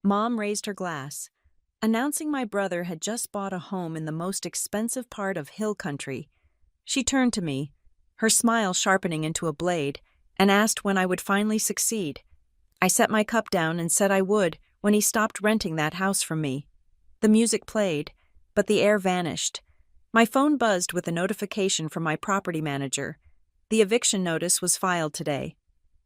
Mom raised her glass, announcing my brother had just bought a home in the most expensive part of hill country. She turned to me, her smile sharpening into a blade, and asked when I would finally succeed. I set my cup down and said I would when he stopped renting that house from me. The music played, but the air vanished. My phone buzzed with a notification from my property manager. The eviction notice was filed today.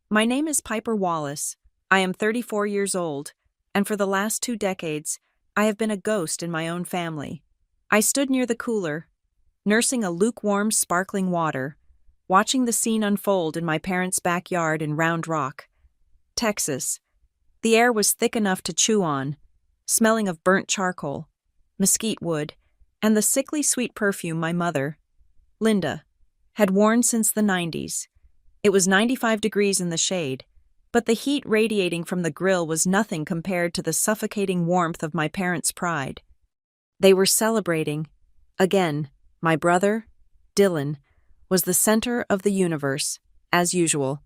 My name is Piper Wallace. I am 34 years old, and for the last 2 decades, I have been a ghost in my own family. I stood near the cooler, nursing a lukewarm, sparkling water, watching the scene unfold in my parents' backyard in Round Rock, Texas. The air was thick enough to chew on, smelling of burnt charcoal, mesquite wood, and the sickly sweet perfume my mother, Linda, had worn since the 90s. It was 95 degrees in the shade, but the heat radiating from the grill was nothing compared to the suffocating warmth of my parents' pride. They were celebrating. Again, my brother, Dylan, was the center of the universe, as usual.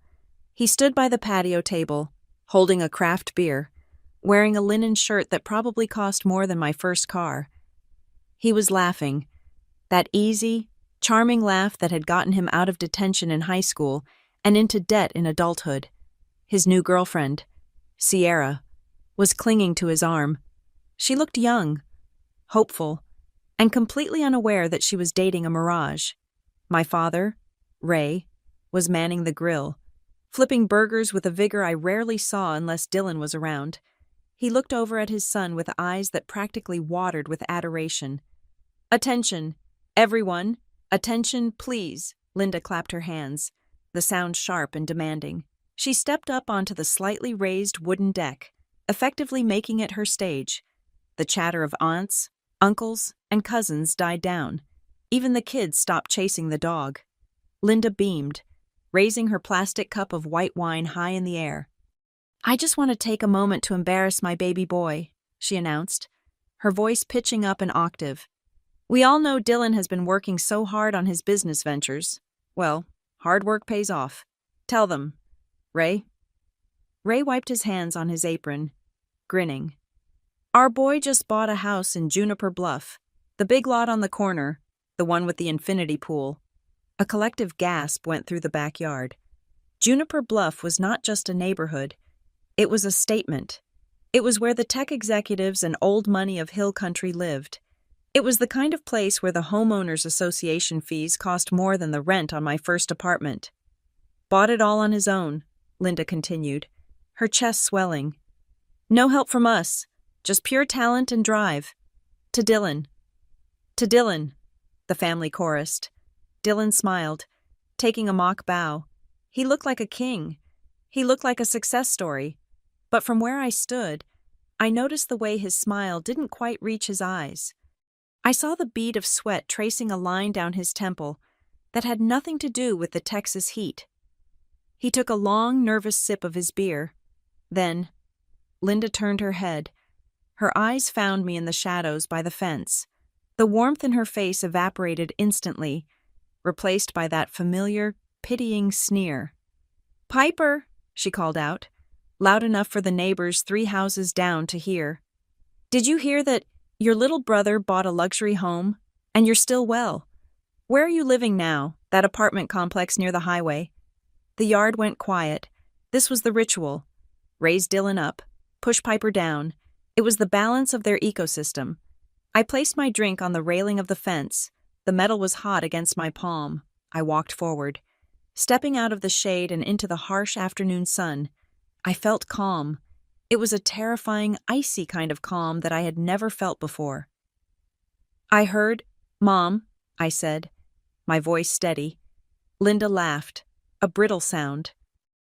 He stood by the patio table, holding a craft beer, wearing a linen shirt that probably cost more than my first car. He was laughing, that easy, charming laugh that had gotten him out of detention in high school and into debt in adulthood. His new girlfriend, Sierra, was clinging to his arm. She looked young, hopeful, and completely unaware that she was dating a mirage. My father, Ray, was manning the grill, flipping burgers with a vigor I rarely saw unless Dylan was around. He looked over at his son with eyes that practically watered with adoration. "Attention, everyone! Attention, please!" Linda clapped her hands, the sound sharp and demanding. She stepped up onto the slightly raised wooden deck, effectively making it her stage. The chatter of aunts, uncles, and cousins died down. Even the kids stopped chasing the dog. Linda beamed, raising her plastic cup of white wine high in the air. "I just want to take a moment to embarrass my baby boy," she announced, her voice pitching up an octave. "We all know Dylan has been working so hard on his business ventures. Well, hard work pays off. Tell them. Ray?" Ray wiped his hands on his apron, grinning. "Our boy just bought a house in Juniper Bluff, the big lot on the corner, the one with the infinity pool." A collective gasp went through the backyard. Juniper Bluff was not just a neighborhood. It was a statement. It was where the tech executives and old money of hill country lived. It was the kind of place where the homeowners association fees cost more than the rent on my first apartment. "Bought it all on his own," Linda continued, her chest swelling. "No help from us, just pure talent and drive. To Dylan." "To Dylan," the family chorused. Dylan smiled, taking a mock bow. He looked like a king. He looked like a success story. But from where I stood, I noticed the way his smile didn't quite reach his eyes. I saw the bead of sweat tracing a line down his temple that had nothing to do with the Texas heat. He took a long, nervous sip of his beer. Then, Linda turned her head. Her eyes found me in the shadows by the fence. The warmth in her face evaporated instantly, replaced by that familiar, pitying sneer. "Piper," she called out, loud enough for the neighbors 3 houses down to hear. "Did you hear that your little brother bought a luxury home, and you're still well? Where are you living now, that apartment complex near the highway?" The yard went quiet. This was the ritual. Raise Dylan up, push Piper down. It was the balance of their ecosystem. I placed my drink on the railing of the fence. The metal was hot against my palm. I walked forward. Stepping out of the shade and into the harsh afternoon sun, I felt calm. It was a terrifying, icy kind of calm that I had never felt before. "I heard, Mom," I said, my voice steady. Linda laughed, a brittle sound.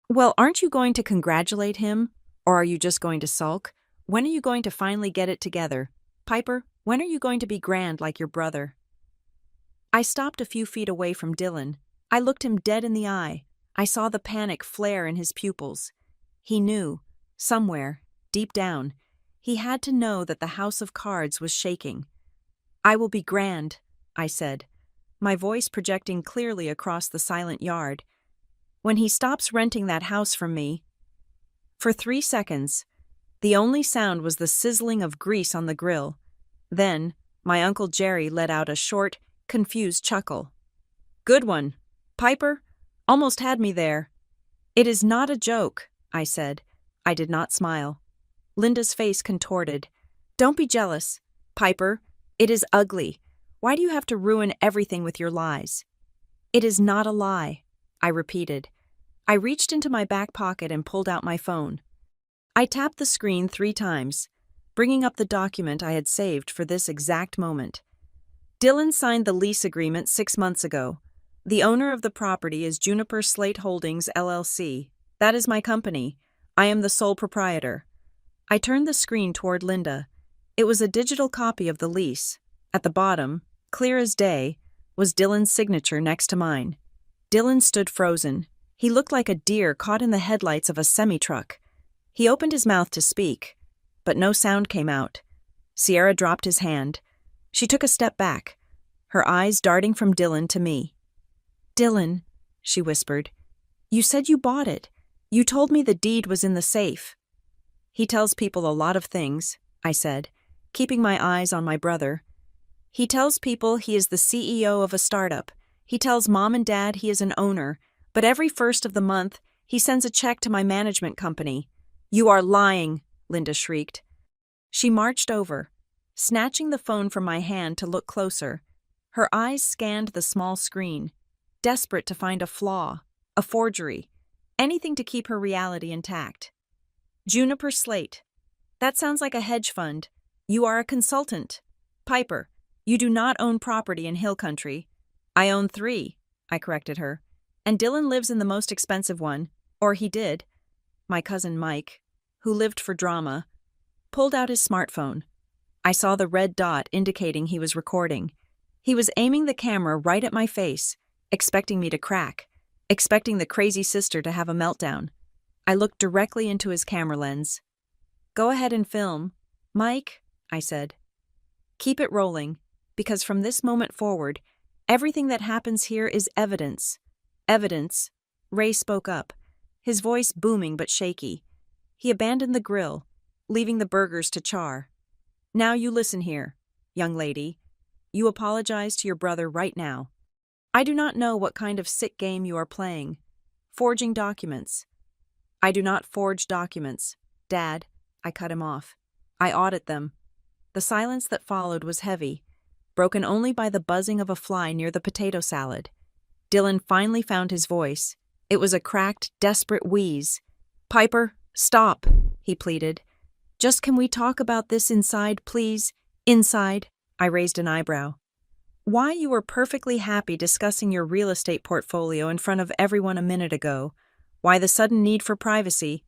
"Well, aren't you going to congratulate him? Or are you just going to sulk? When are you going to finally get it together? Piper, when are you going to be grand like your brother?" I stopped a few feet away from Dylan. I looked him dead in the eye. I saw the panic flare in his pupils. He knew, somewhere, deep down, he had to know that the house of cards was shaking. "I will be grand," I said, my voice projecting clearly across the silent yard. "When he stops renting that house from me." For 3 seconds, The only sound was the sizzling of grease on the grill. Then, my Uncle Jerry let out a short, confused chuckle. "Good one. Piper, almost had me there." "It is not a joke," I said. I did not smile. Linda's face contorted. "Don't be jealous. Piper, it is ugly. Why do you have to ruin everything with your lies?" "It is not a lie," I repeated. I reached into my back pocket and pulled out my phone. I tapped the screen 3 times, bringing up the document I had saved for this exact moment. Dylan signed the lease agreement 6 months ago. The owner of the property is Juniper Slate Holdings, LLC. That is my company. I am the sole proprietor. I turned the screen toward Linda. It was a digital copy of the lease. At the bottom, clear as day, was Dylan's signature next to mine. Dylan stood frozen. He looked like a deer caught in the headlights of a semi-truck. He opened his mouth to speak, but no sound came out. Sierra dropped his hand. She took a step back, her eyes darting from Dylan to me. "Dylan," she whispered, "you said you bought it. You told me the deed was in the safe." "He tells people a lot of things," I said, keeping my eyes on my brother. "He tells people he is the CEO of a startup. He tells Mom and Dad he is an owner, but every first of the month, he sends a check to my management company." "You are lying," Linda shrieked. She marched over, snatching the phone from my hand to look closer. Her eyes scanned the small screen, desperate to find a flaw, a forgery, anything to keep her reality intact. "Juniper Slate. That sounds like a hedge fund. You are a consultant. Piper, you do not own property in Hill Country." "I own 3, I corrected her. "And Dylan lives in the most expensive one, or he did." My cousin Mike, who lived for drama, pulled out his smartphone. I saw the red dot indicating he was recording. He was aiming the camera right at my face, expecting me to crack, expecting the crazy sister to have a meltdown. I looked directly into his camera lens. "Go ahead and film, Mike," I said. "Keep it rolling, because from this moment forward, everything that happens here is evidence." "Evidence," Ray spoke up, his voice booming but shaky. He abandoned the grill, leaving the burgers to char. "Now you listen here, young lady. You apologize to your brother right now. I do not know what kind of sick game you are playing. Forging documents." "I do not forge documents, Dad," I cut him off. "I audit them." The silence that followed was heavy, broken only by the buzzing of a fly near the potato salad. Dylan finally found his voice. It was a cracked, desperate wheeze. "Piper, stop," he pleaded. "Just can we talk about this inside, please? Inside?" I raised an eyebrow. "Why you were perfectly happy discussing your real estate portfolio in front of everyone a minute ago. Why the sudden need for privacy?"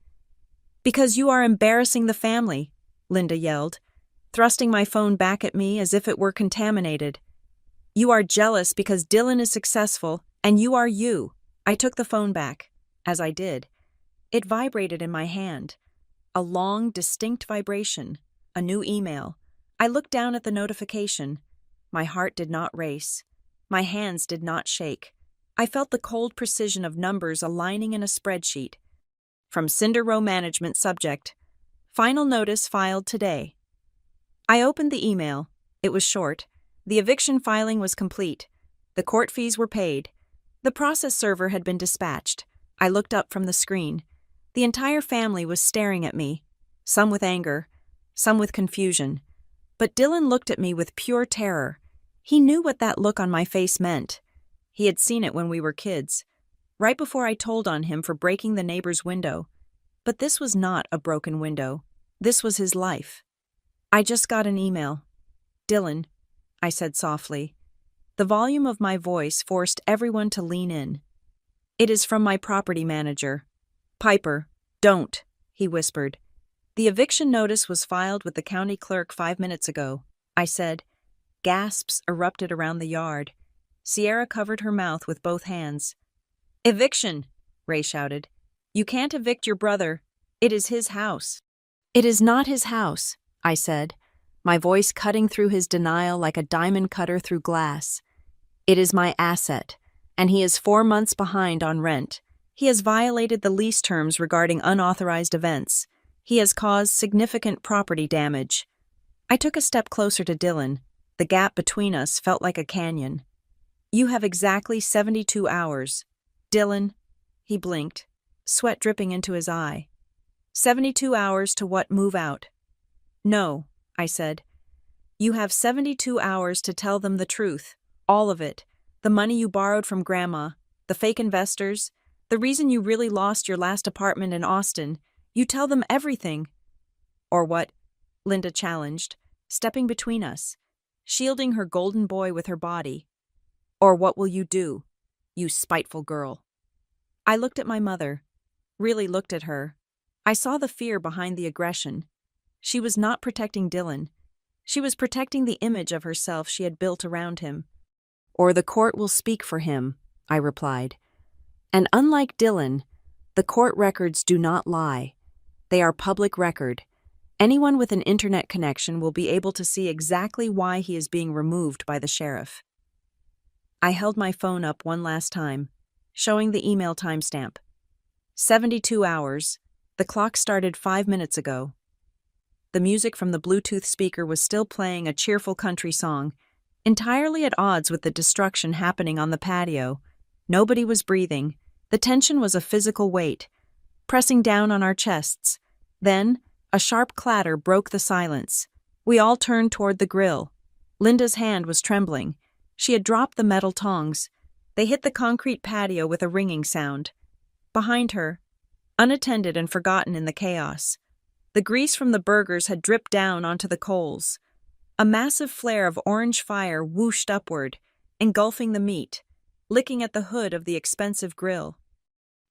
"Because you are embarrassing the family," Linda yelled, thrusting my phone back at me as if it were contaminated. "You are jealous because Dylan is successful, and you are you." I took the phone back. As I did, it vibrated in my hand. A long, distinct vibration. A new email. I looked down at the notification. My heart did not race. My hands did not shake. I felt the cold precision of numbers aligning in a spreadsheet. From Cinder Row Management, subject: "Final notice filed today." I opened the email. It was short. The eviction filing was complete. The court fees were paid. The process server had been dispatched. I looked up from the screen. The entire family was staring at me, some with anger, some with confusion. But Dylan looked at me with pure terror. He knew what that look on my face meant. He had seen it when we were kids, right before I told on him for breaking the neighbor's window. But this was not a broken window. This was his life. "I just got an email. Dylan," I said softly. The volume of my voice forced everyone to lean in. "It is from my property manager." "Piper, don't," he whispered. "The eviction notice was filed with the county clerk 5 minutes ago," I said. Gasps erupted around the yard. Sierra covered her mouth with both hands. "Eviction," Ray shouted. "You can't evict your brother. It is his house." "It is not his house," I said, my voice cutting through his denial like a diamond cutter through glass. "It is my asset, and he is 4 months behind on rent. He has violated the lease terms regarding unauthorized events. He has caused significant property damage. I took a step closer to Dylan. The gap between us felt like a canyon. You have exactly 72 hours. Dylan, he blinked, sweat dripping into his eye. 72 hours to what? Move out. No, I said. You have 72 hours to tell them the truth. All of it. The money you borrowed from Grandma, the fake investors, the reason you really lost your last apartment in Austin. You tell them everything. Or what? Linda challenged, stepping between us, shielding her golden boy with her body. Or what will you do, you spiteful girl? I looked at my mother, really looked at her. I saw the fear behind the aggression. She was not protecting Dylan. She was protecting the image of herself she had built around him. Or the court will speak for him, I replied. And unlike Dylan, the court records do not lie. They are public record. Anyone with an internet connection will be able to see exactly why he is being removed by the sheriff. I held my phone up one last time, showing the email timestamp. 72 hours. The clock started 5 minutes ago. The music from the Bluetooth speaker was still playing a cheerful country song, entirely at odds with the destruction happening on the patio. Nobody was breathing. The tension was a physical weight, pressing down on our chests. Then, a sharp clatter broke the silence. We all turned toward the grill. Linda's hand was trembling. She had dropped the metal tongs. They hit the concrete patio with a ringing sound. Behind her, unattended and forgotten in the chaos, the grease from the burgers had dripped down onto the coals. A massive flare of orange fire whooshed upward, engulfing the meat, licking at the hood of the expensive grill.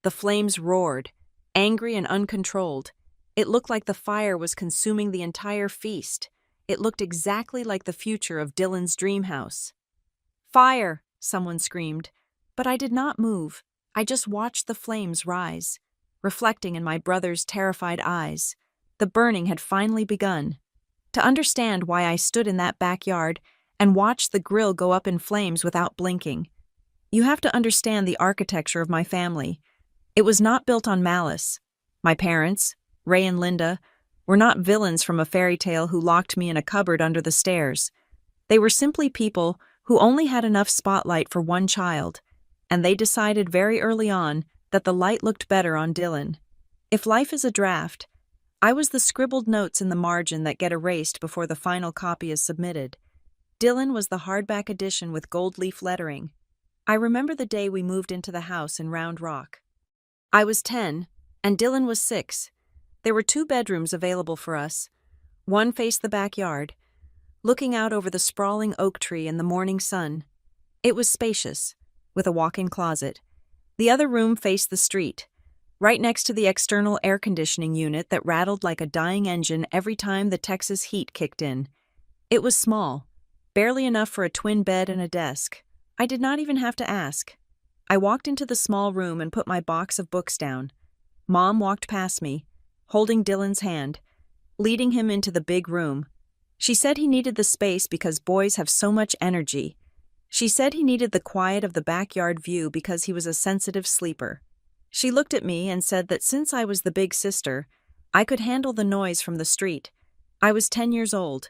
The flames roared, angry and uncontrolled. It looked like the fire was consuming the entire feast. It looked exactly like the future of Dylan's dream house. Fire! Someone screamed. But I did not move. I just watched the flames rise, reflecting in my brother's terrified eyes. The burning had finally begun. To understand why I stood in that backyard and watched the grill go up in flames without blinking, you have to understand the architecture of my family. It was not built on malice. My parents, Ray and Linda, were not villains from a fairy tale who locked me in a cupboard under the stairs. They were simply people who only had enough spotlight for one child, and they decided very early on that the light looked better on Dylan. If life is a draft, I was the scribbled notes in the margin that get erased before the final copy is submitted. Dylan was the hardback edition with gold leaf lettering. I remember the day we moved into the house in Round Rock. I was 10, and Dylan was 6. There were 2 bedrooms available for us. One faced the backyard, looking out over the sprawling oak tree and the morning sun. It was spacious, with a walk-in closet. The other room faced the street, right next to the external air conditioning unit that rattled like a dying engine every time the Texas heat kicked in. It was small, barely enough for a twin bed and a desk. I did not even have to ask. I walked into the small room and put my box of books down. Mom walked past me, holding Dylan's hand, leading him into the big room. She said he needed the space because boys have so much energy. She said he needed the quiet of the backyard view because he was a sensitive sleeper. She looked at me and said that since I was the big sister, I could handle the noise from the street. I was 10 years old.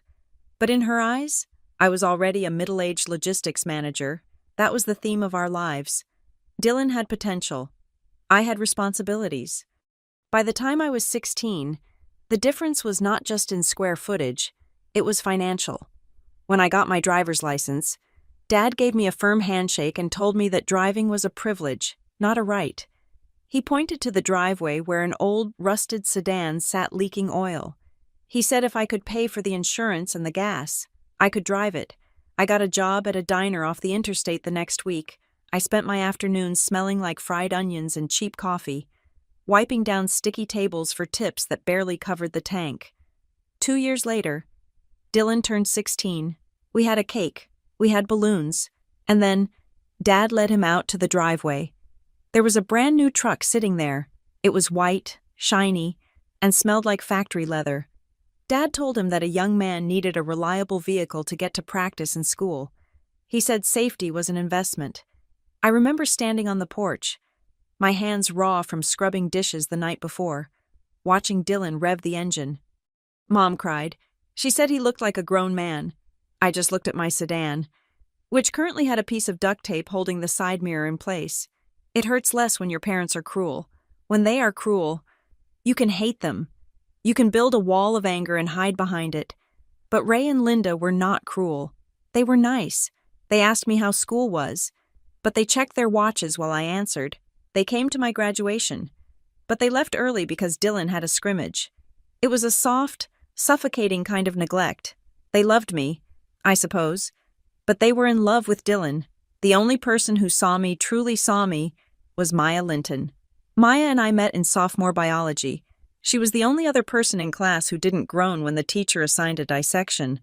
But in her eyes, I was already a middle-aged logistics manager. That was the theme of our lives. Dylan had potential. I had responsibilities. By the time I was 16, the difference was not just in square footage, it was financial. When I got my driver's license, Dad gave me a firm handshake and told me that driving was a privilege, not a right. He pointed to the driveway where an old, rusted sedan sat leaking oil. He said if I could pay for the insurance and the gas, I could drive it. I got a job at a diner off the interstate the next week. I spent my afternoons smelling like fried onions and cheap coffee, wiping down sticky tables for tips that barely covered the tank. 2 years later, Dylan turned 16. We had a cake. We had balloons. And then, Dad led him out to the driveway. There was a brand new truck sitting there. It was white, shiny, and smelled like factory leather. Dad told him that a young man needed a reliable vehicle to get to practice and school. He said safety was an investment. I remember standing on the porch, my hands raw from scrubbing dishes the night before. watching Dylan rev the engine. Mom cried. She said he looked like a grown man. I just looked at my sedan, which currently had a piece of duct tape holding the side mirror in place. It hurts less when your parents are cruel. When they are cruel, you can hate them. You can build a wall of anger and hide behind it. But Ray and Linda were not cruel. They were nice. They asked me how school was, but they checked their watches while I answered. They came to my graduation, but they left early because Dylan had a scrimmage. It was a soft, suffocating kind of neglect. They loved me, I suppose, but they were in love with Dylan. The only person who truly saw me, was Maya Linton. Maya and I met in sophomore biology. She was the only other person in class who didn't groan when the teacher assigned a dissection.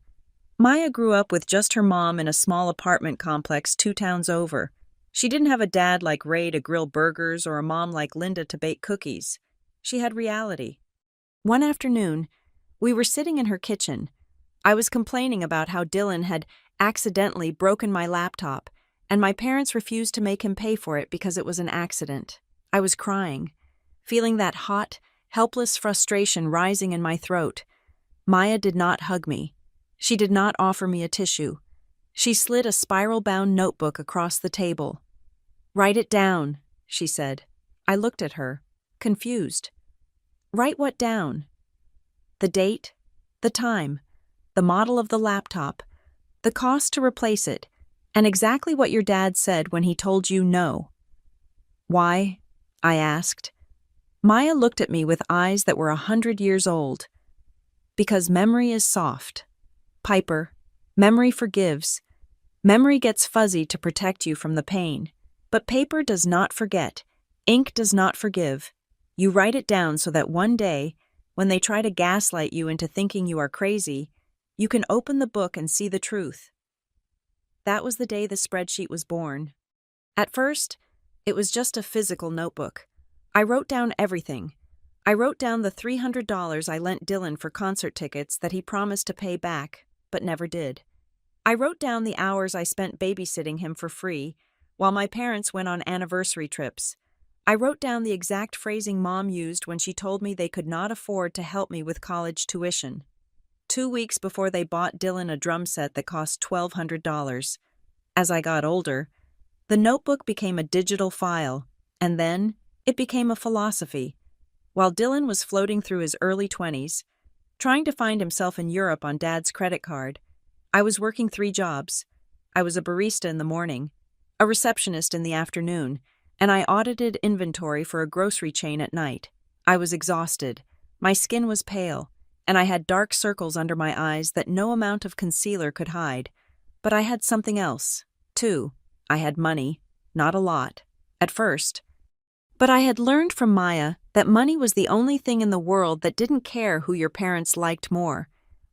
Maya grew up with just her mom in a small apartment complex 2 towns over. She didn't have a dad like Ray to grill burgers or a mom like Linda to bake cookies. She had reality. One afternoon, we were sitting in her kitchen. I was complaining about how Dylan had accidentally broken my laptop, and my parents refused to make him pay for it because it was an accident. I was crying, feeling that hot, helpless frustration rising in my throat. Maya did not hug me. She did not offer me a tissue. She slid a spiral-bound notebook across the table. "Write it down," she said. I looked at her, confused. "Write what down?" "The date, the time, the model of the laptop, the cost to replace it, and exactly what your dad said when he told you no." "Why?" I asked. Maya looked at me with eyes that were 100 years old. "Because memory is soft. Piper, memory forgives. Memory gets fuzzy to protect you from the pain. But paper does not forget. Ink does not forgive. You write it down so that one day, when they try to gaslight you into thinking you are crazy, you can open the book and see the truth." That was the day the spreadsheet was born. At first, it was just a physical notebook. I wrote down everything. I wrote down the $300 I lent Dylan for concert tickets that he promised to pay back, but never did. I wrote down the hours I spent babysitting him for free, while my parents went on anniversary trips. I wrote down the exact phrasing Mom used when she told me they could not afford to help me with college tuition. 2 weeks before they bought Dylan a drum set that cost $1,200. As I got older, the notebook became a digital file, and then it became a philosophy. While Dylan was floating through his early 20s, trying to find himself in Europe on Dad's credit card, I was working 3 jobs. I was a barista in the morning, a receptionist in the afternoon, and I audited inventory for a grocery chain at night. I was exhausted. My skin was pale, and I had dark circles under my eyes that no amount of concealer could hide. But I had something else, too. I had money, not a lot, at first. But I had learned from Maya that money was the only thing in the world that didn't care who your parents liked more.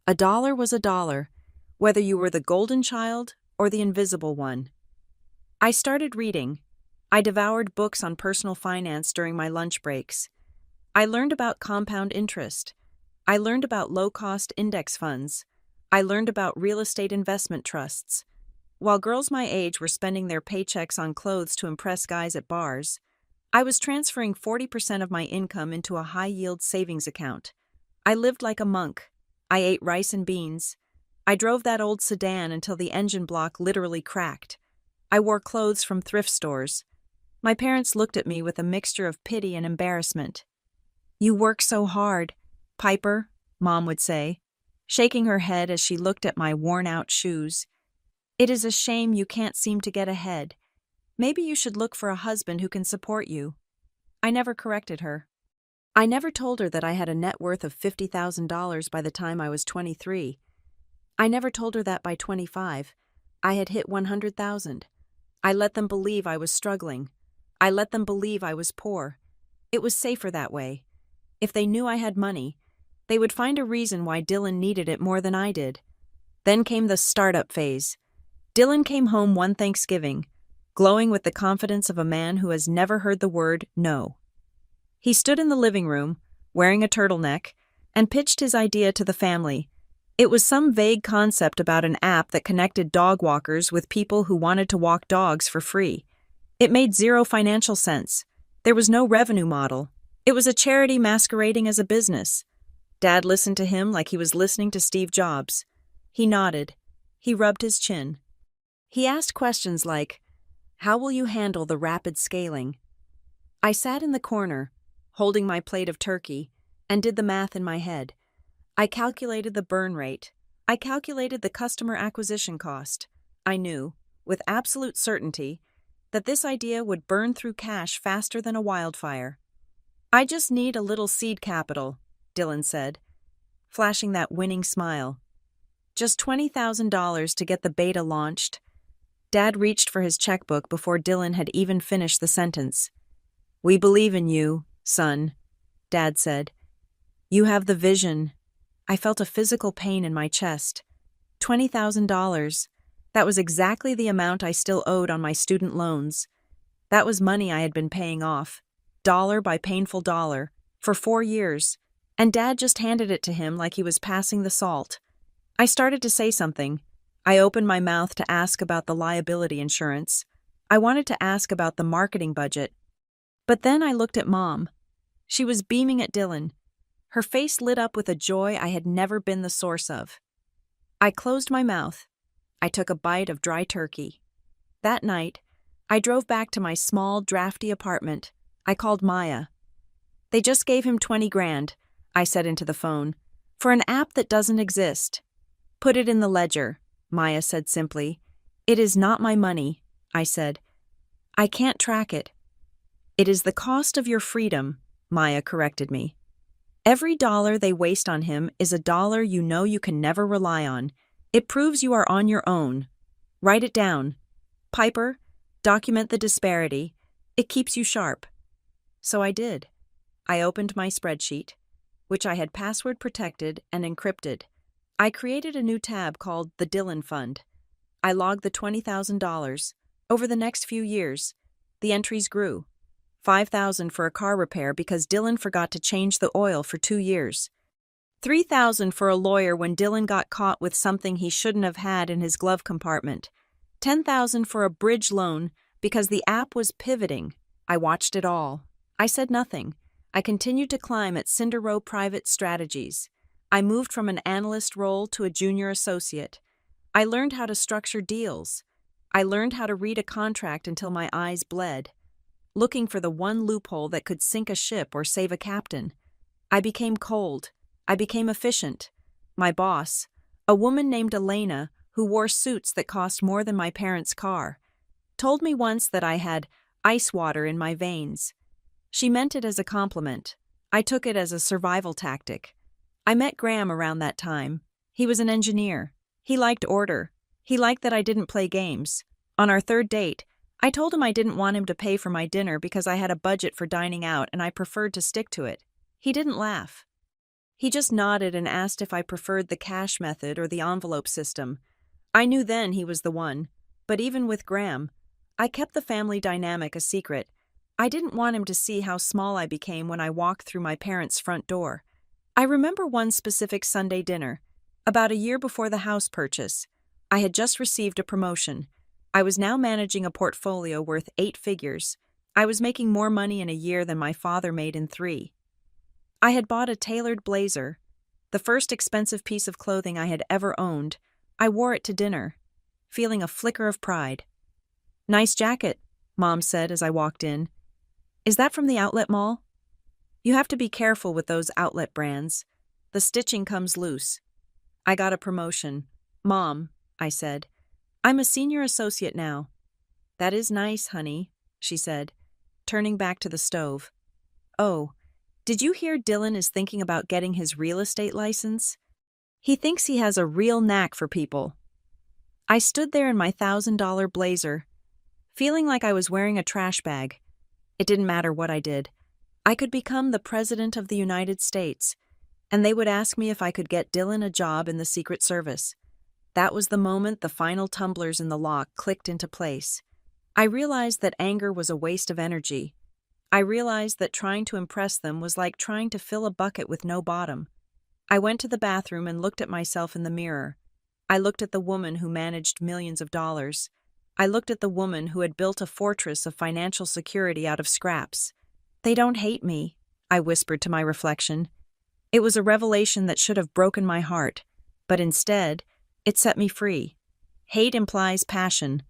$1 was $1, whether you were the golden child or the invisible one. I started reading. I devoured books on personal finance during my lunch breaks. I learned about compound interest. I learned about low-cost index funds. I learned about real estate investment trusts. While girls my age were spending their paychecks on clothes to impress guys at bars, I was transferring 40% of my income into a high-yield savings account. I lived like a monk. I ate rice and beans. I drove that old sedan until the engine block literally cracked. I wore clothes from thrift stores. My parents looked at me with a mixture of pity and embarrassment. "You work so hard, Piper," Mom would say, shaking her head as she looked at my worn-out shoes. "It is a shame you can't seem to get ahead. Maybe you should look for a husband who can support you." I never corrected her. I never told her that I had a net worth of $50,000 by the time I was 23. I never told her that by 25, I had hit 100,000. I let them believe I was struggling. I let them believe I was poor. It was safer that way. If they knew I had money, they would find a reason why Dylan needed it more than I did. Then came the startup phase. Dylan came home one Thanksgiving, glowing with the confidence of a man who has never heard the word no. He stood in the living room, wearing a turtleneck, and pitched his idea to the family. It was some vague concept about an app that connected dog walkers with people who wanted to walk dogs for free. It made zero financial sense. There was no revenue model. It was a charity masquerading as a business. Dad listened to him like he was listening to Steve Jobs. He nodded. He rubbed his chin. He asked questions like, "How will you handle the rapid scaling?" I sat in the corner, holding my plate of turkey, and did the math in my head. I calculated the burn rate. I calculated the customer acquisition cost. I knew, with absolute certainty, that this idea would burn through cash faster than a wildfire. "I just need a little seed capital," Dylan said, flashing that winning smile. "Just $20,000 to get the beta launched." Dad reached for his checkbook before Dylan had even finished the sentence. "We believe in you, son," Dad said. "You have the vision." I felt a physical pain in my chest. $20,000. That was exactly the amount I still owed on my student loans. That was money I had been paying off, dollar by painful dollar, for 4 years, and Dad just handed it to him like he was passing the salt. I started to say something. I opened my mouth to ask about the liability insurance. I wanted to ask about the marketing budget. But then I looked at Mom. She was beaming at Dylan. Her face lit up with a joy I had never been the source of. I closed my mouth. I took a bite of dry turkey. That night, I drove back to my small, drafty apartment. I called Maya. "They just gave him 20 grand, I said into the phone, "for an app that doesn't exist." "Put it in the ledger," Maya said simply. "It is not my money," I said. "I can't track it." "It is the cost of your freedom," Maya corrected me. "Every dollar they waste on him is a dollar you know you can never rely on. It proves you are on your own. Write it down. Piper, document the disparity. It keeps you sharp." So I did. I opened my spreadsheet, which I had password protected and encrypted. I created a new tab called the Dylan Fund. I logged the $20,000. Over the next few years, the entries grew. $5,000 for a car repair because Dylan forgot to change the oil for 2 years. $3,000 for a lawyer when Dylan got caught with something he shouldn't have had in his glove compartment. $10,000 for a bridge loan because the app was pivoting. I watched it all. I said nothing. I continued to climb at Cinder Row Private Strategies. I moved from an analyst role to a junior associate. I learned how to structure deals. I learned how to read a contract until my eyes bled, looking for the one loophole that could sink a ship or save a captain. I became cold. I became efficient. My boss, a woman named Elena, who wore suits that cost more than my parents' car, told me once that I had ice water in my veins. She meant it as a compliment. I took it as a survival tactic. I met Graham around that time. He was an engineer. He liked order. He liked that I didn't play games. On our 3rd date, I told him I didn't want him to pay for my dinner because I had a budget for dining out and I preferred to stick to it. He didn't laugh. He just nodded and asked if I preferred the cash method or the envelope system. I knew then he was the one, but even with Graham, I kept the family dynamic a secret. I didn't want him to see how small I became when I walked through my parents' front door. I remember one specific Sunday dinner, about a year before the house purchase. I had just received a promotion. I was now managing a portfolio worth 8 figures. I was making more money in a year than my father made in 3. I had bought a tailored blazer, the first expensive piece of clothing I had ever owned. I wore it to dinner, feeling a flicker of pride. "Nice jacket," Mom said as I walked in. "Is that from the outlet mall?" You have to be careful with those outlet brands. The stitching comes loose. I got a promotion. "Mom," I said, "I'm a senior associate now." "That is nice, honey," she said, turning back to the stove. "Oh, did you hear Dylan is thinking about getting his real estate license? He thinks he has a real knack for people." I stood there in my $1,000 blazer, feeling like I was wearing a trash bag. It didn't matter what I did. I could become the President of the United States, and they would ask me if I could get Dylan a job in the Secret Service. That was the moment the final tumblers in the lock clicked into place. I realized that anger was a waste of energy. I realized that trying to impress them was like trying to fill a bucket with no bottom. I went to the bathroom and looked at myself in the mirror. I looked at the woman who managed millions of dollars. I looked at the woman who had built a fortress of financial security out of scraps. "They don't hate me," I whispered to my reflection. It was a revelation that should have broken my heart, but instead, it set me free. Hate implies passion.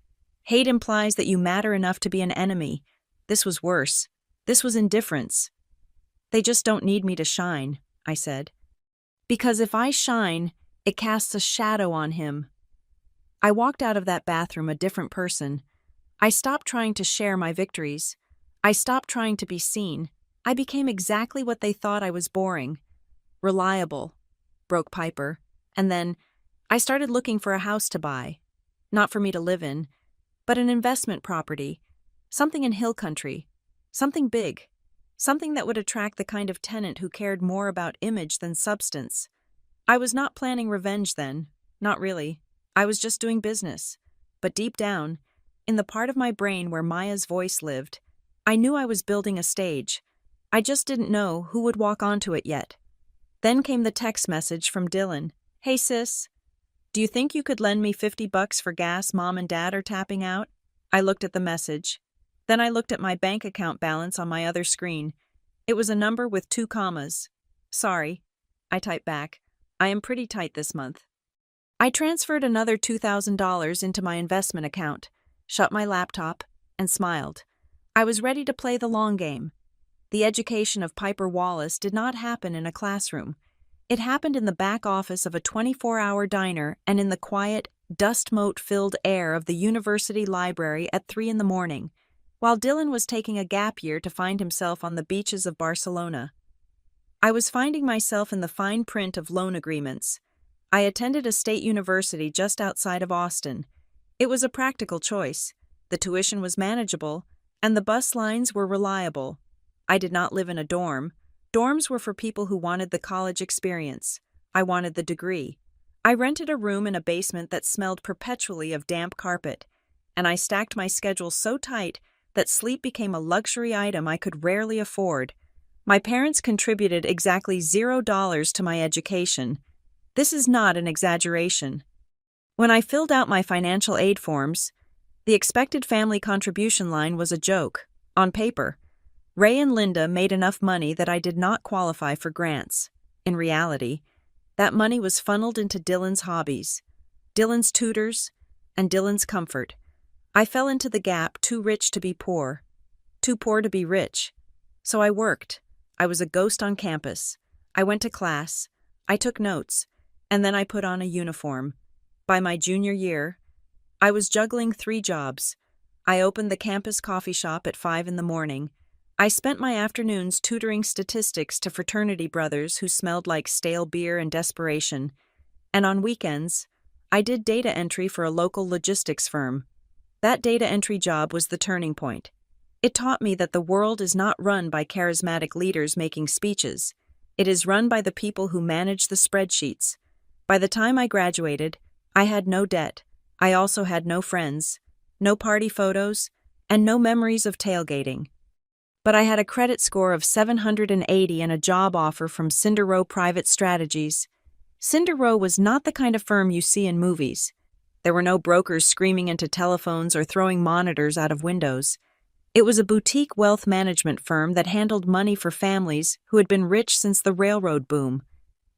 Hate implies that you matter enough to be an enemy. This was worse. This was indifference. They just don't need me to shine, I said. Because if I shine, it casts a shadow on him. I walked out of that bathroom a different person. I stopped trying to share my victories. I stopped trying to be seen. I became exactly what they thought I was: boring. Reliable, broke Piper. And then, I started looking for a house to buy. Not for me to live in, but an investment property. Something in hill country. Something big. Something that would attract the kind of tenant who cared more about image than substance. I was not planning revenge then. Not really. I was just doing business. But deep down, in the part of my brain where Maya's voice lived, I knew I was building a stage. I just didn't know who would walk onto it yet. Then came the text message from Dylan. Hey sis, do you think you could lend me $50 for gas Mom and Dad are tapping out? I looked at the message. Then I looked at my bank account balance on my other screen. It was a number with 2 commas. Sorry, I typed back. I am pretty tight this month. I transferred another $2,000 into my investment account, shut my laptop, and smiled. I was ready to play the long game. The education of Piper Wallace did not happen in a classroom. It happened in the back office of a 24-hour diner and in the quiet, dust-mote-filled air of the university library at 3 a.m, while Dylan was taking a gap year to find himself on the beaches of Barcelona. I was finding myself in the fine print of loan agreements. I attended a state university just outside of Austin. It was a practical choice. The tuition was manageable, and the bus lines were reliable. I did not live in a dorm. Dorms were for people who wanted the college experience. I wanted the degree. I rented a room in a basement that smelled perpetually of damp carpet, and I stacked my schedule so tight that sleep became a luxury item I could rarely afford. My parents contributed exactly $0 to my education. This is not an exaggeration. When I filled out my financial aid forms, the expected family contribution line was a joke, on paper. Ray and Linda made enough money that I did not qualify for grants. In reality, that money was funneled into Dylan's hobbies, Dylan's tutors, and Dylan's comfort. I fell into the gap: too rich to be poor, too poor to be rich. So I worked. I was a ghost on campus. I went to class. I took notes. And then I put on a uniform. By my junior year, I was juggling 3 jobs. I opened the campus coffee shop at 5 a.m. I spent my afternoons tutoring statistics to fraternity brothers who smelled like stale beer and desperation. And on weekends, I did data entry for a local logistics firm. That data entry job was the turning point. It taught me that the world is not run by charismatic leaders making speeches. It is run by the people who manage the spreadsheets. By the time I graduated, I had no debt. I also had no friends, no party photos, and no memories of tailgating. But I had a credit score of 780 and a job offer from Cinder Row Private Strategies. Cinder Row was not the kind of firm you see in movies. There were no brokers screaming into telephones or throwing monitors out of windows. It was a boutique wealth management firm that handled money for families who had been rich since the railroad boom.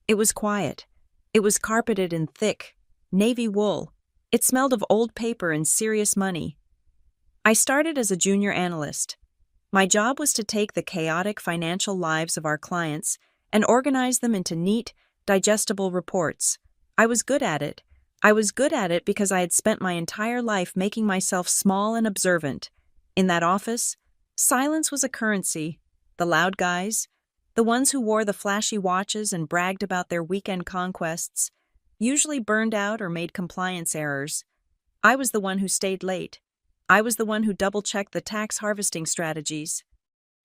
It was quiet. It was carpeted in thick, navy wool. It smelled of old paper and serious money. I started as a junior analyst. My job was to take the chaotic financial lives of our clients and organize them into neat, digestible reports. I was good at it. I was good at it because I had spent my entire life making myself small and observant. In that office, silence was a currency. The loud guys, the ones who wore the flashy watches and bragged about their weekend conquests, usually burned out or made compliance errors. I was the one who stayed late. I was the one who double-checked the tax harvesting strategies.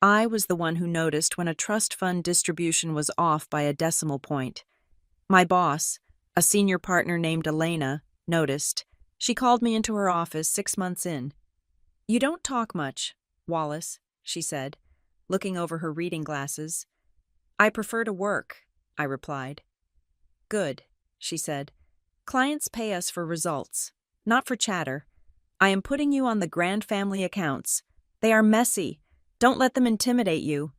I was the one who noticed when a trust fund distribution was off by a decimal point. My boss, a senior partner named Elena, noticed. She called me into her office 6 months in. "You don't talk much, Wallace," she said, looking over her reading glasses. "I prefer to work," I replied. "Good," she said. "Clients pay us for results, not for chatter. I am putting you on the grand family accounts. They are messy. Don't let them intimidate you."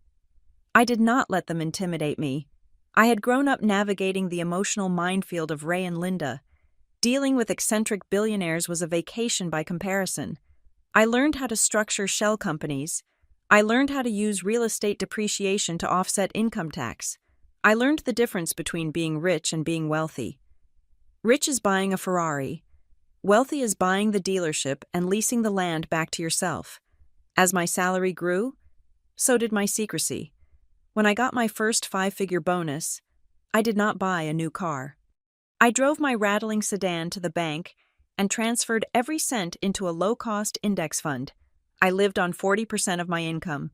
I did not let them intimidate me. I had grown up navigating the emotional minefield of Ray and Linda. Dealing with eccentric billionaires was a vacation by comparison. I learned how to structure shell companies. I learned how to use real estate depreciation to offset income tax. I learned the difference between being rich and being wealthy. Rich is buying a Ferrari. Wealthy is buying the dealership and leasing the land back to yourself. As my salary grew, so did my secrecy. When I got my first 5-figure bonus, I did not buy a new car. I drove my rattling sedan to the bank and transferred every cent into a low-cost index fund. I lived on 40% of my income.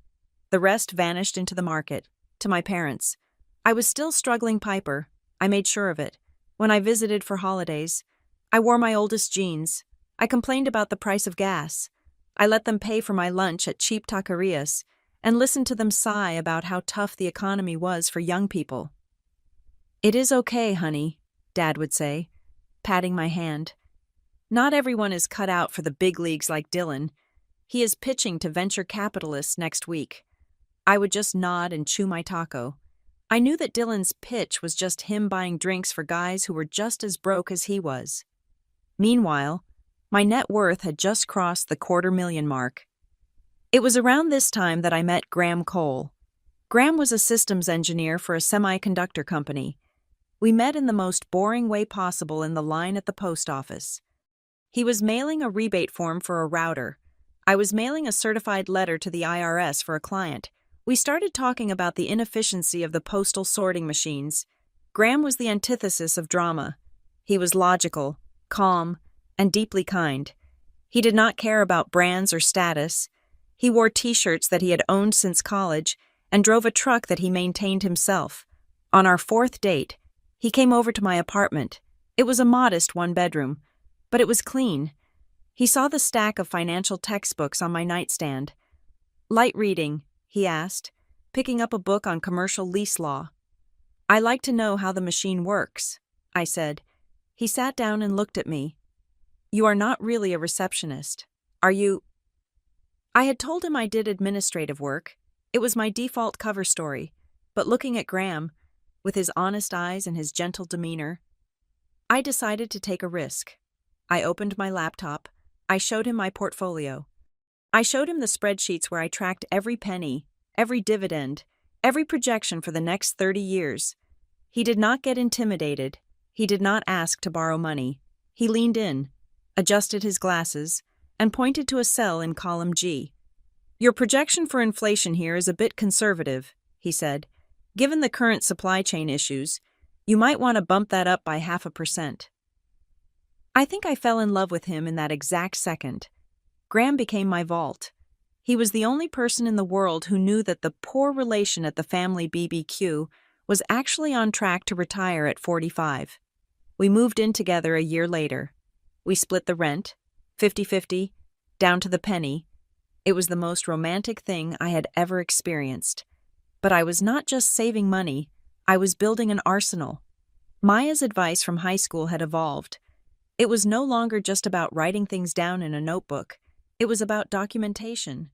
The rest vanished into the market, to my parents. I was still struggling Piper. I made sure of it. When I visited for holidays, I wore my oldest jeans. I complained about the price of gas. I let them pay for my lunch at cheap taquerias and listened to them sigh about how tough the economy was for young people. "It is okay, honey," Dad would say, patting my hand. "Not everyone is cut out for the big leagues like Dylan. He is pitching to venture capitalists next week." I would just nod and chew my taco. I knew that Dylan's pitch was just him buying drinks for guys who were just as broke as he was. Meanwhile, my net worth had just crossed the $250,000 mark. It was around this time that I met Graham Cole. Graham was a systems engineer for a semiconductor company. We met in the most boring way possible in the line at the post office. He was mailing a rebate form for a router. I was mailing a certified letter to the IRS for a client. We started talking about the inefficiency of the postal sorting machines. Graham was the antithesis of drama. He was logical, calm, and deeply kind. He did not care about brands or status. He wore t-shirts that he had owned since college and drove a truck that he maintained himself. On our 4th date, he came over to my apartment. It was a modest 1-bedroom, but it was clean. He saw the stack of financial textbooks on my nightstand. "Light reading?" he asked, picking up a book on commercial lease law. "I like to know how the machine works," I said. He sat down and looked at me. "You are not really a receptionist, are you?" I had told him I did administrative work. It was my default cover story, but looking at Graham, with his honest eyes and his gentle demeanor, I decided to take a risk. I opened my laptop. I showed him my portfolio. I showed him the spreadsheets where I tracked every penny, every dividend, every projection for the next 30 years. He did not get intimidated. He did not ask to borrow money. He leaned in, adjusted his glasses, and pointed to a cell in column G. "Your projection for inflation here is a bit conservative," he said. "Given the current supply chain issues, you might want to bump that up by 0.5%. I think I fell in love with him in that exact second. Graham became my vault. He was the only person in the world who knew that the poor relation at the family BBQ was actually on track to retire at 45. We moved in together a year later. We split the rent, 50-50, down to the penny. It was the most romantic thing I had ever experienced. But I was not just saving money, I was building an arsenal. Maya's advice from high school had evolved. It was no longer just about writing things down in a notebook. It was about documentation.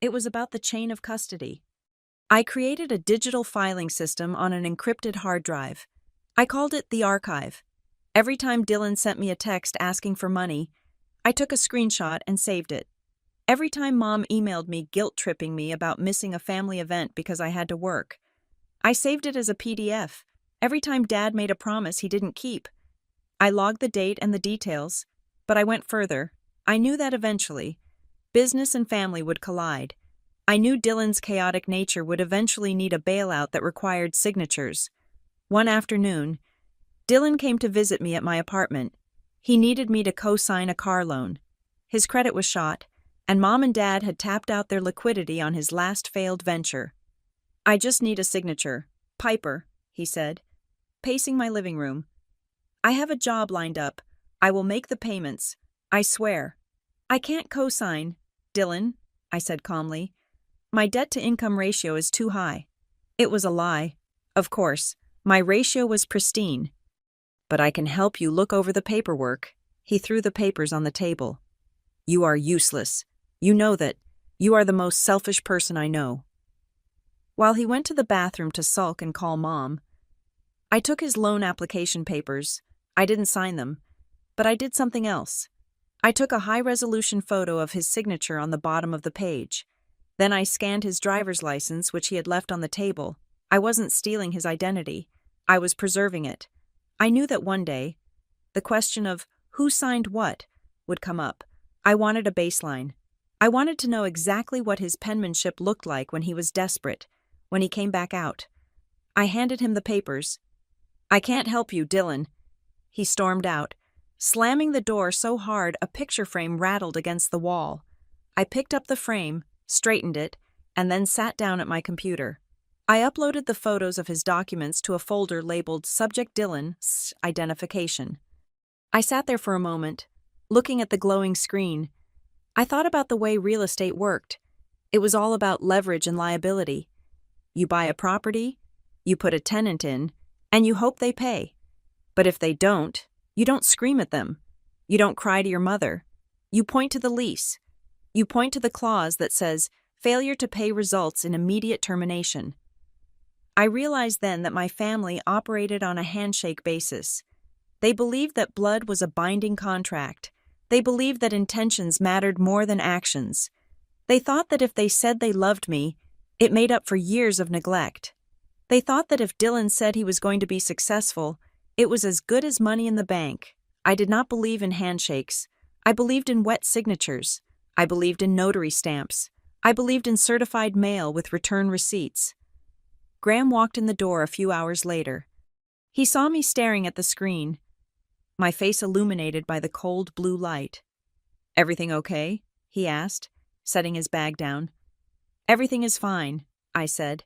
It was about the chain of custody. I created a digital filing system on an encrypted hard drive. I called it the archive. Every time Dylan sent me a text asking for money, I took a screenshot and saved it. Every time Mom emailed me guilt-tripping me about missing a family event because I had to work, I saved it as a PDF. Every time Dad made a promise he didn't keep, I logged the date and the details, but I went further. I knew that eventually, business and family would collide. I knew Dylan's chaotic nature would eventually need a bailout that required signatures. One afternoon, Dylan came to visit me at my apartment. He needed me to co-sign a car loan. His credit was shot, and Mom and Dad had tapped out their liquidity on his last failed venture. "I just need a signature. Piper," he said, pacing my living room. "I have a job lined up. I will make the payments. I swear." "I can't co-sign, Dylan," I said calmly. "My debt-to-income ratio is too high." It was a lie. Of course, my ratio was pristine. "But I can help you look over the paperwork." He threw the papers on the table. "You are useless. You know that. You are the most selfish person I know." while he went to the bathroom to sulk and call Mom. I took his loan application papers. I didn't sign them, but I did something else. I took a high-resolution photo of his signature on the bottom of the page. Then I scanned his driver's license, which he had left on the table. I wasn't stealing his identity. I was preserving it. I knew that one day, the question of who signed what would come up. I wanted a baseline. I wanted to know exactly what his penmanship looked like when he was desperate, when he came back out. I handed him the papers. "I can't help you, Dylan." He stormed out, slamming the door so hard a picture frame rattled against the wall. I picked up the frame, straightened it, and then sat down at my computer. I uploaded the photos of his documents to a folder labeled Subject Dylan's Identification. I sat there for a moment, looking at the glowing screen. I thought about the way real estate worked. It was all about leverage and liability. You buy a property, you put a tenant in, and you hope they pay. But if they don't, you don't scream at them. You don't cry to your mother. You point to the lease. You point to the clause that says, failure to pay results in immediate termination. I realized then that my family operated on a handshake basis. They believed that blood was a binding contract. They believed that intentions mattered more than actions. They thought that if they said they loved me, it made up for years of neglect. They thought that if Dylan said he was going to be successful, it was as good as money in the bank. I did not believe in handshakes. I believed in wet signatures. I believed in notary stamps. I believed in certified mail with return receipts. Graham walked in the door a few hours later. He saw me staring at the screen, my face illuminated by the cold blue light. "Everything okay?" he asked, setting his bag down. "Everything is fine," I said.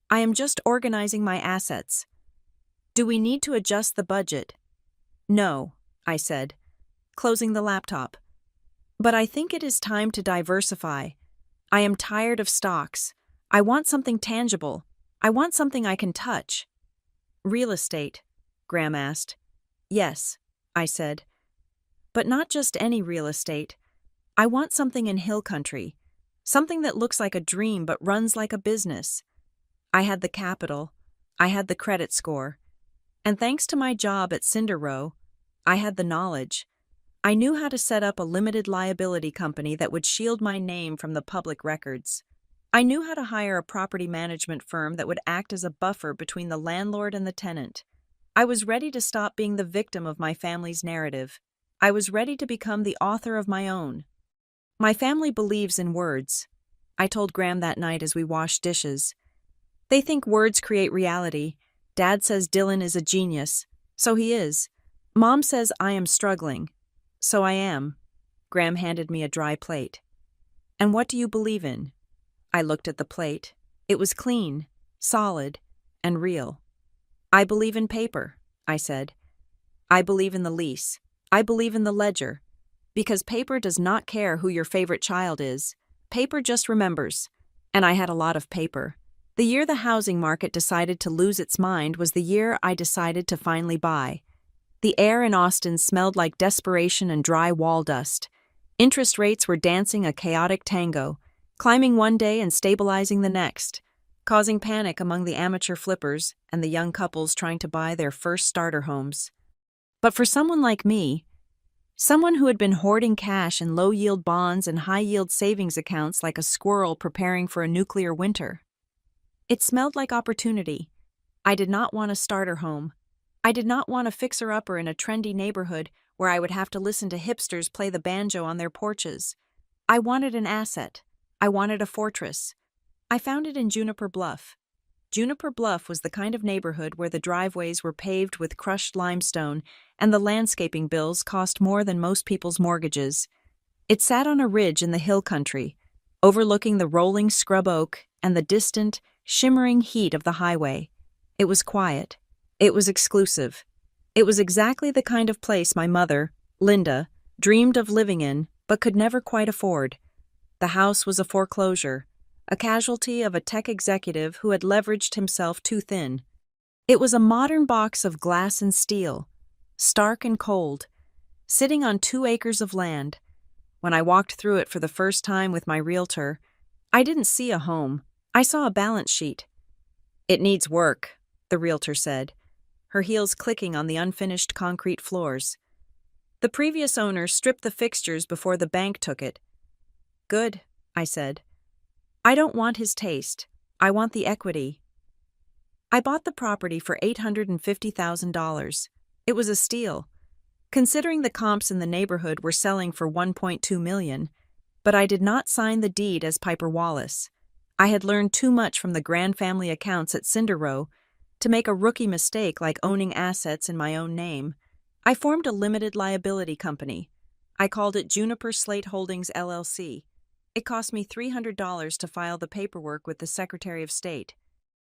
"I am just organizing my assets." "Do we need to adjust the budget?" "No," I said, closing the laptop. "But I think it is time to diversify. I am tired of stocks. I want something tangible. I want something I can touch." "Real estate?" Graham asked. "Yes," I said. "But not just any real estate. I want something in hill country, something that looks like a dream but runs like a business." I had the capital, I had the credit score, and thanks to my job at Cinder Row, I had the knowledge. I knew how to set up a limited liability company that would shield my name from the public records. I knew how to hire a property management firm that would act as a buffer between the landlord and the tenant. I was ready to stop being the victim of my family's narrative. I was ready to become the author of my own. "My family believes in words," I told Graham that night as we washed dishes. "They think words create reality. Dad says Dylan is a genius, so he is. Mom says I am struggling, so I am." Graham handed me a dry plate. "And what do you believe in?" I looked at the plate. It was clean, solid, and real. "I believe in paper," I said. "I believe in the lease. I believe in the ledger. Because paper does not care who your favorite child is. Paper just remembers." And I had a lot of paper. The year the housing market decided to lose its mind was the year I decided to finally buy. The air in Austin smelled like desperation and dry wall dust. Interest rates were dancing a chaotic tango, climbing one day and stabilizing the next, causing panic among the amateur flippers and the young couples trying to buy their first starter homes. But for someone like me, someone who had been hoarding cash in low-yield bonds and high-yield savings accounts like a squirrel preparing for a nuclear winter, it smelled like opportunity. I did not want a starter home. I did not want a fixer-upper in a trendy neighborhood where I would have to listen to hipsters play the banjo on their porches. I wanted an asset. I wanted a fortress. I found it in Juniper Bluff. Juniper Bluff was the kind of neighborhood where the driveways were paved with crushed limestone and the landscaping bills cost more than most people's mortgages. It sat on a ridge in the hill country, overlooking the rolling scrub oak and the distant, shimmering heat of the highway. It was quiet. It was exclusive. It was exactly the kind of place my mother, Linda, dreamed of living in but could never quite afford. The house was a foreclosure, a casualty of a tech executive who had leveraged himself too thin. It was a modern box of glass and steel, stark and cold, sitting on 2 acres of land. When I walked through it for the first time with my realtor, I didn't see a home. I saw a balance sheet. It needs work, the realtor said, her heels clicking on the unfinished concrete floors. The previous owner stripped the fixtures before the bank took it. Good, I said. I don't want his taste. I want the equity. I bought the property for $850,000. It was a steal, considering the comps in the neighborhood were selling for $1.2 million, but I did not sign the deed as Piper Wallace. I had learned too much from the grand family accounts at Cinder Row to make a rookie mistake like owning assets in my own name. I formed a limited liability company. I called it Juniper Slate Holdings LLC. It cost me $300 to file the paperwork with the Secretary of State.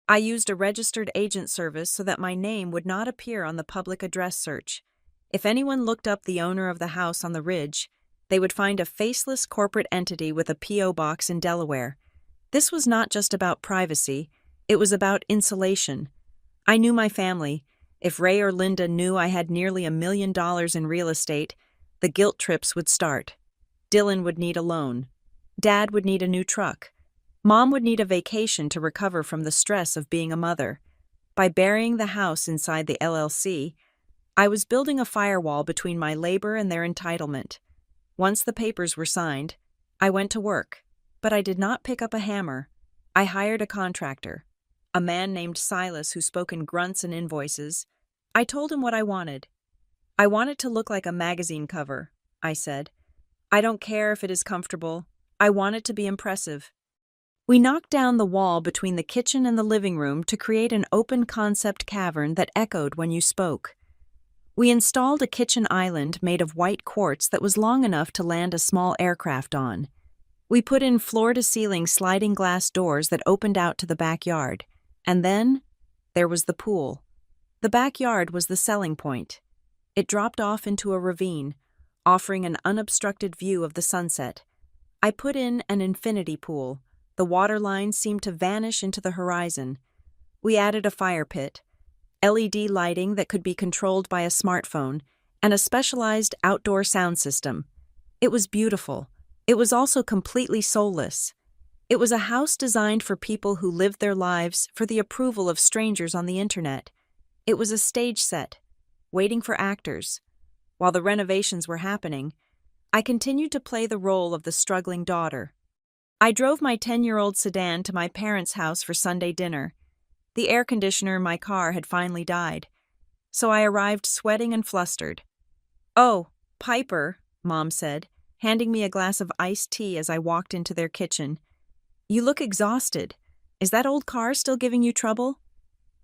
I used a registered agent service so that my name would not appear on the public address search. If anyone looked up the owner of the house on the ridge, they would find a faceless corporate entity with a P.O. box in Delaware. This was not just about privacy, it was about insulation. I knew my family. If Ray or Linda knew I had nearly $1 million in real estate, the guilt trips would start. Dylan would need a loan. Dad would need a new truck. Mom would need a vacation to recover from the stress of being a mother. By burying the house inside the LLC, I was building a firewall between my labor and their entitlement. Once the papers were signed, I went to work, but I did not pick up a hammer. I hired a contractor, a man named Silas who spoke in grunts and invoices. I told him what I wanted. I want it to look like a magazine cover, I said. I don't care if it is comfortable. I want it to be impressive. We knocked down the wall between the kitchen and the living room to create an open-concept cavern that echoed when you spoke. We installed a kitchen island made of white quartz that was long enough to land a small aircraft on. We put in floor-to-ceiling sliding glass doors that opened out to the backyard. And then, there was the pool. The backyard was the selling point. It dropped off into a ravine, offering an unobstructed view of the sunset. I put in an infinity pool. The water lines seemed to vanish into the horizon. We added a fire pit, LED lighting that could be controlled by a smartphone, and a specialized outdoor sound system. It was beautiful. It was also completely soulless. It was a house designed for people who lived their lives for the approval of strangers on the internet. It was a stage set, waiting for actors. While the renovations were happening, I continued to play the role of the struggling daughter. I drove my 10-year-old sedan to my parents' house for Sunday dinner. The air conditioner in my car had finally died, so I arrived sweating and flustered. "Oh, Piper," Mom said, handing me a glass of iced tea as I walked into their kitchen. "You look exhausted. Is that old car still giving you trouble?"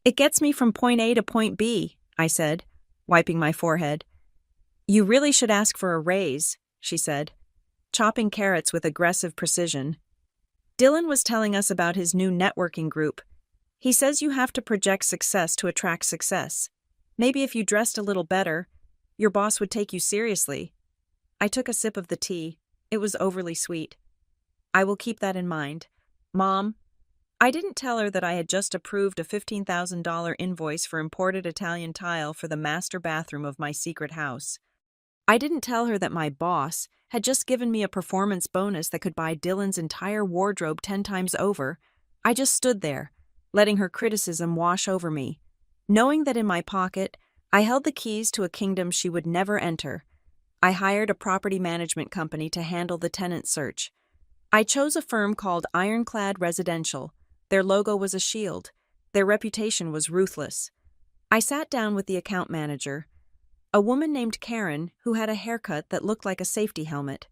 "It gets me from point A to point B," I said, wiping my forehead. "You really should ask for a raise," she said, chopping carrots with aggressive precision. Dylan was telling us about his new networking group. He says you have to project success to attract success. Maybe if you dressed a little better, your boss would take you seriously. I took a sip of the tea. It was overly sweet. I will keep that in mind. Mom, I didn't tell her that I had just approved a $15,000 invoice for imported Italian tile for the master bathroom of my secret house. I didn't tell her that my boss had just given me a performance bonus that could buy Dylan's entire wardrobe 10 times over. I just stood there, letting her criticism wash over me, knowing that in my pocket I held the keys to a kingdom she would never enter. I hired a property management company to handle the tenant search. I chose a firm called Ironclad Residential. Their logo was a shield. Their reputation was ruthless. I sat down with the account manager, a woman named Karen who had a haircut that looked like a safety helmet.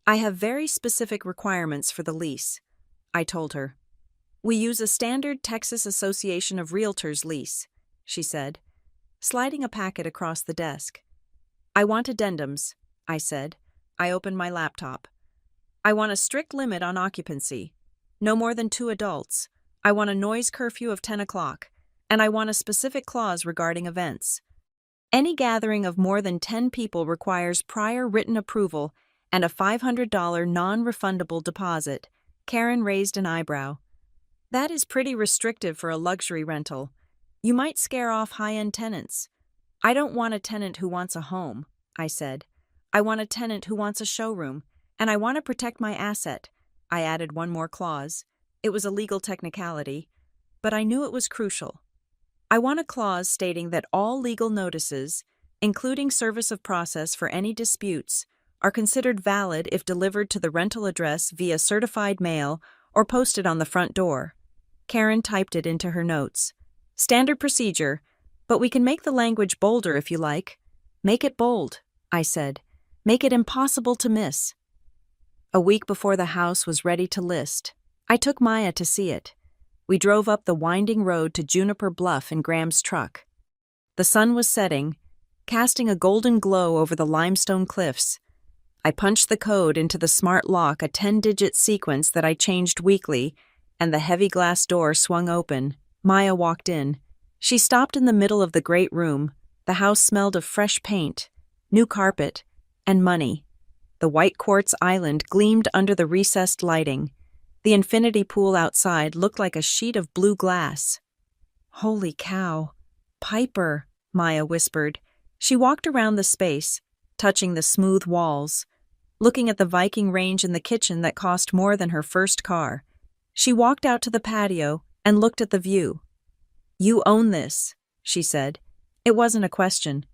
"I have very specific requirements for the lease," I told her. "We use a standard Texas Association of Realtors lease," she said, sliding a packet across the desk. "I want addendums," I said. I opened my laptop. "I want a strict limit on occupancy. No more than 2 adults. I want a noise curfew of 10 o'clock. And I want a specific clause regarding events. Any gathering of more than 10 people requires prior written approval and a $500 non-refundable deposit." Karen raised an eyebrow. "That is pretty restrictive for a luxury rental. You might scare off high-end tenants." "I don't want a tenant who wants a home," I said. "I want a tenant who wants a showroom, and I want to protect my asset." I added one more clause. It was a legal technicality, but I knew it was crucial. I want a clause stating that all legal notices, including service of process for any disputes, are considered valid if delivered to the rental address via certified mail or posted on the front door. Karen typed it into her notes. Standard procedure, but we can make the language bolder if you like. Make it bold, I said. Make it impossible to miss. A week before the house was ready to list, I took Maya to see it. We drove up the winding road to Juniper Bluff in Graham's truck. The sun was setting, casting a golden glow over the limestone cliffs. I punched the code into the smart lock, a 10-digit sequence that I changed weekly, and the heavy glass door swung open. Maya walked in. She stopped in the middle of the great room. The house smelled of fresh paint, new carpet, and money. The white quartz island gleamed under the recessed lighting. The infinity pool outside looked like a sheet of blue glass. Holy cow. Piper, Maya whispered. She walked around the space, touching the smooth walls, looking at the Viking range in the kitchen that cost more than her first car. She walked out to the patio and looked at the view. You own this, she said. It wasn't a question.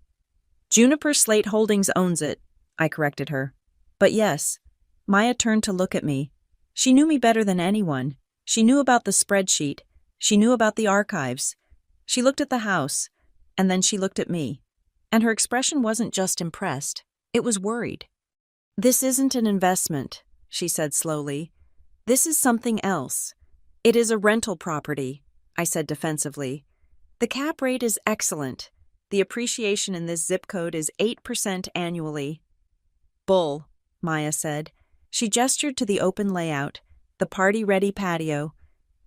Juniper Slate Holdings owns it, I corrected her. But yes. Maya turned to look at me. She knew me better than anyone. She knew about the spreadsheet. She knew about the archives. She looked at the house, and then she looked at me. And her expression wasn't just impressed. It was worried. This isn't an investment, she said slowly. This is something else. It is a rental property, I said defensively. The cap rate is excellent. The appreciation in this zip code is 8% annually. Bull, Maya said. She gestured to the open layout, the party-ready patio,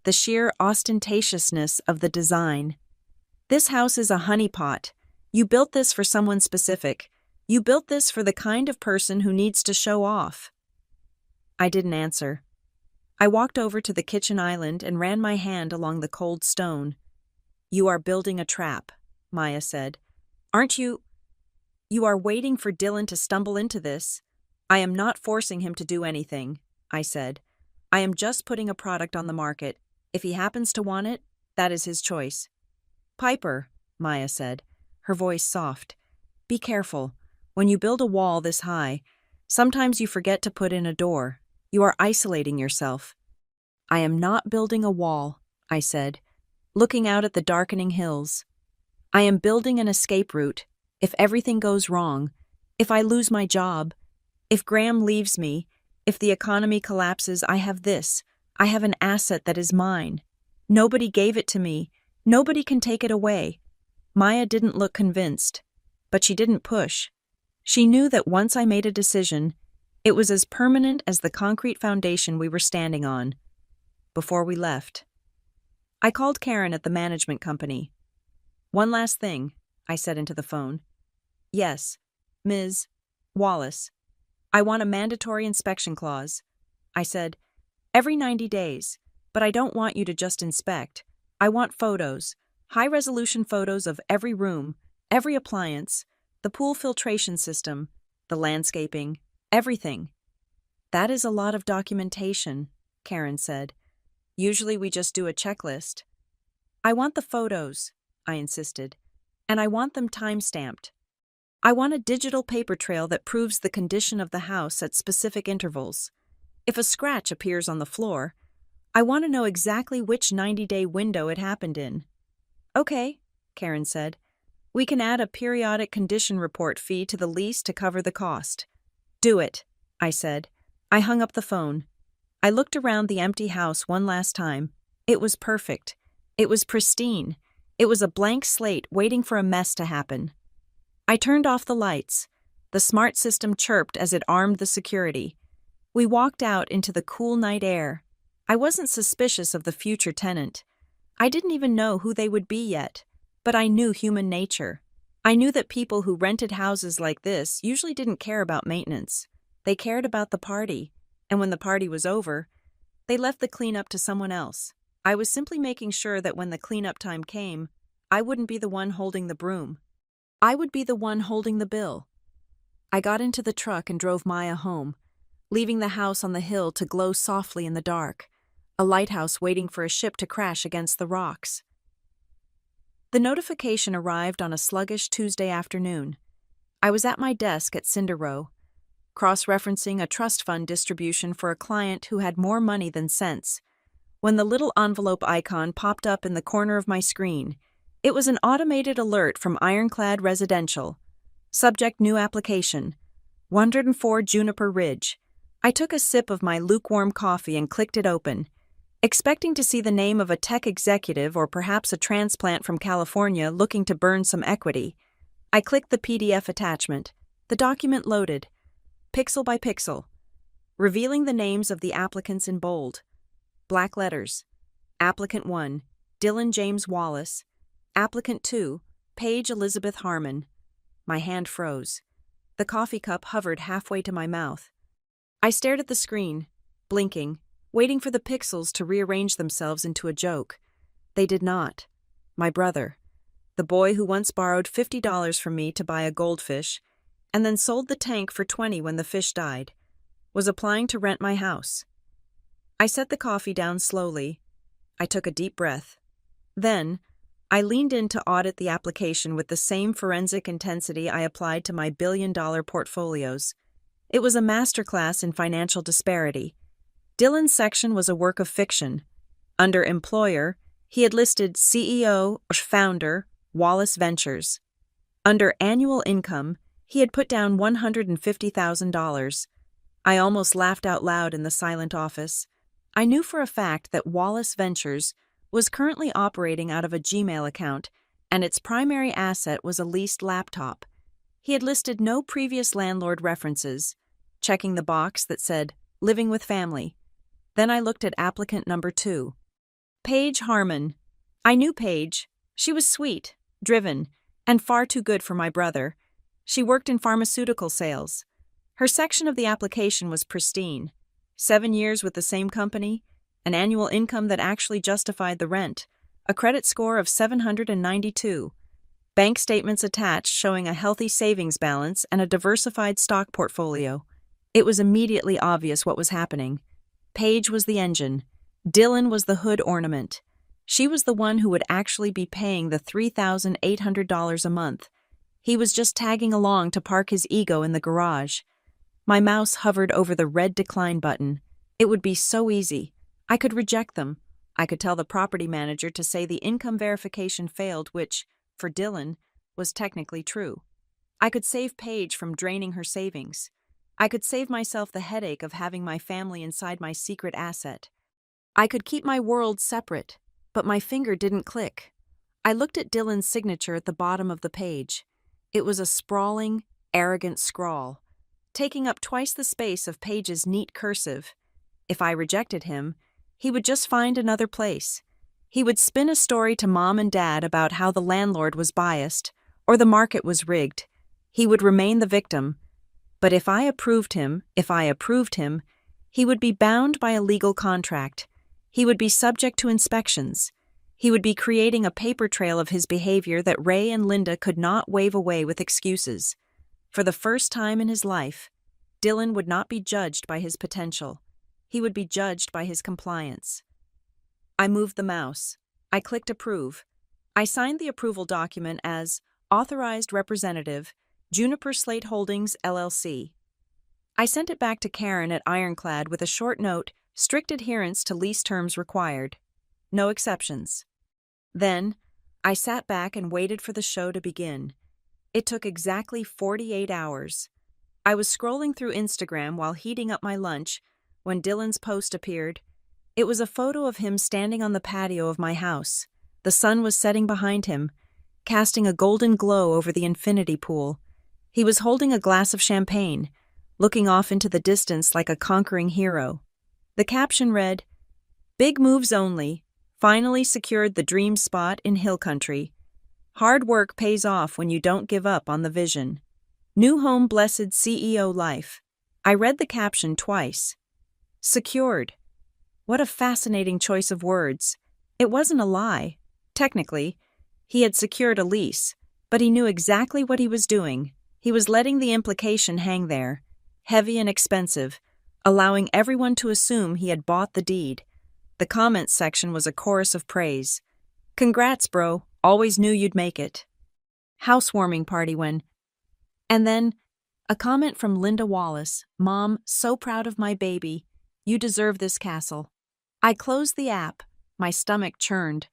the sheer ostentatiousness of the design. This house is a honeypot. You built this for someone specific. You built this for the kind of person who needs to show off. I didn't answer. I walked over to the kitchen island and ran my hand along the cold stone. You are building a trap, Maya said. Aren't you? You are waiting for Dylan to stumble into this. I am not forcing him to do anything, I said. I am just putting a product on the market. If he happens to want it, that is his choice. Piper, Maya said, her voice soft. Be careful. When you build a wall this high, sometimes you forget to put in a door. You are isolating yourself. I am not building a wall, I said, looking out at the darkening hills. I am building an escape route. If everything goes wrong, if I lose my job, if Graham leaves me, if the economy collapses, I have this. I have an asset that is mine. Nobody gave it to me. Nobody can take it away. Maya didn't look convinced, but she didn't push. She knew that once I made a decision, it was as permanent as the concrete foundation we were standing on. Before we left, I called Karen at the management company. One last thing, I said into the phone. Yes, Ms. Wallace. I want a mandatory inspection clause. I said, every 90 days, but I don't want you to just inspect. I want photos, high-resolution photos of every room, every appliance, the pool filtration system, the landscaping, everything. That is a lot of documentation, Karen said. Usually we just do a checklist. I want the photos, I insisted, and I want them time-stamped. I want a digital paper trail that proves the condition of the house at specific intervals. If a scratch appears on the floor, I want to know exactly which 90-day window it happened in. Okay, Karen said. We can add a periodic condition report fee to the lease to cover the cost. Do it, I said. I hung up the phone. I looked around the empty house one last time. It was perfect. It was pristine. It was a blank slate waiting for a mess to happen. I turned off the lights. The smart system chirped as it armed the security. We walked out into the cool night air. I wasn't suspicious of the future tenant. I didn't even know who they would be yet, but I knew human nature. I knew that people who rented houses like this usually didn't care about maintenance. They cared about the party, and when the party was over, they left the cleanup to someone else. I was simply making sure that when the cleanup time came, I wouldn't be the one holding the broom. I would be the one holding the bill. I got into the truck and drove Maya home, leaving the house on the hill to glow softly in the dark. a lighthouse waiting for a ship to crash against the rocks. The notification arrived on a sluggish Tuesday afternoon. I was at my desk at Cinder Row, cross-referencing a trust fund distribution for a client who had more money than sense, when the little envelope icon popped up in the corner of my screen. It was an automated alert from Ironclad Residential. Subject: new application. 104 Juniper Ridge. I took a sip of my lukewarm coffee and clicked it open, expecting to see the name of a tech executive or perhaps a transplant from California looking to burn some equity. I clicked the PDF attachment. The document loaded, pixel by pixel, revealing the names of the applicants in bold. Black letters. Applicant 1, Dylan James Wallace. Applicant 2, Paige Elizabeth Harmon. My hand froze. The coffee cup hovered halfway to my mouth. I stared at the screen, blinking, waiting for the pixels to rearrange themselves into a joke. They did not. My brother, the boy who once borrowed $50 from me to buy a goldfish and then sold the tank for $20 when the fish died, was applying to rent my house. I set the coffee down slowly. I took a deep breath. Then, I leaned in to audit the application with the same forensic intensity I applied to my billion-dollar portfolios. It was a masterclass in financial disparity. Dylan's section was a work of fiction. Under employer, he had listed CEO or founder, Wallace Ventures. Under annual income, he had put down $150,000. I almost laughed out loud in the silent office. I knew for a fact that Wallace Ventures was currently operating out of a Gmail account, and its primary asset was a leased laptop. He had listed no previous landlord references, checking the box that said, living with family. Then I looked at applicant number 2. Paige Harmon. I knew Paige. She was sweet, driven, and far too good for my brother. She worked in pharmaceutical sales. Her section of the application was pristine. 7 years with the same company, an annual income that actually justified the rent, a credit score of 792, bank statements attached showing a healthy savings balance and a diversified stock portfolio. It was immediately obvious what was happening. Paige was the engine. Dylan was the hood ornament. She was the one who would actually be paying the $3,800 a month. He was just tagging along to park his ego in the garage. My mouse hovered over the red decline button. It would be so easy. I could reject them. I could tell the property manager to say the income verification failed, which, for Dylan, was technically true. I could save Paige from draining her savings. I could save myself the headache of having my family inside my secret asset. I could keep my world separate, but my finger didn't click. I looked at Dylan's signature at the bottom of the page. It was a sprawling, arrogant scrawl, taking up twice the space of Paige's neat cursive. If I rejected him, he would just find another place. He would spin a story to Mom and Dad about how the landlord was biased or the market was rigged. He would remain the victim. But if I approved him, he would be bound by a legal contract. He would be subject to inspections. He would be creating a paper trail of his behavior that Ray and Linda could not wave away with excuses. For the first time in his life, Dylan would not be judged by his potential. He would be judged by his compliance. I moved the mouse. I clicked approve. I signed the approval document as Authorized Representative, Juniper Slate Holdings, LLC. I sent it back to Karen at Ironclad with a short note, strict adherence to lease terms required. No exceptions. Then, I sat back and waited for the show to begin. It took exactly 48 hours. I was scrolling through Instagram while heating up my lunch when Dylan's post appeared. It was a photo of him standing on the patio of my house. The sun was setting behind him, casting a golden glow over the infinity pool. He was holding a glass of champagne, looking off into the distance like a conquering hero. The caption read, "Big moves only. Finally secured the dream spot in Hill Country. Hard work pays off when you don't give up on the vision. New home blessed CEO life." I read the caption twice. Secured. What a fascinating choice of words. It wasn't a lie. Technically, he had secured a lease, but he knew exactly what he was doing. He was letting the implication hang there, heavy and expensive, allowing everyone to assume he had bought the deed. The comments section was a chorus of praise. Congrats, bro. Always knew you'd make it. Housewarming party when. And then, a comment from Linda Wallace. Mom, so proud of my baby. You deserve this castle. I closed the app. My stomach churned.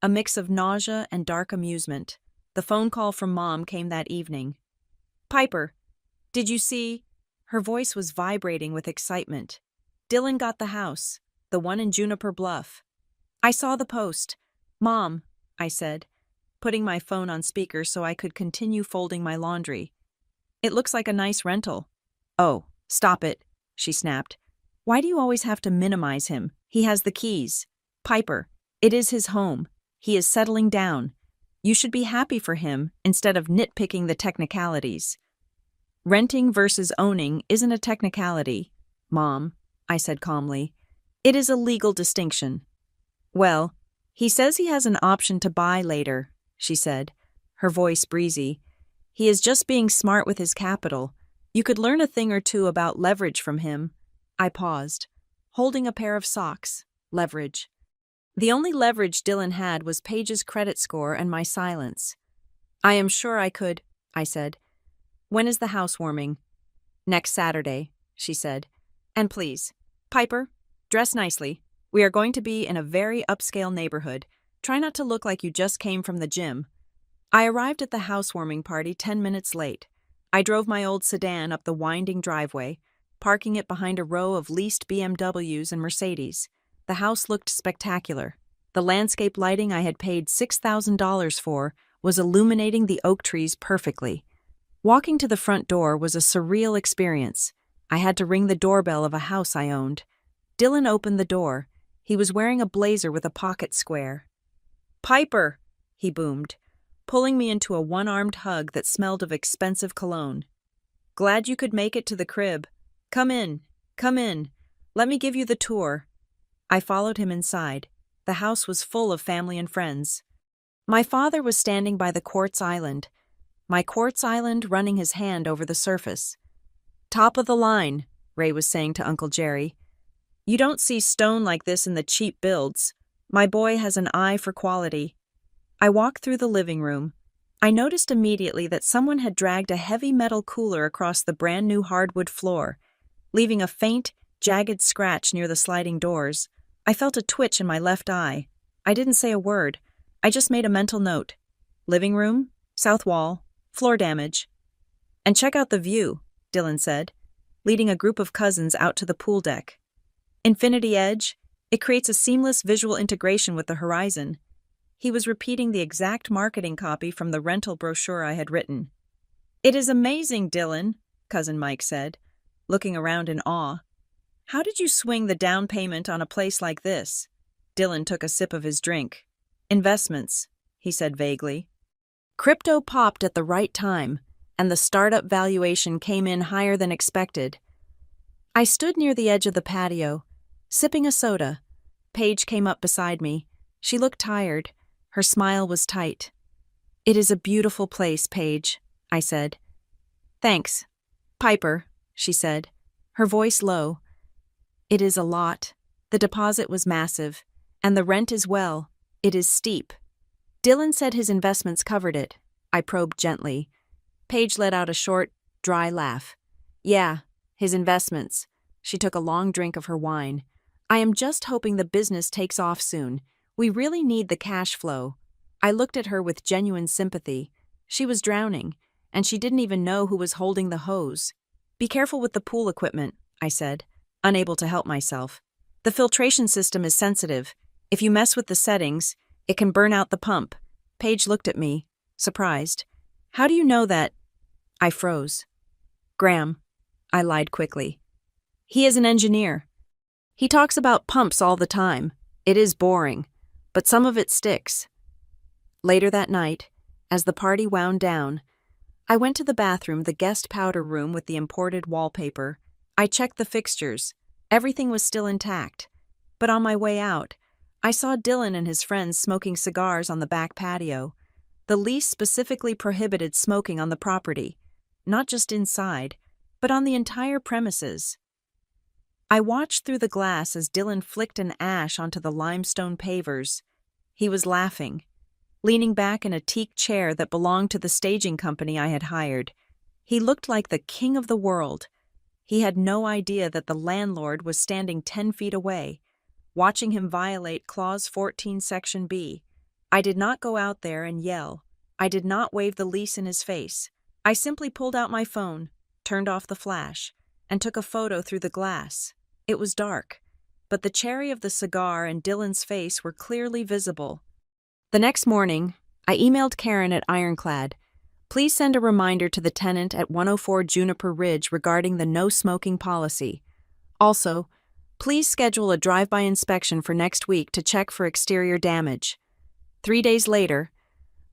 A mix of nausea and dark amusement. The phone call from Mom came that evening. Piper, did you see? Her voice was vibrating with excitement. Dylan got the house, the one in Juniper Bluff. I saw the post. Mom, I said, putting my phone on speaker so I could continue folding my laundry. It looks like a nice rental. Oh, stop it, she snapped. Why do you always have to minimize him? He has the keys. Piper, it is his home. He is settling down. You should be happy for him instead of nitpicking the technicalities. Renting versus owning isn't a technicality, Mom, I said calmly. It is a legal distinction. Well, he says he has an option to buy later, she said, her voice breezy. He is just being smart with his capital. You could learn a thing or two about leverage from him. I paused, holding a pair of socks. Leverage. The only leverage Dylan had was Paige's credit score and my silence. I am sure I could, I said. When is the housewarming? Next Saturday, she said. And please, Piper, dress nicely. We are going to be in a very upscale neighborhood. Try not to look like you just came from the gym. I arrived at the housewarming party 10 minutes late. I drove my old sedan up the winding driveway, parking it behind a row of leased BMWs and Mercedes. The house looked spectacular. The landscape lighting I had paid $6,000 for was illuminating the oak trees perfectly. Walking to the front door was a surreal experience. I had to ring the doorbell of a house I owned. Dylan opened the door. He was wearing a blazer with a pocket square. Piper, he boomed, pulling me into a one-armed hug that smelled of expensive cologne. Glad you could make it to the crib. Come in, come in. Let me give you the tour. I followed him inside. The house was full of family and friends. My father was standing by the quartz island, running his hand over the surface. Top of the line, Ray was saying to Uncle Jerry. You don't see stone like this in the cheap builds. My boy has an eye for quality. I walked through the living room. I noticed immediately that someone had dragged a heavy metal cooler across the brand new hardwood floor, leaving a faint, jagged scratch near the sliding doors. I felt a twitch in my left eye. I didn't say a word. I just made a mental note. Living room, south wall, floor damage. And check out the view, Dylan said, leading a group of cousins out to the pool deck. Infinity Edge, it creates a seamless visual integration with the horizon. He was repeating the exact marketing copy from the rental brochure I had written. It is amazing, Dylan, Cousin Mike said, looking around in awe. How did you swing the down payment on a place like this? Dylan took a sip of his drink. Investments, he said vaguely. Crypto popped at the right time, and the startup valuation came in higher than expected. I stood near the edge of the patio, sipping a soda. Paige came up beside me. She looked tired. Her smile was tight. It is a beautiful place, Paige, I said. Thanks. Piper, she said, her voice low. It is a lot. The deposit was massive, and the rent as well. It is steep. Dylan said his investments covered it. I probed gently. Paige let out a short, dry laugh. Yeah, his investments. She took a long drink of her wine. I am just hoping the business takes off soon. We really need the cash flow. I looked at her with genuine sympathy. She was drowning, and she didn't even know who was holding the hose. Be careful with the pool equipment, I said, unable to help myself. The filtration system is sensitive. If you mess with the settings, it can burn out the pump. Paige looked at me, surprised. How do you know that? I froze. Graham, I lied quickly. He is an engineer. He talks about pumps all the time. It is boring, but some of it sticks. Later that night, as the party wound down, I went to the bathroom, the guest powder room with the imported wallpaper. I checked the fixtures. Everything was still intact. But on my way out, I saw Dylan and his friends smoking cigars on the back patio. The lease specifically prohibited smoking on the property, not just inside, but on the entire premises. I watched through the glass as Dylan flicked an ash onto the limestone pavers. He was laughing, leaning back in a teak chair that belonged to the staging company I had hired. He looked like the king of the world. He had no idea that the landlord was standing 10 feet away, watching him violate Clause 14, Section B. I did not go out there and yell. I did not wave the lease in his face. I simply pulled out my phone, turned off the flash, and took a photo through the glass. It was dark, but the cherry of the cigar and Dylan's face were clearly visible. The next morning, I emailed Karen at Ironclad. Please send a reminder to the tenant at 104 Juniper Ridge regarding the no smoking policy. Also, please schedule a drive-by inspection for next week to check for exterior damage. 3 days later,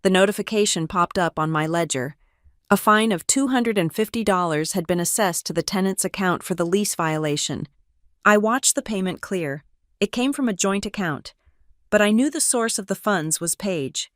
the notification popped up on my ledger. A fine of $250 had been assessed to the tenant's account for the lease violation. I watched the payment clear. It came from a joint account, but I knew the source of the funds was Paige.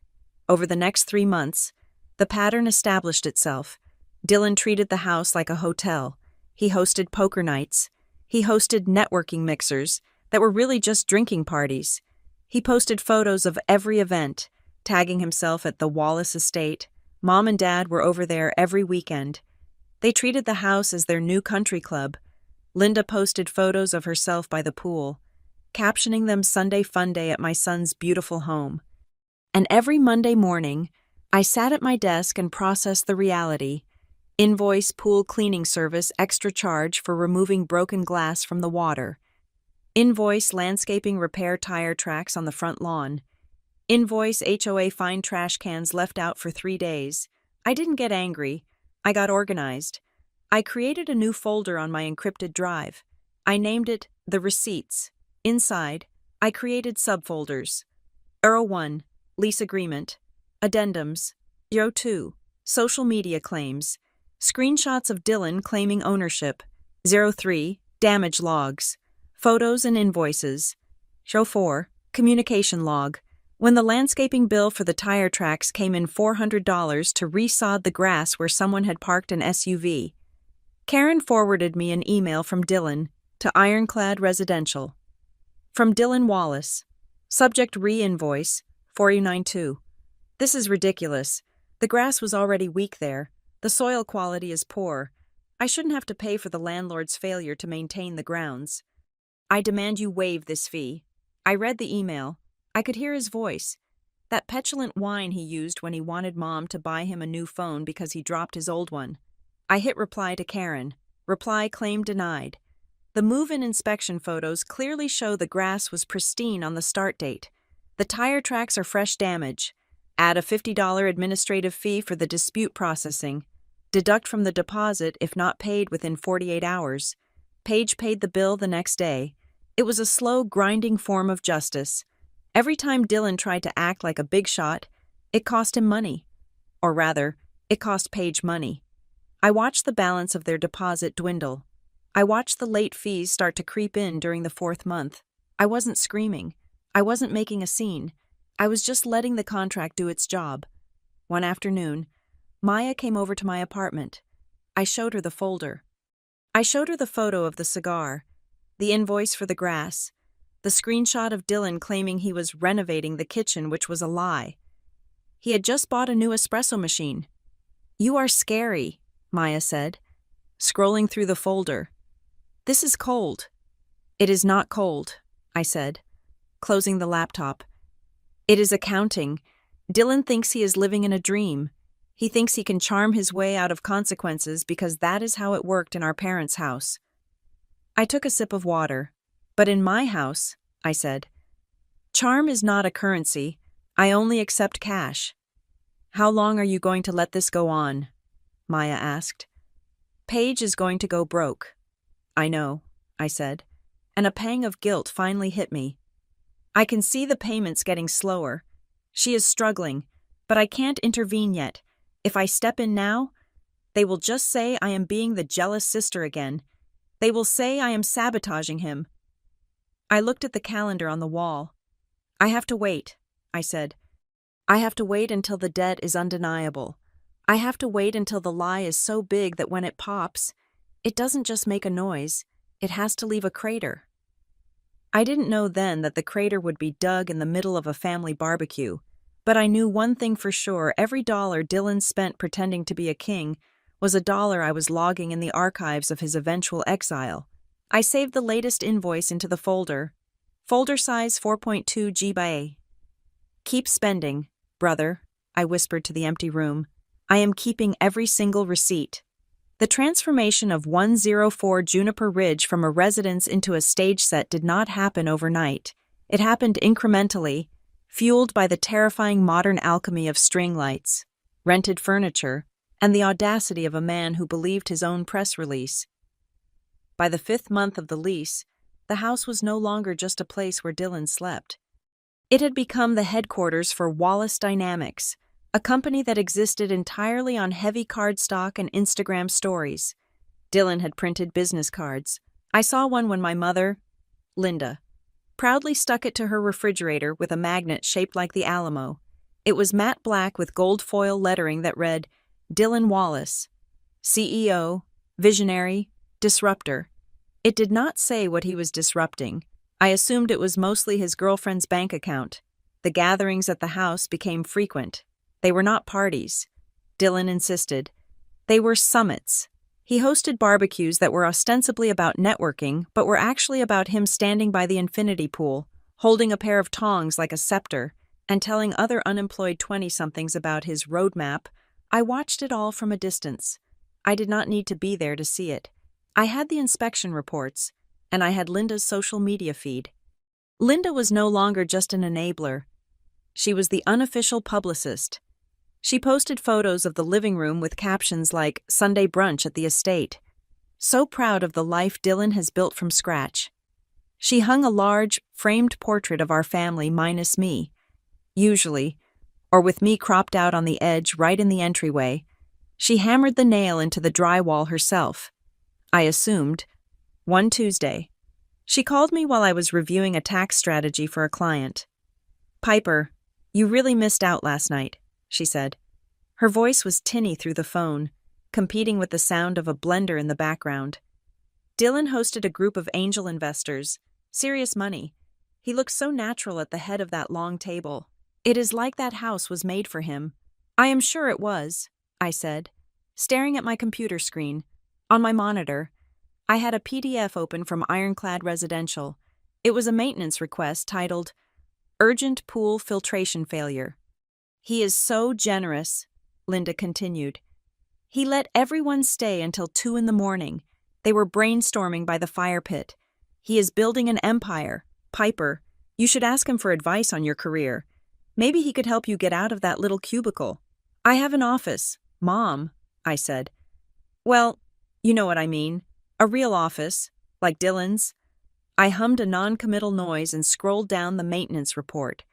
Over the next 3 months, the pattern established itself. Dylan treated the house like a hotel. He hosted poker nights. He hosted networking mixers that were really just drinking parties. He posted photos of every event, tagging himself at the Wallace estate. Mom and Dad were over there every weekend. They treated the house as their new country club. Linda posted photos of herself by the pool, captioning them Sunday Fun Day at my son's beautiful home. And every Monday morning, I sat at my desk and processed the reality. Invoice pool cleaning service extra charge for removing broken glass from the water. Invoice landscaping repair tire tracks on the front lawn. Invoice HOA fine trash cans left out for 3 days. I didn't get angry. I got organized. I created a new folder on my encrypted drive. I named it The Receipts. Inside, I created subfolders. 01, Lease Agreement. Addendums. 02, Social Media Claims. Screenshots of Dylan claiming ownership. 03, Damage Logs. Photos and Invoices. 04, Communication Log. When the landscaping bill for the tire tracks came in $400 to resod the grass where someone had parked an SUV. Karen forwarded me an email from Dylan to Ironclad Residential. From Dylan Wallace. Subject re-invoice 4092. This is ridiculous. The grass was already weak there. The soil quality is poor. I shouldn't have to pay for the landlord's failure to maintain the grounds. I demand you waive this fee. I read the email. I could hear his voice. That petulant whine he used when he wanted Mom to buy him a new phone because he dropped his old one. I hit reply to Karen. Reply claim denied. The move-in inspection photos clearly show the grass was pristine on the start date. The tire tracks are fresh damage. Add a $50 administrative fee for the dispute processing. Deduct from the deposit if not paid within 48 hours. Paige paid the bill the next day. It was a slow, grinding form of justice. Every time Dylan tried to act like a big shot, it cost him money. Or rather, it cost Paige money. I watched the balance of their deposit dwindle. I watched the late fees start to creep in during the 4th month. I wasn't screaming. I wasn't making a scene. I was just letting the contract do its job. One afternoon, Maya came over to my apartment. I showed her the folder. I showed her the photo of the cigar, the invoice for the grass, the screenshot of Dylan claiming he was renovating the kitchen, which was a lie. He had just bought a new espresso machine. "You are scary," Maya said, scrolling through the folder. "This is cold." "It is not cold," I said, closing the laptop. "It is accounting. Dylan thinks he is living in a dream. He thinks he can charm his way out of consequences because that is how it worked in our parents' house." I took a sip of water. "But in my house," I said, "charm is not a currency. I only accept cash." "How long are you going to let this go on?" Maya asked. "Paige is going to go broke." "I know," I said, and a pang of guilt finally hit me. "I can see the payments getting slower. She is struggling, but I can't intervene yet. If I step in now, they will just say I am being the jealous sister again. They will say I am sabotaging him." I looked at the calendar on the wall. "I have to wait," I said. "I have to wait until the debt is undeniable. I have to wait until the lie is so big that when it pops, it doesn't just make a noise. It has to leave a crater. I didn't know then that the crater would be dug in the middle of a family barbecue, but I knew one thing for sure: every dollar Dylan spent pretending to be a king was a dollar I was logging in the archives of his eventual exile. I saved the latest invoice into the folder. Folder size 4.2 GB. Keep spending, brother, I whispered to the empty room. I am keeping every single receipt. The transformation of 104 Juniper Ridge from a residence into a stage set did not happen overnight. It happened incrementally, fueled by the terrifying modern alchemy of string lights, rented furniture, and the audacity of a man who believed his own press release. By the 5th month of the lease, the house was no longer just a place where Dylan slept. It had become the headquarters for Wallace Dynamics, a company that existed entirely on heavy cardstock and Instagram stories. Dylan had printed business cards. I saw one when my mother, Linda, proudly stuck it to her refrigerator with a magnet shaped like the Alamo. It was matte black with gold foil lettering that read, Dylan Wallace, CEO, visionary, disruptor. It did not say what he was disrupting. I assumed it was mostly his girlfriend's bank account. The gatherings at the house became frequent. They were not parties, Dylan insisted. They were summits. He hosted barbecues that were ostensibly about networking, but were actually about him standing by the infinity pool, holding a pair of tongs like a scepter, and telling other unemployed 20-somethings about his roadmap. I watched it all from a distance. I did not need to be there to see it. I had the inspection reports, and I had Linda's social media feed. Linda was no longer just an enabler. She was the unofficial publicist. She posted photos of the living room with captions like Sunday brunch at the estate. So proud of the life Dylan has built from scratch. She hung a large, framed portrait of our family minus me, usually, or with me cropped out on the edge right in the entryway. She hammered the nail into the drywall herself. I assumed. One Tuesday, she called me while I was reviewing a tax strategy for a client. Piper, you really missed out last night, she said. Her voice was tinny through the phone, competing with the sound of a blender in the background. Dylan hosted a group of angel investors. Serious money. He looked so natural at the head of that long table. It is like that house was made for him. I am sure it was, I said, staring at my computer screen. On my monitor, I had a PDF open from Ironclad Residential. It was a maintenance request titled, Urgent Pool Filtration Failure. He is so generous, Linda continued. He let everyone stay until 2 a.m. They were brainstorming by the fire pit. He is building an empire. Piper, you should ask him for advice on your career. Maybe he could help you get out of that little cubicle. I have an office, Mom, I said. Well, you know what I mean. A real office, like Dylan's. I hummed a non-committal noise and scrolled down the maintenance report.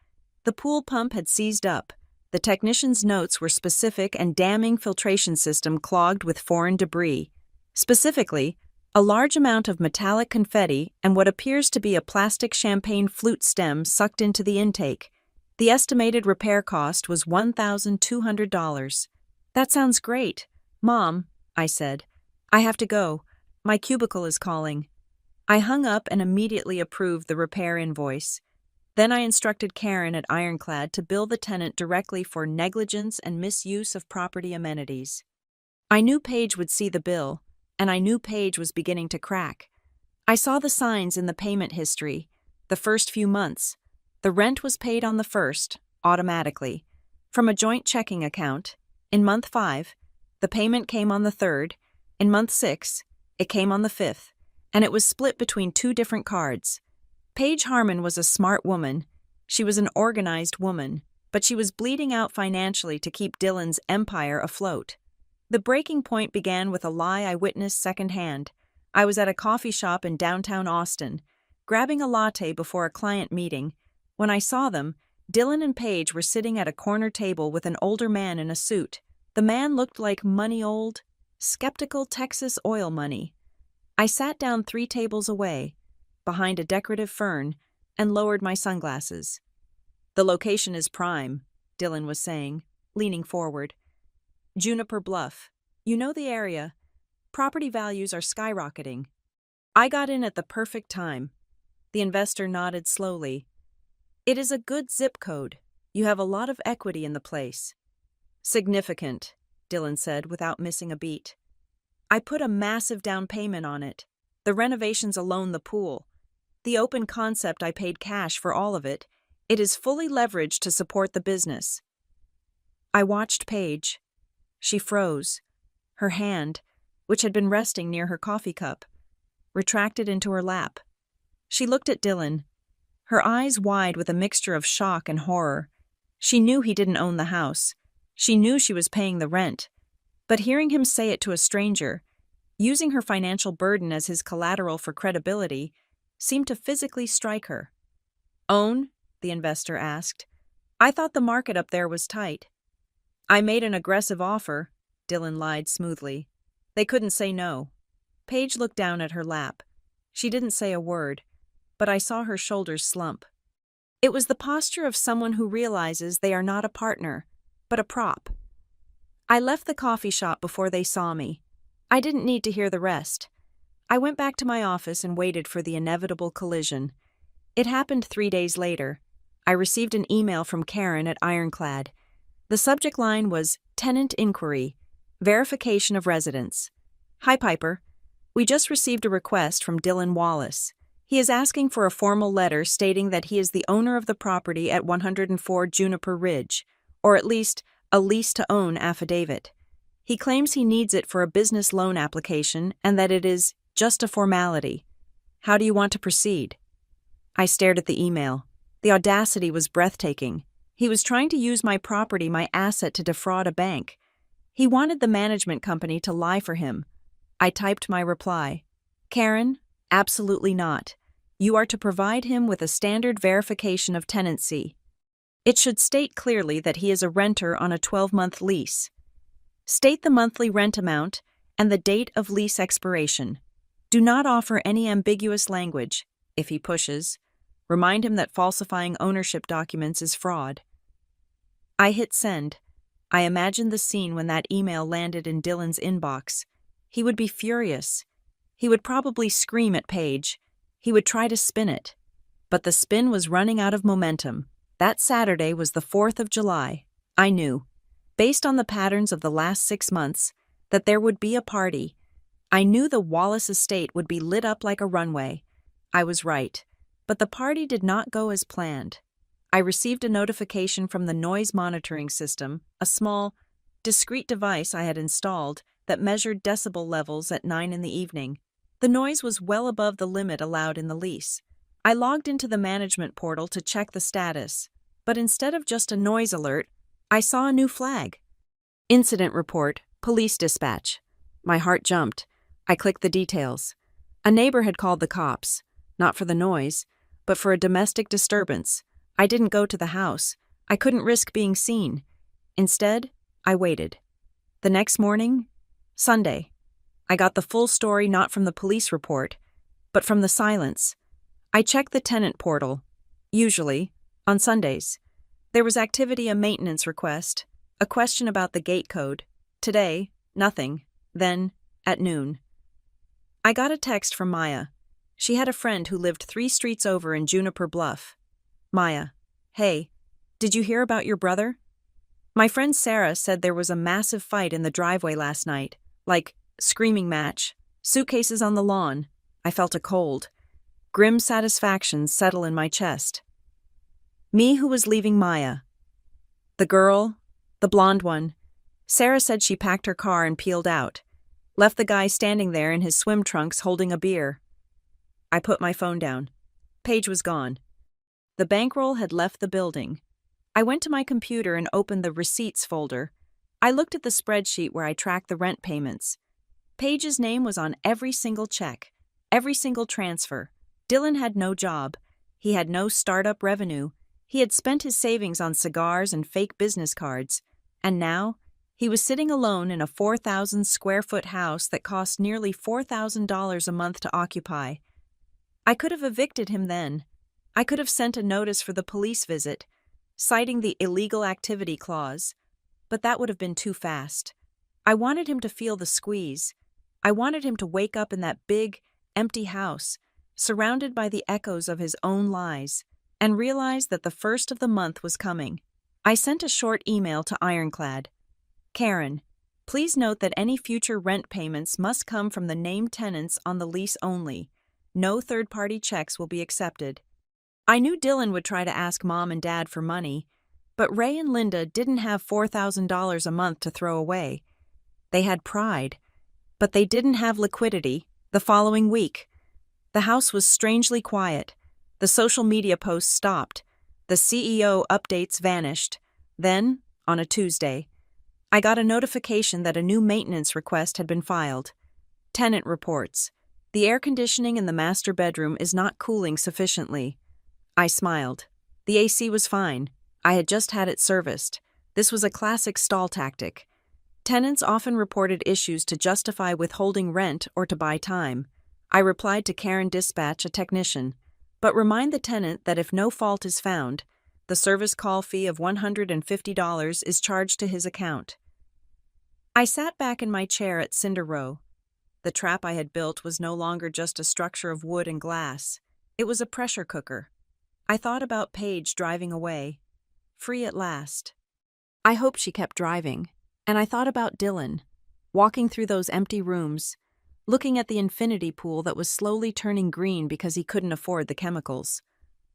The pool pump had seized up. The technician's notes were specific and damning: filtration system clogged with foreign debris. Specifically, a large amount of metallic confetti and what appears to be a plastic champagne flute stem sucked into the intake. The estimated repair cost was $1,200. That sounds great. Mom, I said. I have to go. My cubicle is calling. I hung up and immediately approved the repair invoice. Then I instructed Karen at Ironclad to bill the tenant directly for negligence and misuse of property amenities. I knew Paige would see the bill, and I knew Paige was beginning to crack. I saw the signs in the payment history. The first few months, the rent was paid on the 1st, automatically, from a joint checking account. In month 5, the payment came on the 3rd. In month 6, it came on the 5th, and it was split between 2 different cards. Paige Harmon was a smart woman. She was an organized woman, but she was bleeding out financially to keep Dylan's empire afloat. The breaking point began with a lie I witnessed secondhand. I was at a coffee shop in downtown Austin, grabbing a latte before a client meeting. When I saw them, Dylan and Paige were sitting at a corner table with an older man in a suit. The man looked like old, skeptical Texas oil money. I sat down 3 tables away, behind a decorative fern, and lowered my sunglasses. The location is prime, Dylan was saying, leaning forward. Juniper Bluff. You know the area. Property values are skyrocketing. I got in at the perfect time. The investor nodded slowly. It is a good zip code. You have a lot of equity in the place. Significant, Dylan said without missing a beat. I put a massive down payment on it. The renovations alone, the pool. The open concept, I paid cash for all of it. It is fully leveraged to support the business. I watched Paige. She froze. Her hand, which had been resting near her coffee cup, retracted into her lap. She looked at Dylan, her eyes wide with a mixture of shock and horror. She knew he didn't own the house. She knew she was paying the rent. But hearing him say it to a stranger, using her financial burden as his collateral for credibility, seemed to physically strike her. Own? The investor asked. I thought the market up there was tight. I made an aggressive offer, Dylan lied smoothly. They couldn't say no. Paige looked down at her lap. She didn't say a word, but I saw her shoulders slump. It was the posture of someone who realizes they are not a partner, but a prop. I left the coffee shop before they saw me. I didn't need to hear the rest. I went back to my office and waited for the inevitable collision. It happened 3 days later. I received an email from Karen at Ironclad. The subject line was Tenant Inquiry, Verification of Residence. Hi, Piper. We just received a request from Dylan Wallace. He is asking for a formal letter stating that he is the owner of the property at 104 Juniper Ridge, or at least a lease-to-own affidavit. He claims he needs it for a business loan application and that it is just a formality. How do you want to proceed? I stared at the email. The audacity was breathtaking. He was trying to use my property, my asset, to defraud a bank. He wanted the management company to lie for him. I typed my reply. Karen, absolutely not. You are to provide him with a standard verification of tenancy. It should state clearly that he is a renter on a 12-month lease. State the monthly rent amount and the date of lease expiration. Do not offer any ambiguous language. If he pushes, remind him that falsifying ownership documents is fraud. I hit send. I imagined the scene when that email landed in Dylan's inbox. He would be furious. He would probably scream at Paige. He would try to spin it. But the spin was running out of momentum. That Saturday was the 4th of July. I knew, based on the patterns of the last 6 months, that there would be a party. I knew the Wallace estate would be lit up like a runway. I was right. But the party did not go as planned. I received a notification from the noise monitoring system, a small, discreet device I had installed that measured decibel levels at 9 in the evening. The noise was well above the limit allowed in the lease. I logged into the management portal to check the status, but instead of just a noise alert, I saw a new flag. Incident report, police dispatch. My heart jumped. I clicked the details. A neighbor had called the cops, not for the noise, but for a domestic disturbance. I didn't go to the house. I couldn't risk being seen. Instead, I waited. The next morning, Sunday, I got the full story not from the police report, but from the silence. I checked the tenant portal, usually, on Sundays. There was activity, a maintenance request, a question about the gate code. Today, nothing. Then, at noon. I got a text from Maya. She had a friend who lived 3 streets over in Juniper Bluff. Maya, hey, did you hear about your brother? My friend Sarah said there was a massive fight in the driveway last night, like screaming match, suitcases on the lawn. I felt a cold, grim satisfaction settle in my chest. Me who was leaving Maya. The girl, the blonde one. Sarah said she packed her car and peeled out, left the guy standing there in his swim trunks holding a beer. I put my phone down. Paige was gone. The bankroll had left the building. I went to my computer and opened the receipts folder. I looked at the spreadsheet where I tracked the rent payments. Paige's name was on every single check, every single transfer. Dylan had no job. He had no startup revenue. He had spent his savings on cigars and fake business cards. And now, he was sitting alone in a 4,000-square-foot house that cost nearly $4,000 a month to occupy. I could have evicted him then. I could have sent a notice for the police visit, citing the illegal activity clause, but that would have been too fast. I wanted him to feel the squeeze. I wanted him to wake up in that big, empty house, surrounded by the echoes of his own lies, and realized that the first of the month was coming. I sent a short email to Ironclad. Karen, please note that any future rent payments must come from the named tenants on the lease only. No third-party checks will be accepted. I knew Dylan would try to ask Mom and Dad for money, but Ray and Linda didn't have $4,000 a month to throw away. They had pride, but they didn't have liquidity. The following week, the house was strangely quiet. The social media posts stopped. The CEO updates vanished. Then, on a Tuesday, I got a notification that a new maintenance request had been filed. Tenant reports. The air conditioning in the master bedroom is not cooling sufficiently. I smiled. The AC was fine. I had just had it serviced. This was a classic stall tactic. Tenants often reported issues to justify withholding rent or to buy time. I replied to Karen dispatch a technician, but remind the tenant that if no fault is found, the service call fee of $150 is charged to his account. I sat back in my chair at Cinder Row. The trap I had built was no longer just a structure of wood and glass. It was a pressure cooker. I thought about Paige driving away, free at last. I hoped she kept driving, and I thought about Dylan, walking through those empty rooms, looking at the infinity pool that was slowly turning green because he couldn't afford the chemicals.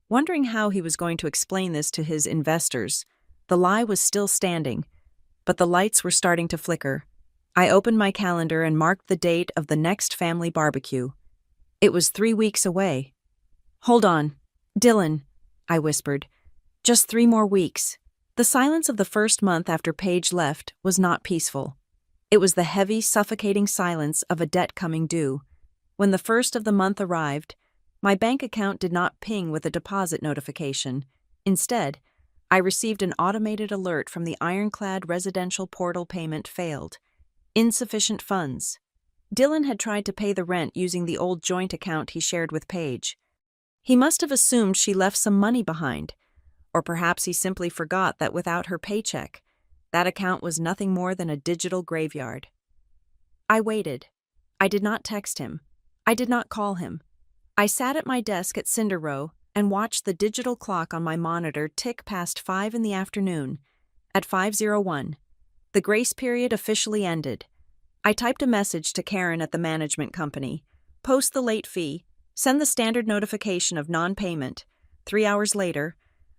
Wondering how he was going to explain this to his investors. The lie was still standing, but the lights were starting to flicker. I opened my calendar and marked the date of the next family barbecue. It was 3 weeks away. "Hold on, Dylan," I whispered. "Just 3 more weeks." The silence of the first month after Paige left was not peaceful. It was the heavy, suffocating silence of a debt coming due. When the first of the month arrived, my bank account did not ping with a deposit notification. Instead, I received an automated alert from the Ironclad residential portal: payment failed. Insufficient funds. Dylan had tried to pay the rent using the old joint account he shared with Paige. He must have assumed she left some money behind, or perhaps he simply forgot that without her paycheck, that account was nothing more than a digital graveyard. I waited. I did not text him. I did not call him. I sat at my desk at Cinder Row and watched the digital clock on my monitor tick past 5 in the afternoon. At 5:01, the grace period officially ended. I typed a message to Karen at the management company. Post the late fee. Send the standard notification of non-payment. 3 hours later,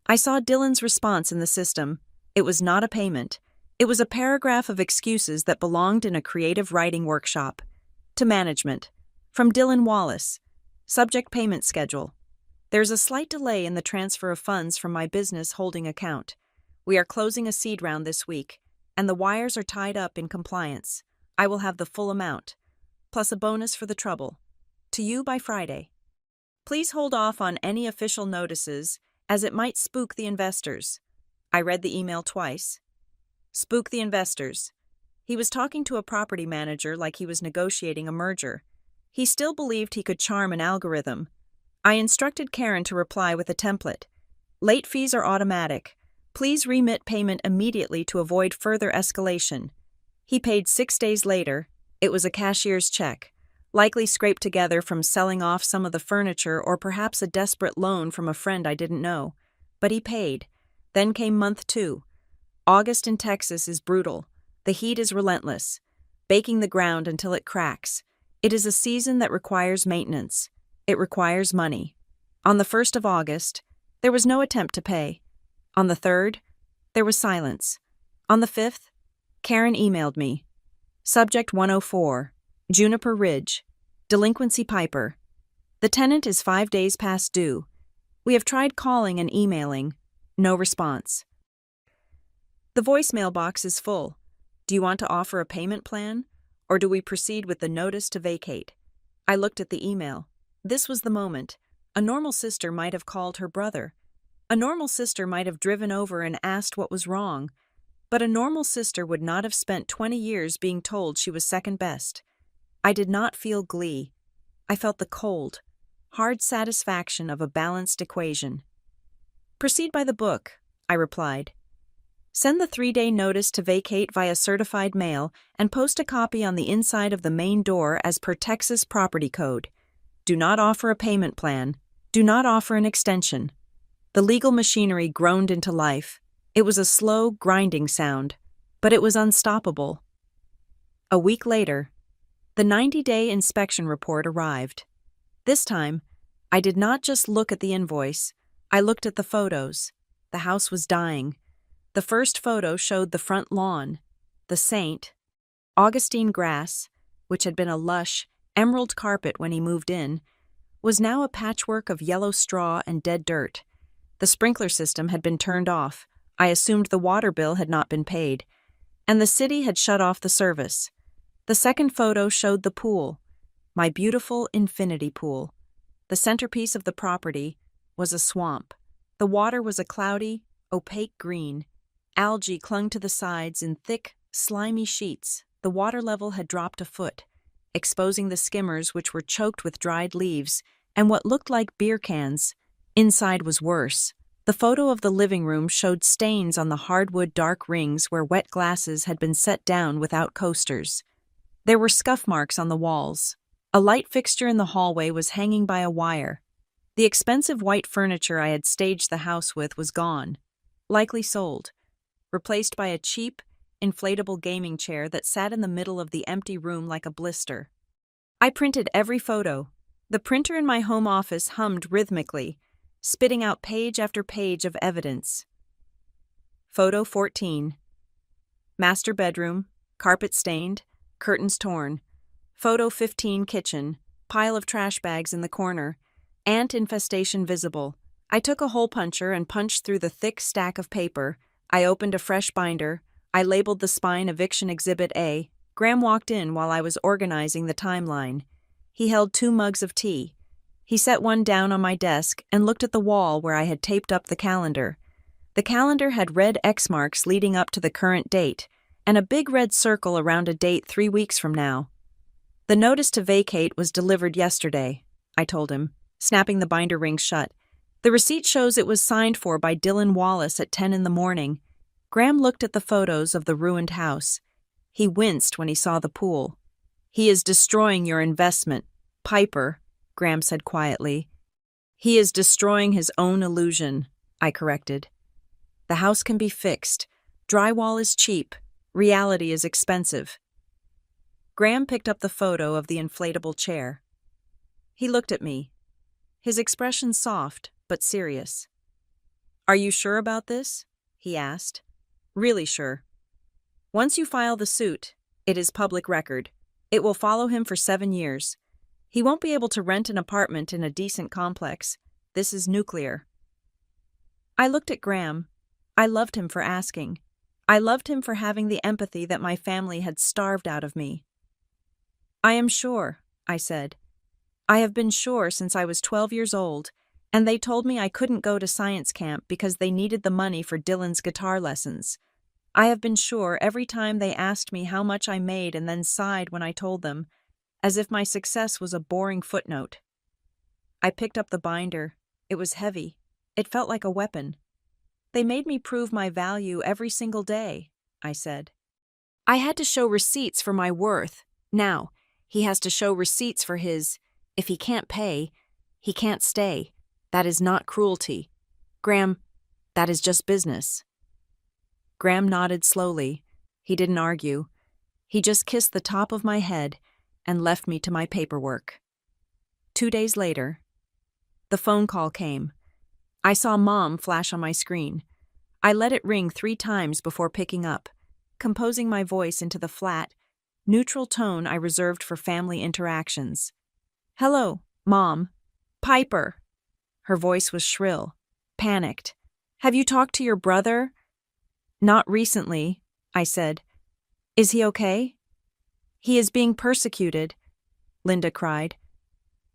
I saw Dylan's response in the system. It was not a payment. It was a paragraph of excuses that belonged in a creative writing workshop. To management. From Dylan Wallace. Subject: payment schedule. There's a slight delay in the transfer of funds from my business holding account. We are closing a seed round this week, and the wires are tied up in compliance. I will have the full amount, plus a bonus for the trouble. To you by Friday. Please hold off on any official notices, as it might spook the investors. I read the email twice. Spook the investors. He was talking to a property manager like he was negotiating a merger. He still believed he could charm an algorithm. I instructed Karen to reply with a template. Late fees are automatic. Please remit payment immediately to avoid further escalation. He paid 6 days later. It was a cashier's check, likely scraped together from selling off some of the furniture or perhaps a desperate loan from a friend I didn't know. But he paid. Then came month 2. August in Texas is brutal. The heat is relentless, baking the ground until it cracks. It is a season that requires maintenance. It requires money. On the 1st of August, there was no attempt to pay. On the 3rd, there was silence. On the 5th, Karen emailed me. Subject: 104. Juniper Ridge. Delinquency Piper. The tenant is 5 days past due. We have tried calling and emailing. No response. The voicemail box is full. Do you want to offer a payment plan, or do we proceed with the notice to vacate? I looked at the email. This was the moment. A normal sister might have called her brother. A normal sister might have driven over and asked what was wrong. But a normal sister would not have spent 20 years being told she was second best. I did not feel glee. I felt the cold, hard satisfaction of a balanced equation. Proceed by the book, I replied. Send the 3-day notice to vacate via certified mail and post a copy on the inside of the main door as per Texas Property Code. Do not offer a payment plan. Do not offer an extension. The legal machinery groaned into life. It was a slow, grinding sound, but it was unstoppable. A week later, the 90-day inspection report arrived. This time, I did not just look at the invoice. I looked at the photos. The house was dying. The first photo showed the front lawn, the St. Augustine grass, which had been a lush, emerald carpet when he moved in, was now a patchwork of yellow straw and dead dirt. The sprinkler system had been turned off. I assumed the water bill had not been paid, and the city had shut off the service. The second photo showed the pool, my beautiful infinity pool. The centerpiece of the property was a swamp. The water was a cloudy, opaque green. Algae clung to the sides in thick, slimy sheets. The water level had dropped a foot, exposing the skimmers which were choked with dried leaves and what looked like beer cans. Inside was worse. The photo of the living room showed stains on the hardwood dark rings where wet glasses had been set down without coasters. There were scuff marks on the walls. A light fixture in the hallway was hanging by a wire. The expensive white furniture I had staged the house with was gone, likely sold, replaced by a cheap, inflatable gaming chair that sat in the middle of the empty room like a blister. I printed every photo. The printer in my home office hummed rhythmically, spitting out page after page of evidence. Photo 14. Master bedroom, carpet stained, curtains torn. Photo 15, kitchen, pile of trash bags in the corner, ant infestation visible. I took a hole puncher and punched through the thick stack of paper. I opened a fresh binder. I labeled the spine Eviction Exhibit A. Graham walked in while I was organizing the timeline. He held 2 mugs of tea. He set one down on my desk and looked at the wall where I had taped up the calendar. The calendar had red X marks leading up to the current date, and a big red circle around a date 3 weeks from now. The notice to vacate was delivered yesterday, I told him, snapping the binder ring shut. The receipt shows it was signed for by Dylan Wallace at 10 in the morning. Graham looked at the photos of the ruined house. He winced when he saw the pool. He is destroying your investment, Piper, Graham said quietly. He is destroying his own illusion, I corrected. The house can be fixed. Drywall is cheap. Reality is expensive. Graham picked up the photo of the inflatable chair. He looked at me, his expression soft but serious. Are you sure about this? He asked. Really sure. Once you file the suit, it is public record. It will follow him for 7 years. He won't be able to rent an apartment in a decent complex. This is nuclear. I looked at Graham. I loved him for asking. I loved him for having the empathy that my family had starved out of me. I am sure, I said. I have been sure since I was 12 years old, and they told me I couldn't go to science camp because they needed the money for Dylan's guitar lessons. I have been sure every time they asked me how much I made and then sighed when I told them, as if my success was a boring footnote. I picked up the binder. It was heavy. It felt like a weapon. They made me prove my value every single day, I said. I had to show receipts for my worth. Now, he has to show receipts for his. If he can't pay, he can't stay. That is not cruelty. Graham, that is just business. Graham nodded slowly. He didn't argue. He just kissed the top of my head and left me to my paperwork. 2 days later, the phone call came. I saw Mom flash on my screen. I let it ring 3 times before picking up, composing my voice into the flat, neutral tone I reserved for family interactions. Hello, Mom. Piper. Her voice was shrill, panicked. Have you talked to your brother? Not recently, I said. Is he okay? He is being persecuted, Linda cried.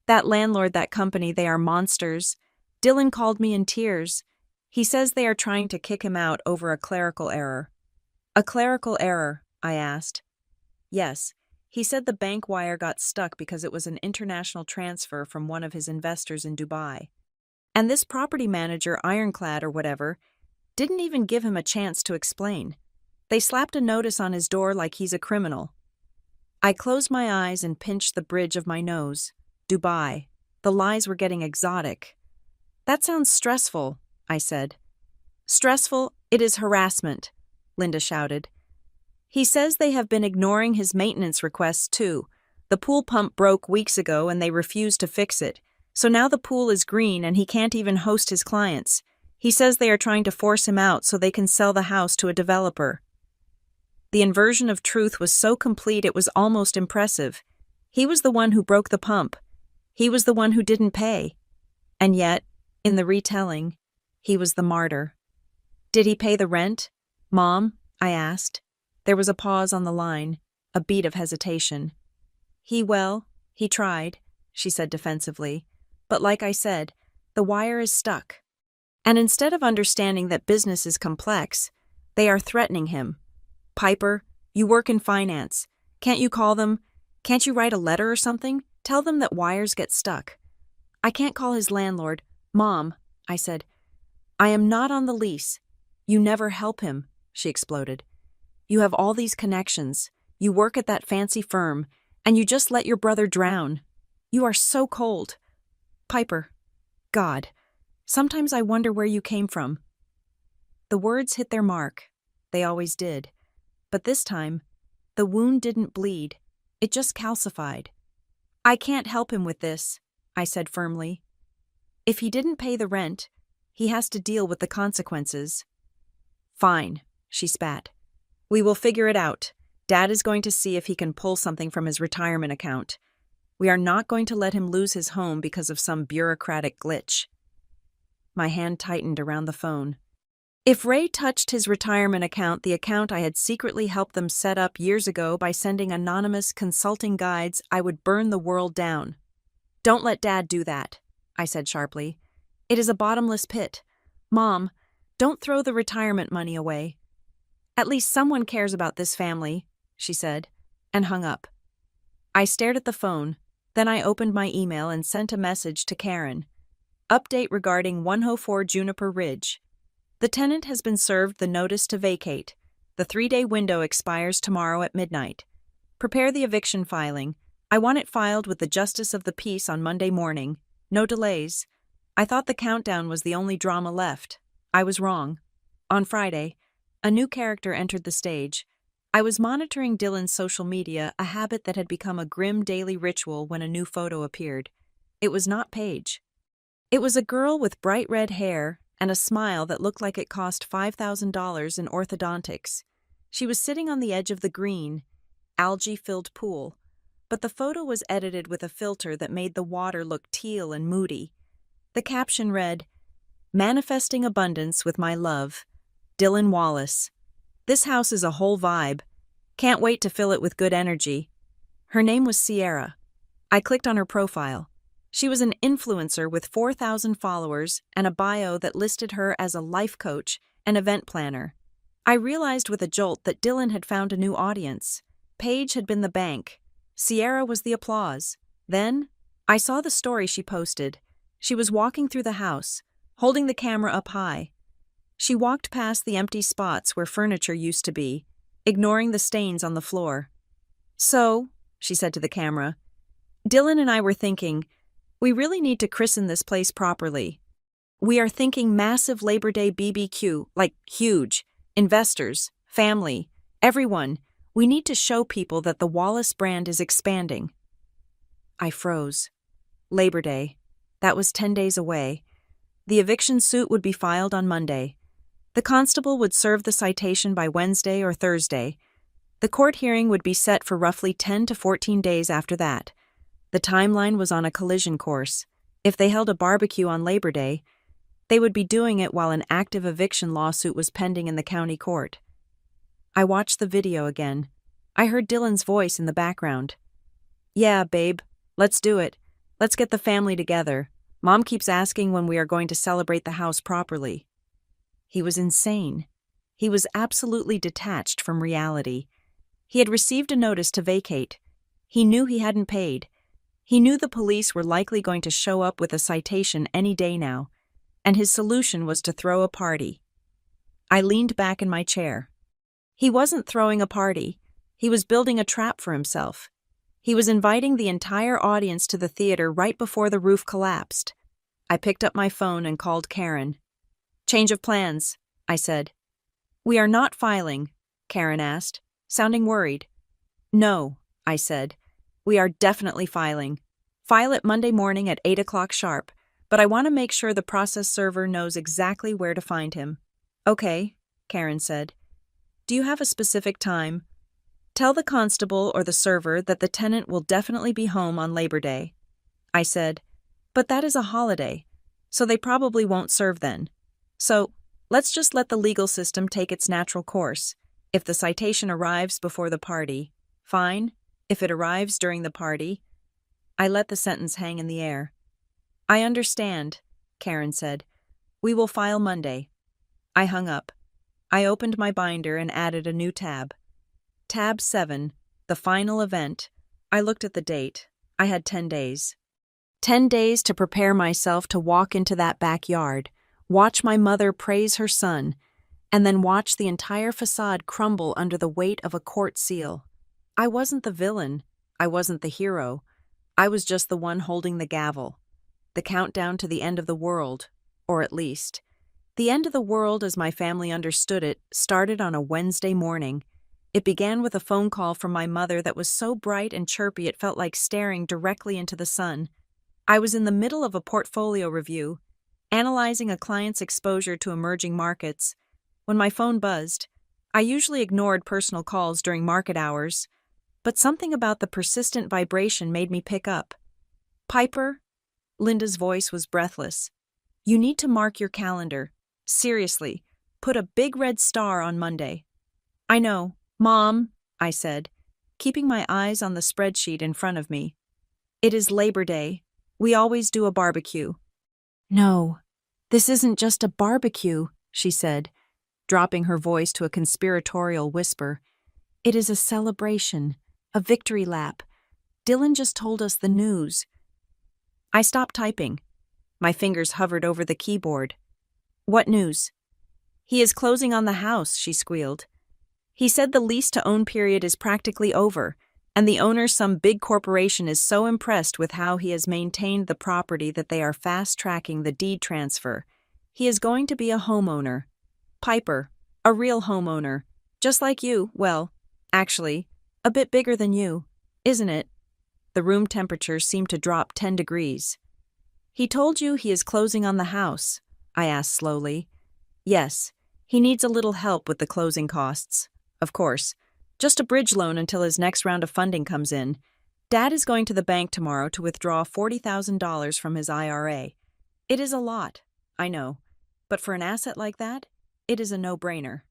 That landlord, that company, they are monsters. Dylan called me in tears. He says they are trying to kick him out over a clerical error. A clerical error, I asked. Yes, he said the bank wire got stuck because it was an international transfer from one of his investors in Dubai. And this property manager, Ironclad or whatever, didn't even give him a chance to explain. They slapped a notice on his door like he's a criminal. I closed my eyes and pinched the bridge of my nose. Dubai. The lies were getting exotic. That sounds stressful, I said. Stressful? It is harassment, Linda shouted. He says they have been ignoring his maintenance requests too. The pool pump broke weeks ago and they refused to fix it. So now the pool is green and he can't even host his clients. He says they are trying to force him out so they can sell the house to a developer. The inversion of truth was so complete it was almost impressive. He was the one who broke the pump. He was the one who didn't pay. And yet, in the retelling, he was the martyr. Did he pay the rent? Mom? I asked. There was a pause on the line, a beat of hesitation. He tried, she said defensively. But like I said, the wire is stuck. And instead of understanding that business is complex, they are threatening him. Piper, you work in finance. Can't you call them? Can't you write a letter or something? Tell them that wires get stuck. I can't call his landlord. Mom, I said. I am not on the lease. You never help him, she exploded. You have all these connections. You work at that fancy firm, and you just let your brother drown. You are so cold. Piper, God, sometimes I wonder where you came from. The words hit their mark. They always did. But this time, the wound didn't bleed. It just calcified. I can't help him with this, I said firmly. If he didn't pay the rent, he has to deal with the consequences. Fine, she spat. We will figure it out. Dad is going to see if he can pull something from his retirement account. We are not going to let him lose his home because of some bureaucratic glitch. My hand tightened around the phone. If Ray touched his retirement account, the account I had secretly helped them set up years ago by sending anonymous consulting guides, I would burn the world down. Don't let Dad do that, I said sharply. It is a bottomless pit. Mom, don't throw the retirement money away. At least someone cares about this family, she said, and hung up. I stared at the phone, then I opened my email and sent a message to Karen. Update regarding 104 Juniper Ridge. The tenant has been served the notice to vacate. The 3-day window expires tomorrow at midnight. Prepare the eviction filing. I want it filed with the Justice of the Peace on Monday morning. No delays. I thought the countdown was the only drama left. I was wrong. On Friday, a new character entered the stage. I was monitoring Dylan's social media, a habit that had become a grim daily ritual when a new photo appeared. It was not Paige. It was a girl with bright red hair and a smile that looked like it cost $5,000 in orthodontics. She was sitting on the edge of the green, algae-filled pool, but the photo was edited with a filter that made the water look teal and moody. The caption read, "Manifesting abundance with my love, Dylan Wallace. This house is a whole vibe. Can't wait to fill it with good energy." Her name was Sierra. I clicked on her profile. She was an influencer with 4,000 followers and a bio that listed her as a life coach and event planner. I realized with a jolt that Dylan had found a new audience. Paige had been the bank. Sierra was the applause. Then, I saw the story she posted. She was walking through the house, holding the camera up high. She walked past the empty spots where furniture used to be, ignoring the stains on the floor. "So," she said to the camera, "Dylan and I were thinking, we really need to christen this place properly. We are thinking massive Labor Day BBQ, like huge. Investors, family, everyone. We need to show people that the Wallace brand is expanding." I froze. Labor Day. That was 10 days away. The eviction suit would be filed on Monday. The constable would serve the citation by Wednesday or Thursday. The court hearing would be set for roughly 10 to 14 days after that. The timeline was on a collision course. If they held a barbecue on Labor Day, they would be doing it while an active eviction lawsuit was pending in the county court. I watched the video again. I heard Dylan's voice in the background. "Yeah, babe, let's do it. Let's get the family together. Mom keeps asking when we are going to celebrate the house properly." He was insane. He was absolutely detached from reality. He had received a notice to vacate. He knew he hadn't paid. He knew the police were likely going to show up with a citation any day now, and his solution was to throw a party. I leaned back in my chair. He wasn't throwing a party. He was building a trap for himself. He was inviting the entire audience to the theater right before the roof collapsed. I picked up my phone and called Karen. "Change of plans," I said. "We are not filing," Karen asked, sounding worried. "No," I said. "We are definitely filing. File it Monday morning at 8 o'clock sharp, but I want to make sure the process server knows exactly where to find him." "Okay," Karen said. "Do you have a specific time?" "Tell the constable or the server that the tenant will definitely be home on Labor Day." I said, "But that is a holiday, so they probably won't serve then. So, let's just let the legal system take its natural course. If the citation arrives before the party, fine. If it arrives during the party..." I let the sentence hang in the air. "I understand," Karen said. "We will file Monday." I hung up. I opened my binder and added a new tab. Tab 7, the final event. I looked at the date. I had 10 days. 10 days to prepare myself to walk into that backyard, watch my mother praise her son, and then watch the entire facade crumble under the weight of a court seal. I wasn't the villain. I wasn't the hero. I was just the one holding the gavel. The countdown to the end of the world, or at least, the end of the world as my family understood it, started on a Wednesday morning. It began with a phone call from my mother that was so bright and chirpy it felt like staring directly into the sun. I was in the middle of a portfolio review, analyzing a client's exposure to emerging markets, when my phone buzzed. I usually ignored personal calls during market hours, but something about the persistent vibration made me pick up. "Piper?" Linda's voice was breathless. "You need to mark your calendar. Seriously, put a big red star on Monday." "I know, Mom," I said, keeping my eyes on the spreadsheet in front of me. "It is Labor Day. We always do a barbecue." "No, this isn't just a barbecue," she said, dropping her voice to a conspiratorial whisper. "It is a celebration, a victory lap. Dylan just told us the news." I stopped typing. My fingers hovered over the keyboard. "What news?" "He is closing on the house," she squealed. "He said the lease-to-own period is practically over, and the owner, some big corporation, is so impressed with how he has maintained the property that they are fast-tracking the deed transfer. He is going to be a homeowner. Piper, a real homeowner, just like you, well, actually, a bit bigger than you, isn't it?" The room temperature seemed to drop 10 degrees. "He told you he is closing on the house?" I asked slowly. "Yes, he needs a little help with the closing costs. Of course, just a bridge loan until his next round of funding comes in. Dad is going to the bank tomorrow to withdraw $40,000 from his IRA. It is a lot, I know, but for an asset like that, it is a no-brainer."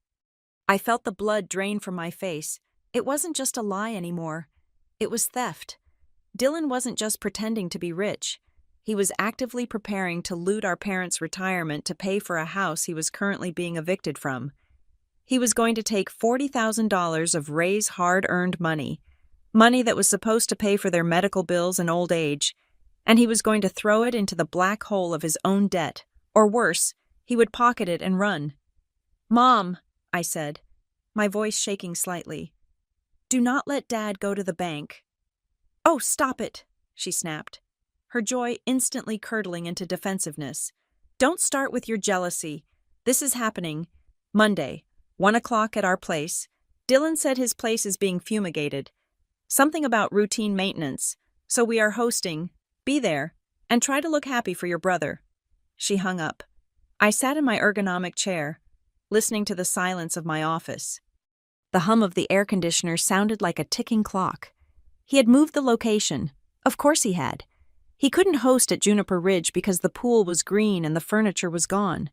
I felt the blood drain from my face. It wasn't just a lie anymore. It was theft. Dylan wasn't just pretending to be rich. He was actively preparing to loot our parents' retirement to pay for a house he was currently being evicted from. He was going to take $40,000 of Ray's hard-earned money that was supposed to pay for their medical bills and old age, and he was going to throw it into the black hole of his own debt, or worse, he would pocket it and run. "Mom," I said, my voice shaking slightly, "do not let Dad go to the bank." "Oh, stop it," she snapped, her joy instantly curdling into defensiveness. "Don't start with your jealousy. This is happening. Monday, 1 o'clock at our place. Dylan said his place is being fumigated. Something about routine maintenance. So we are hosting. Be there, and try to look happy for your brother." She hung up. I sat in my ergonomic chair, listening to the silence of my office. The hum of the air conditioner sounded like a ticking clock. He had moved the location. Of course he had. He couldn't host at Juniper Ridge because the pool was green and the furniture was gone.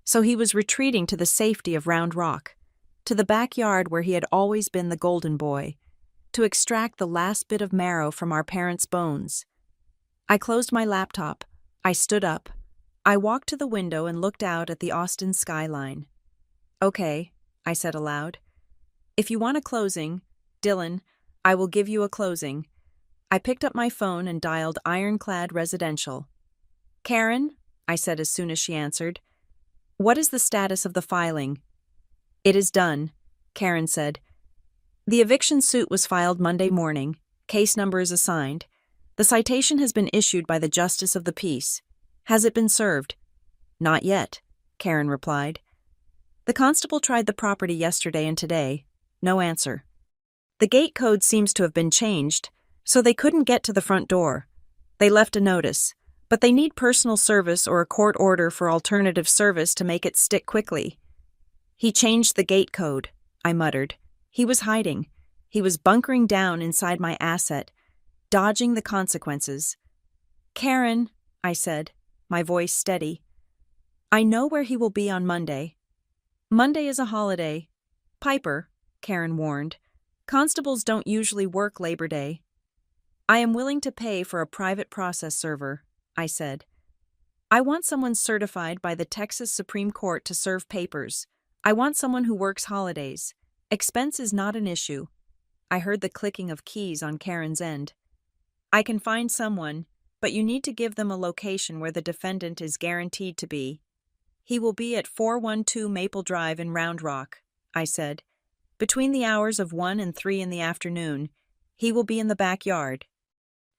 So he was retreating to the safety of Round Rock, to the backyard where he had always been the golden boy, to extract the last bit of marrow from our parents' bones. I closed my laptop. I stood up. I walked to the window and looked out at the Austin skyline. "Okay," I said aloud. "If you want a closing, Dylan, I will give you a closing." I picked up my phone and dialed Ironclad Residential. "Karen," I said as soon as she answered, "what is the status of the filing?" "It is done," Karen said. "The eviction suit was filed Monday morning. Case number is assigned. The citation has been issued by the Justice of the Peace. Has it been served? Not yet, Karen replied. The constable tried the property yesterday and today. No answer. The gate code seems to have been changed, so they couldn't get to the front door. They left a notice, but they need personal service or a court order for alternative service to make it stick quickly. He changed the gate code, I muttered. He was hiding. He was bunkering down inside my asset, dodging the consequences. Karen, I said, my voice steady. I know where he will be on Monday. Monday is a holiday. Piper, Karen warned. Constables don't usually work Labor Day. I am willing to pay for a private process server, I said. I want someone certified by the Texas Supreme Court to serve papers. I want someone who works holidays. Expense is not an issue. I heard the clicking of keys on Karen's end. I can find someone, but you need to give them a location where the defendant is guaranteed to be. He will be at 412 Maple Drive in Round Rock, I said. Between the hours of 1 and 3 in the afternoon, he will be in the backyard.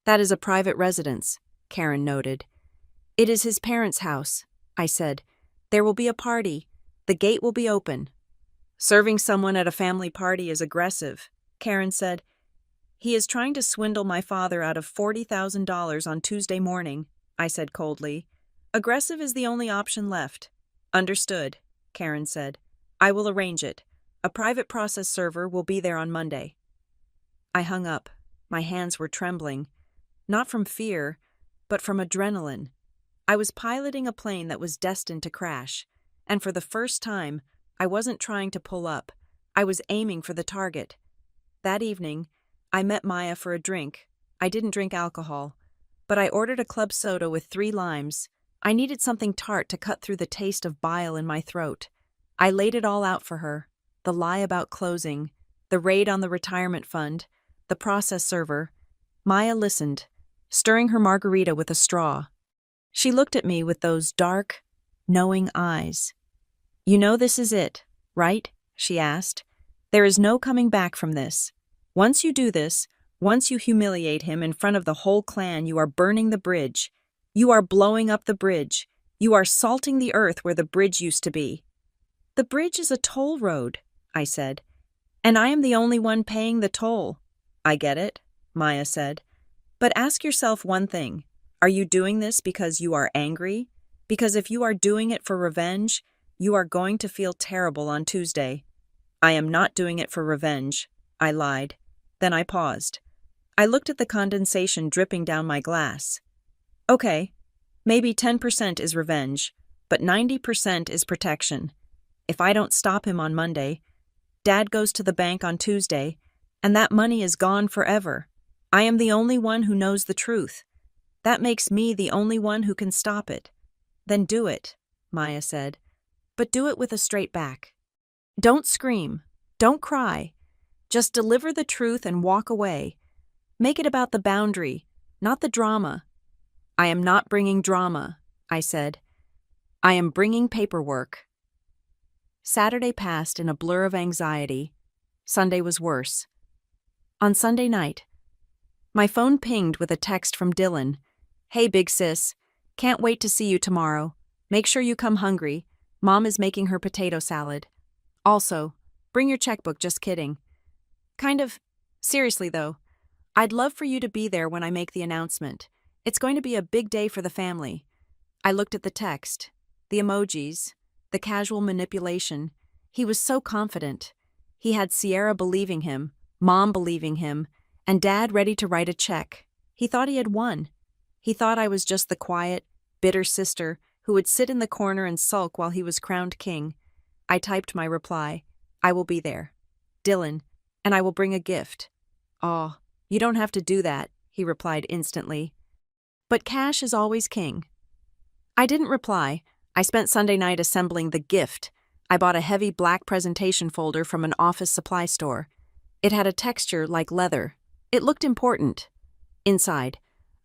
That is a private residence, Karen noted. It is his parents' house, I said. There will be a party. The gate will be open. Serving someone at a family party is aggressive, Karen said. He is trying to swindle my father out of $40,000 on Tuesday morning, I said coldly. Aggressive is the only option left. Understood, Karen said. I will arrange it. A private process server will be there on Monday. I hung up. My hands were trembling. Not from fear, but from adrenaline. I was piloting a plane that was destined to crash, and for the first time, I wasn't trying to pull up. I was aiming for the target. That evening, I met Maya for a drink. I didn't drink alcohol, but I ordered a club soda with 3 limes. I needed something tart to cut through the taste of bile in my throat. I laid it all out for her. The lie about closing, the raid on the retirement fund, the process server. Maya listened, stirring her margarita with a straw. She looked at me with those dark, knowing eyes. You know this is it, right? She asked. There is no coming back from this. Once you do this, once you humiliate him in front of the whole clan, you are burning the bridge. You are blowing up the bridge. You are salting the earth where the bridge used to be. The bridge is a toll road, I said. And I am the only one paying the toll. I get it, Maya said. But ask yourself one thing. Are you doing this because you are angry? Because if you are doing it for revenge, you are going to feel terrible on Tuesday. I am not doing it for revenge, I lied. Then I paused. I looked at the condensation dripping down my glass. Okay, maybe 10% is revenge, but 90% is protection. If I don't stop him on Monday, Dad goes to the bank on Tuesday, and that money is gone forever. I am the only one who knows the truth. That makes me the only one who can stop it. Then do it, Maya said. But do it with a straight back. Don't scream. Don't cry. Just deliver the truth and walk away. Make it about the boundary, not the drama. I am not bringing drama, I said. I am bringing paperwork. Saturday passed in a blur of anxiety. Sunday was worse. On Sunday night, my phone pinged with a text from Dylan. Hey, big sis. Can't wait to see you tomorrow. Make sure you come hungry. Mom is making her potato salad. Also, bring your checkbook, just kidding. Seriously though, I'd love for you to be there when I make the announcement. It's going to be a big day for the family. I looked at the text, the emojis, the casual manipulation. He was so confident. He had Sierra believing him, Mom believing him, and Dad ready to write a check. He thought he had won. He thought I was just the quiet, bitter sister who would sit in the corner and sulk while he was crowned king. I typed my reply. I will be there. Dylan, and I will bring a gift. Aw, you don't have to do that, he replied instantly. But cash is always king. I didn't reply. I spent Sunday night assembling the gift. I bought a heavy black presentation folder from an office supply store. It had a texture like leather. It looked important. Inside,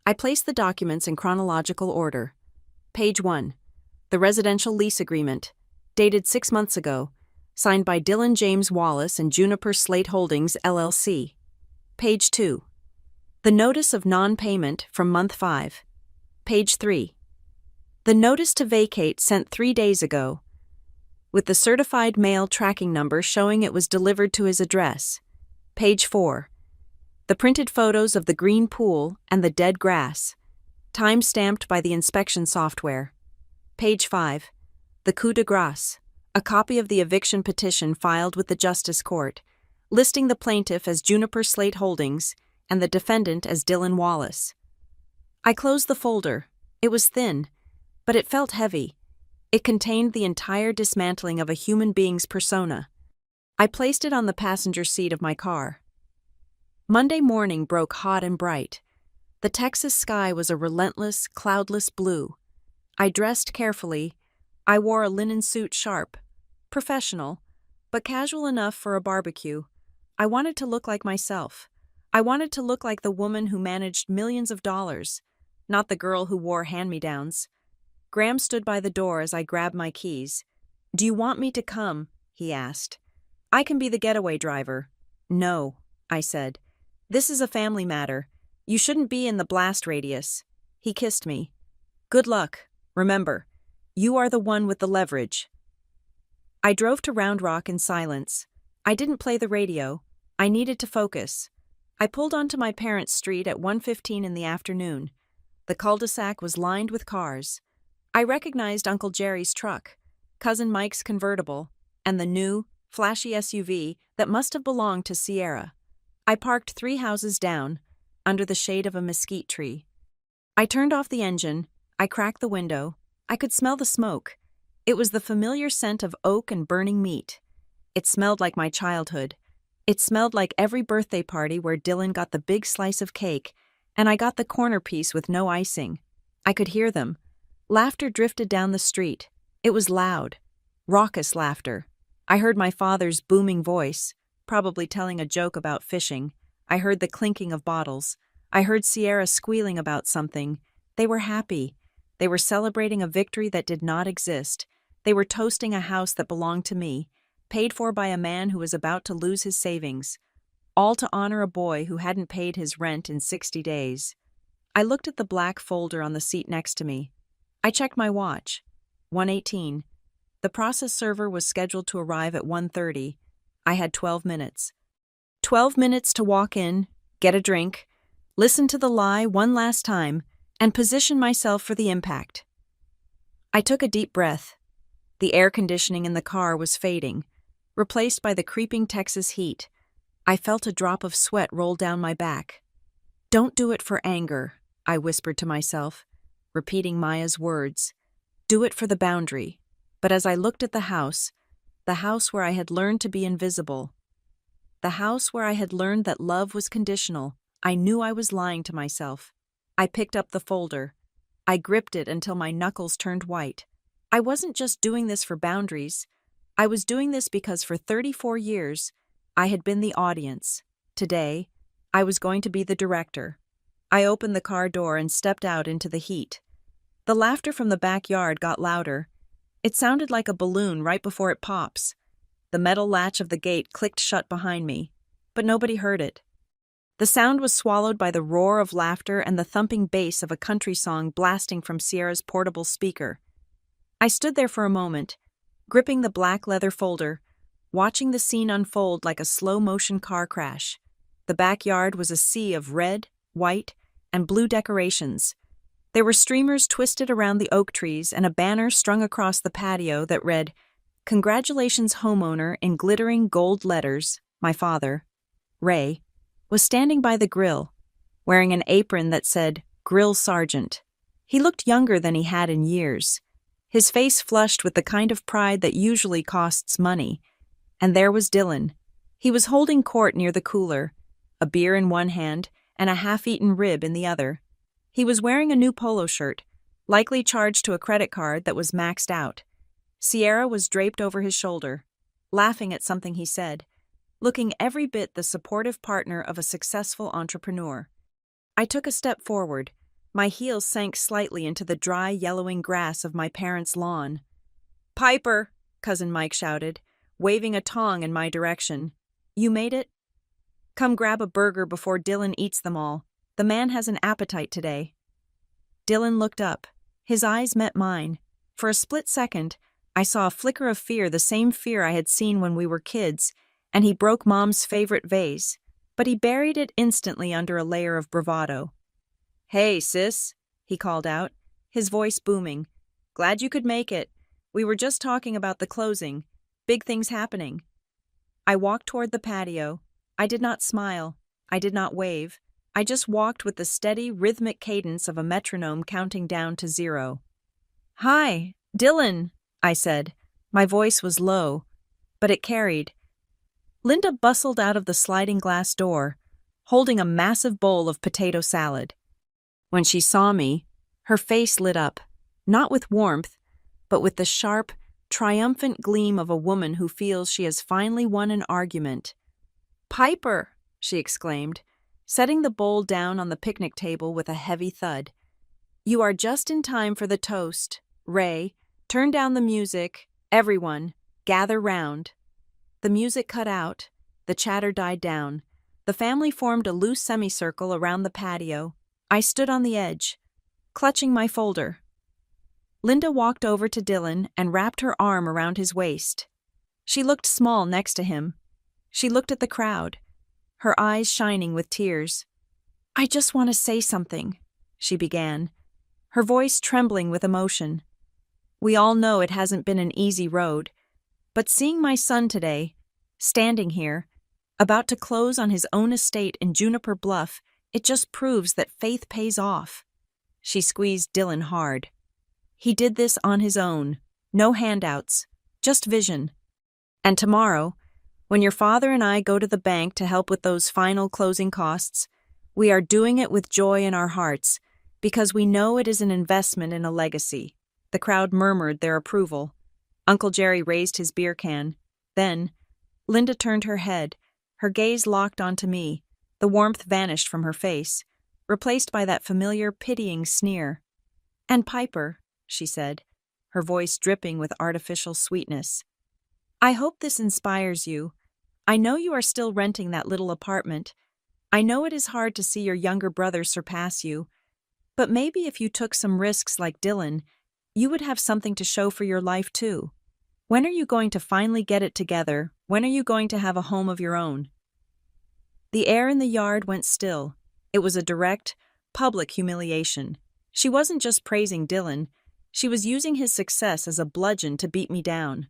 I placed the documents in chronological order. Page 1. The residential lease agreement, dated 6 months ago, signed by Dylan James Wallace and Juniper Slate Holdings, LLC. Page 2. The notice of non-payment from month 5. Page 3. The notice to vacate sent 3 days ago, with the certified mail tracking number showing it was delivered to his address. Page 4. The printed photos of the green pool and the dead grass, time-stamped by the inspection software. Page 5. The coup de grace, a copy of the eviction petition filed with the Justice Court, listing the plaintiff as Juniper Slate Holdings and the defendant as Dylan Wallace. I closed the folder. It was thin, but it felt heavy. It contained the entire dismantling of a human being's persona. I placed it on the passenger seat of my car. Monday morning broke hot and bright. The Texas sky was a relentless, cloudless blue. I dressed carefully. I wore a linen suit sharp, professional, but casual enough for a barbecue. I wanted to look like myself. I wanted to look like the woman who managed millions of dollars, not the girl who wore hand-me-downs. Graham stood by the door as I grabbed my keys. "Do you want me to come?" he asked. "I can be the getaway driver." "No," I said. "This is a family matter. You shouldn't be in the blast radius." He kissed me. "Good luck. Remember, you are the one with the leverage." I drove to Round Rock in silence. I didn't play the radio. I needed to focus. I pulled onto my parents' street at 1:15 in the afternoon. The cul-de-sac was lined with cars. I recognized Uncle Jerry's truck, Cousin Mike's convertible, and the new, flashy SUV that must have belonged to Sierra. I parked 3 houses down, under the shade of a mesquite tree. I turned off the engine. I cracked the window. I could smell the smoke. It was the familiar scent of oak and burning meat. It smelled like my childhood. It smelled like every birthday party where Dylan got the big slice of cake, and I got the corner piece with no icing. I could hear them. Laughter drifted down the street. It was loud, raucous laughter. I heard my father's booming voice, probably telling a joke about fishing. I heard the clinking of bottles. I heard Sierra squealing about something. They were happy. They were celebrating a victory that did not exist. They were toasting a house that belonged to me, paid for by a man who was about to lose his savings, all to honor a boy who hadn't paid his rent in 60 days. I looked at the black folder on the seat next to me. I checked my watch. 1:18. The process server was scheduled to arrive at 1:30. I had 12 minutes. 12 minutes to walk in, get a drink, listen to the lie one last time, and position myself for the impact. I took a deep breath. The air conditioning in the car was fading, replaced by the creeping Texas heat. I felt a drop of sweat roll down my back. "Don't do it for anger," I whispered to myself, repeating Maya's words. "Do it for the boundary." But as I looked at the house where I had learned to be invisible, the house where I had learned that love was conditional, I knew I was lying to myself. I picked up the folder. I gripped it until my knuckles turned white. I wasn't just doing this for boundaries. I was doing this because for 34 years, I had been the audience. Today, I was going to be the director. I opened the car door and stepped out into the heat. The laughter from the backyard got louder. It sounded like a balloon right before it pops. The metal latch of the gate clicked shut behind me, but nobody heard it. The sound was swallowed by the roar of laughter and the thumping bass of a country song blasting from Sierra's portable speaker. I stood there for a moment, gripping the black leather folder, watching the scene unfold like a slow-motion car crash. The backyard was a sea of red, white, and blue decorations. There were streamers twisted around the oak trees and a banner strung across the patio that read, "Congratulations, homeowner," in glittering gold letters. My father, Ray, was standing by the grill, wearing an apron that said, "Grill Sergeant." He looked younger than he had in years, his face flushed with the kind of pride that usually costs money. And there was Dylan. He was holding court near the cooler, a beer in one hand and a half-eaten rib in the other. He was wearing a new polo shirt, likely charged to a credit card that was maxed out. Sierra was draped over his shoulder, laughing at something he said, looking every bit the supportive partner of a successful entrepreneur. I took a step forward. My heels sank slightly into the dry, yellowing grass of my parents' lawn. "Piper!" Cousin Mike shouted, waving a tong in my direction. "You made it? Come grab a burger before Dylan eats them all. The man has an appetite today. Dylan looked up. His eyes met mine. For a split second, I saw a flicker of fear, the same fear I had seen when we were kids, and he broke Mom's favorite vase, but he buried it instantly under a layer of bravado. "Hey, sis," he called out, his voice booming. "Glad you could make it. We were just talking about the closing. Big things happening." I walked toward the patio. I did not smile. I did not wave. I just walked with the steady, rhythmic cadence of a metronome counting down to 0. "Hi, Dylan," I said. My voice was low, but it carried. Linda bustled out of the sliding glass door, holding a massive bowl of potato salad. When she saw me, her face lit up, not with warmth, but with the sharp, triumphant gleam of a woman who feels she has finally won an argument. "Piper!" she exclaimed, setting the bowl down on the picnic table with a heavy thud. "You are just in time for the toast. Ray, turn down the music. Everyone, gather round." The music cut out. The chatter died down. The family formed a loose semicircle around the patio. I stood on the edge, clutching my folder. Linda walked over to Dylan and wrapped her arm around his waist. She looked small next to him. She looked at the crowd, her eyes shining with tears. "I just want to say something," she began, her voice trembling with emotion. "We all know it hasn't been an easy road, but seeing my son today, standing here, about to close on his own estate in Juniper Bluff, it just proves that faith pays off." She squeezed Dylan hard. "He did this on his own. No handouts, just vision. And tomorrow, when your father and I go to the bank to help with those final closing costs, we are doing it with joy in our hearts, because we know it is an investment in a legacy." The crowd murmured their approval. Uncle Jerry raised his beer can. Then, Linda turned her head, her gaze locked onto me. The warmth vanished from her face, replaced by that familiar, pitying sneer. "And Piper," she said, her voice dripping with artificial sweetness, "I hope this inspires you. I know you are still renting that little apartment. I know it is hard to see your younger brother surpass you, but maybe if you took some risks like Dylan, you would have something to show for your life too. When are you going to finally get it together? When are you going to have a home of your own?" The air in the yard went still. It was a direct, public humiliation. She wasn't just praising Dylan. She was using his success as a bludgeon to beat me down.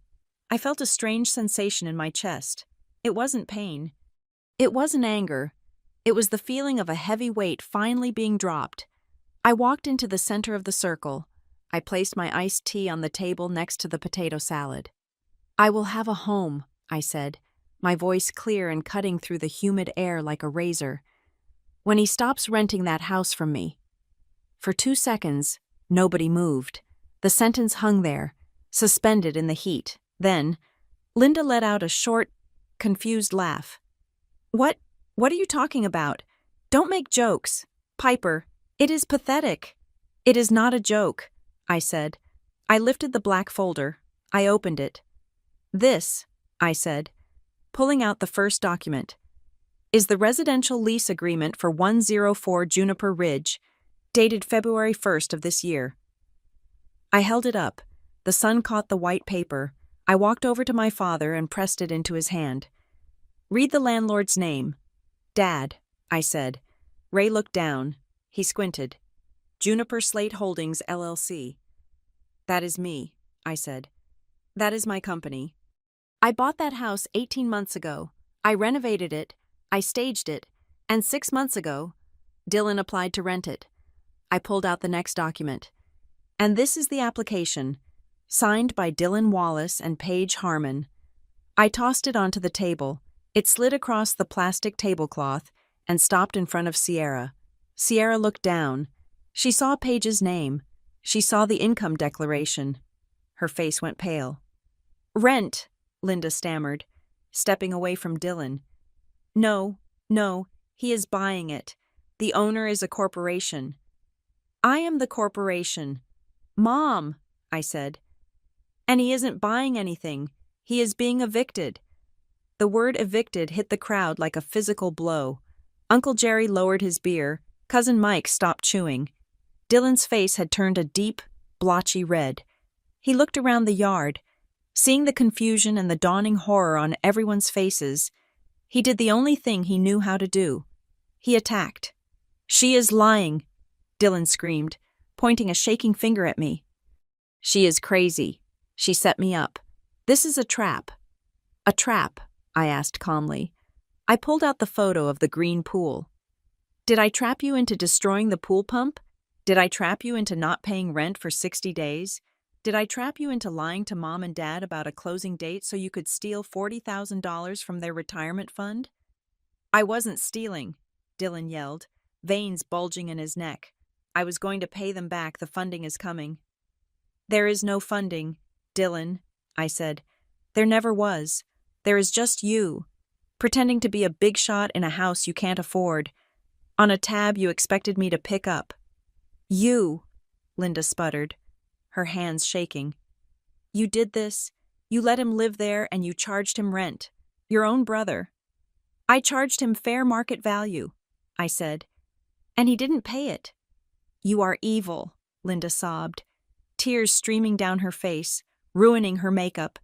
I felt a strange sensation in my chest. It wasn't pain. It wasn't anger. It was the feeling of a heavy weight finally being dropped. I walked into the center of the circle. I placed my iced tea on the table next to the potato salad. "I will have a home," I said, my voice clear and cutting through the humid air like a razor, "when he stops renting that house from me." For 2 seconds, nobody moved. The sentence hung there, suspended in the heat. Then, Linda let out a short, confused laugh. What are you talking about? Don't make jokes. Piper, it is pathetic." "It is not a joke," I said. I lifted the black folder. I opened it. "This," I said, pulling out the first document, "is the residential lease agreement for 104 Juniper Ridge, dated February 1st of this year." I held it up. The sun caught the white paper. I walked over to my father and pressed it into his hand. "Read the landlord's name." "Dad," I said. Ray looked down. He squinted. "Juniper Slate Holdings, LLC." "That is me," I said. "That is my company. I bought that house 18 months ago. I renovated it, I staged it, and 6 months ago, Dylan applied to rent it." I pulled out the next document. "And this is the application, signed by Dylan Wallace and Paige Harmon." I tossed it onto the table. It slid across the plastic tablecloth and stopped in front of Sierra. Sierra looked down. She saw Paige's name. She saw the income declaration. Her face went pale. "Rent," Linda stammered, stepping away from Dylan. No, he is buying it. The owner is a corporation." "I am the corporation." "Mom," I said. "And he isn't buying anything. He is being evicted." The word evicted hit the crowd like a physical blow. Uncle Jerry lowered his beer. Cousin Mike stopped chewing. Dylan's face had turned a deep, blotchy red. He looked around the yard. Seeing the confusion and the dawning horror on everyone's faces, he did the only thing he knew how to do. He attacked. "She is lying," Dylan screamed, pointing a shaking finger at me. "She is crazy. She set me up. This is a trap." "A trap?" I asked calmly. I pulled out the photo of the green pool. "Did I trap you into destroying the pool pump? Did I trap you into not paying rent for 60 days? Did I trap you into lying to Mom and Dad about a closing date so you could steal $40,000 from their retirement fund?" "I wasn't stealing," Dylan yelled, veins bulging in his neck. "I was going to pay them back. The funding is coming." "There is no funding, Dylan," I said. "There never was. There is just you, pretending to be a big shot in a house you can't afford, on a tab you expected me to pick up." "You," Linda sputtered, her hands shaking. "You did this. You let him live there and you charged him rent. Your own brother." "I charged him fair market value," I said, "and he didn't pay it." "You are evil," Linda sobbed, tears streaming down her face, ruining her makeup.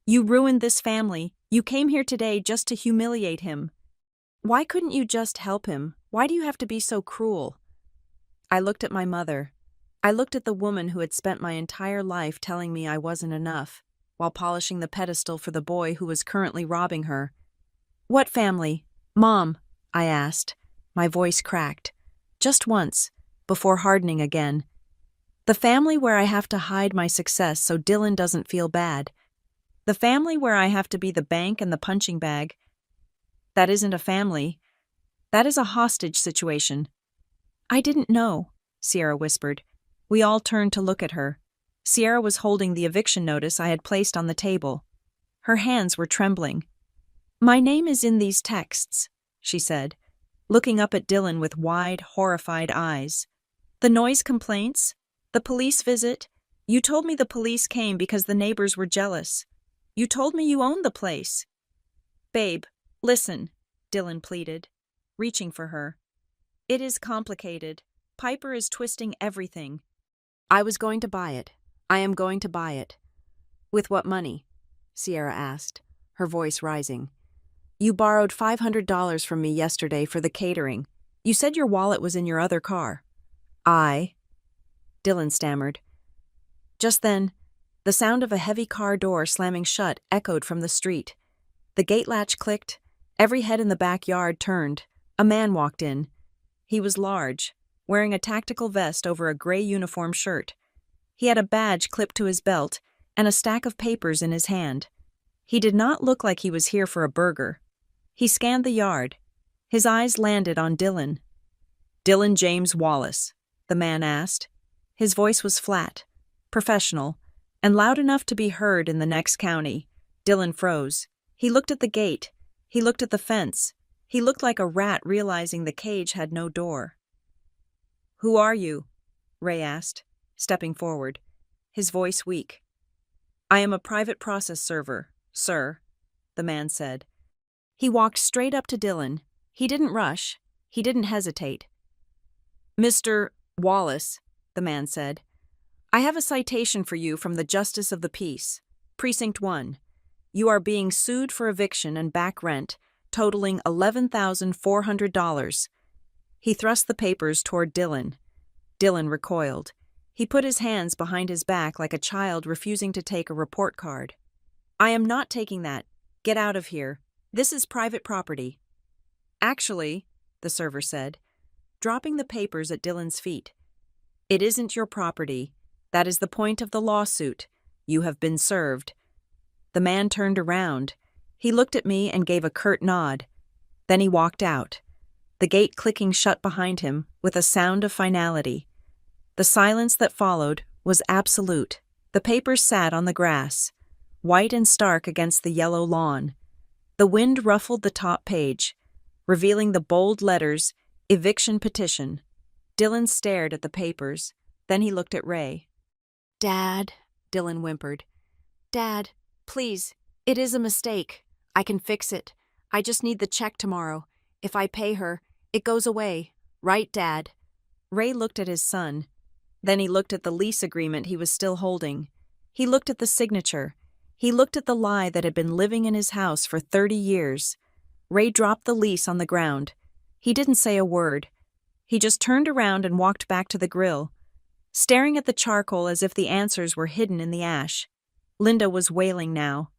"You ruined this family. You came here today just to humiliate him. Why couldn't you just help him? Why do you have to be so cruel?" I looked at my mother. I looked at the woman who had spent my entire life telling me I wasn't enough, while polishing the pedestal for the boy who was currently robbing her. "What family, Mom?" I asked. My voice cracked. Just once, before hardening again. "The family where I have to hide my success so Dylan doesn't feel bad. The family where I have to be the bank and the punching bag. That isn't a family. That is a hostage situation." "I didn't know," Sierra whispered. We all turned to look at her. Sierra was holding the eviction notice I had placed on the table. Her hands were trembling. "My name is in these texts," she said, looking up at Dylan with wide, horrified eyes. "The noise complaints, the police visit. You told me the police came because the neighbors were jealous. You told me you owned the place." "Babe, listen," Dylan pleaded, reaching for her. "It is complicated. Piper is twisting everything." "I was going to buy it. I am going to buy it." "With what money?" Sierra asked, her voice rising. "You borrowed $500 from me yesterday for the catering. You said your wallet was in your other car." Dylan stammered. Just then, the sound of a heavy car door slamming shut echoed from the street. The gate latch clicked. Every head in the backyard turned. A man walked in. He was large, wearing a tactical vest over a gray uniform shirt. He had a badge clipped to his belt and a stack of papers in his hand. He did not look like he was here for a burger. He scanned the yard. His eyes landed on Dylan. "Dylan James Wallace?" the man asked. His voice was flat, professional, and loud enough to be heard in the next county. Dylan froze. He looked at the gate. He looked at the fence. He looked like a rat realizing the cage had no door. "Who are you?" Ray asked, stepping forward, his voice weak. "I am a private process server, sir," the man said. He walked straight up to Dylan. He didn't rush. He didn't hesitate. "Mr. Wallace," the man said, "I have a citation for you from the Justice of the Peace, Precinct 1. You are being sued for eviction and back rent, totaling $11,400. He thrust the papers toward Dylan. Dylan recoiled. He put his hands behind his back like a child refusing to take a report card. "I am not taking that. Get out of here. This is private property." "Actually," the server said, dropping the papers at Dylan's feet, "it isn't your property. That is the point of the lawsuit. You have been served." The man turned around. He looked at me and gave a curt nod. Then he walked out, the gate clicking shut behind him with a sound of finality. The silence that followed was absolute. The papers sat on the grass, white and stark against the yellow lawn. The wind ruffled the top page, revealing the bold letters, "Eviction Petition." Dylan stared at the papers. Then he looked at Ray. "Dad," Dylan whimpered. "Dad, please, it is a mistake. I can fix it. I just need the check tomorrow. If I pay her, it goes away. Right, Dad. Ray looked at his son. Then he looked at the lease agreement he was still holding. He looked at the signature. He looked at the lie that had been living in his house for 30 years. Ray dropped the lease on the ground. He didn't say a word. He just turned around and walked back to the grill, staring at the charcoal as if the answers were hidden in the ash. Linda was wailing now.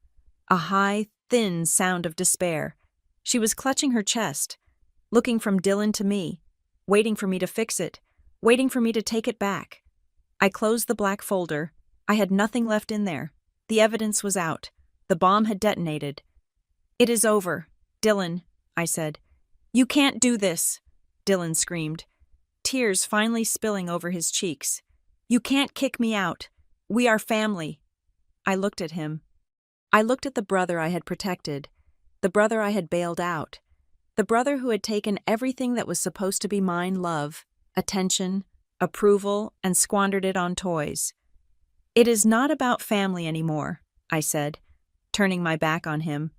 A high, thin sound of despair. She was clutching her chest, looking from Dylan to me, waiting for me to fix it, waiting for me to take it back. I closed the black folder. I had nothing left in there. The evidence was out. The bomb had detonated. "It is over, Dylan," I said. "You can't do this," Dylan screamed, tears finally spilling over his cheeks. "You can't kick me out. We are family." I looked at him. I looked at the brother I had protected, the brother I had bailed out, the brother who had taken everything that was supposed to be mine: love, attention, approval, and squandered it on toys. "It is not about family anymore," I said, turning my back on him.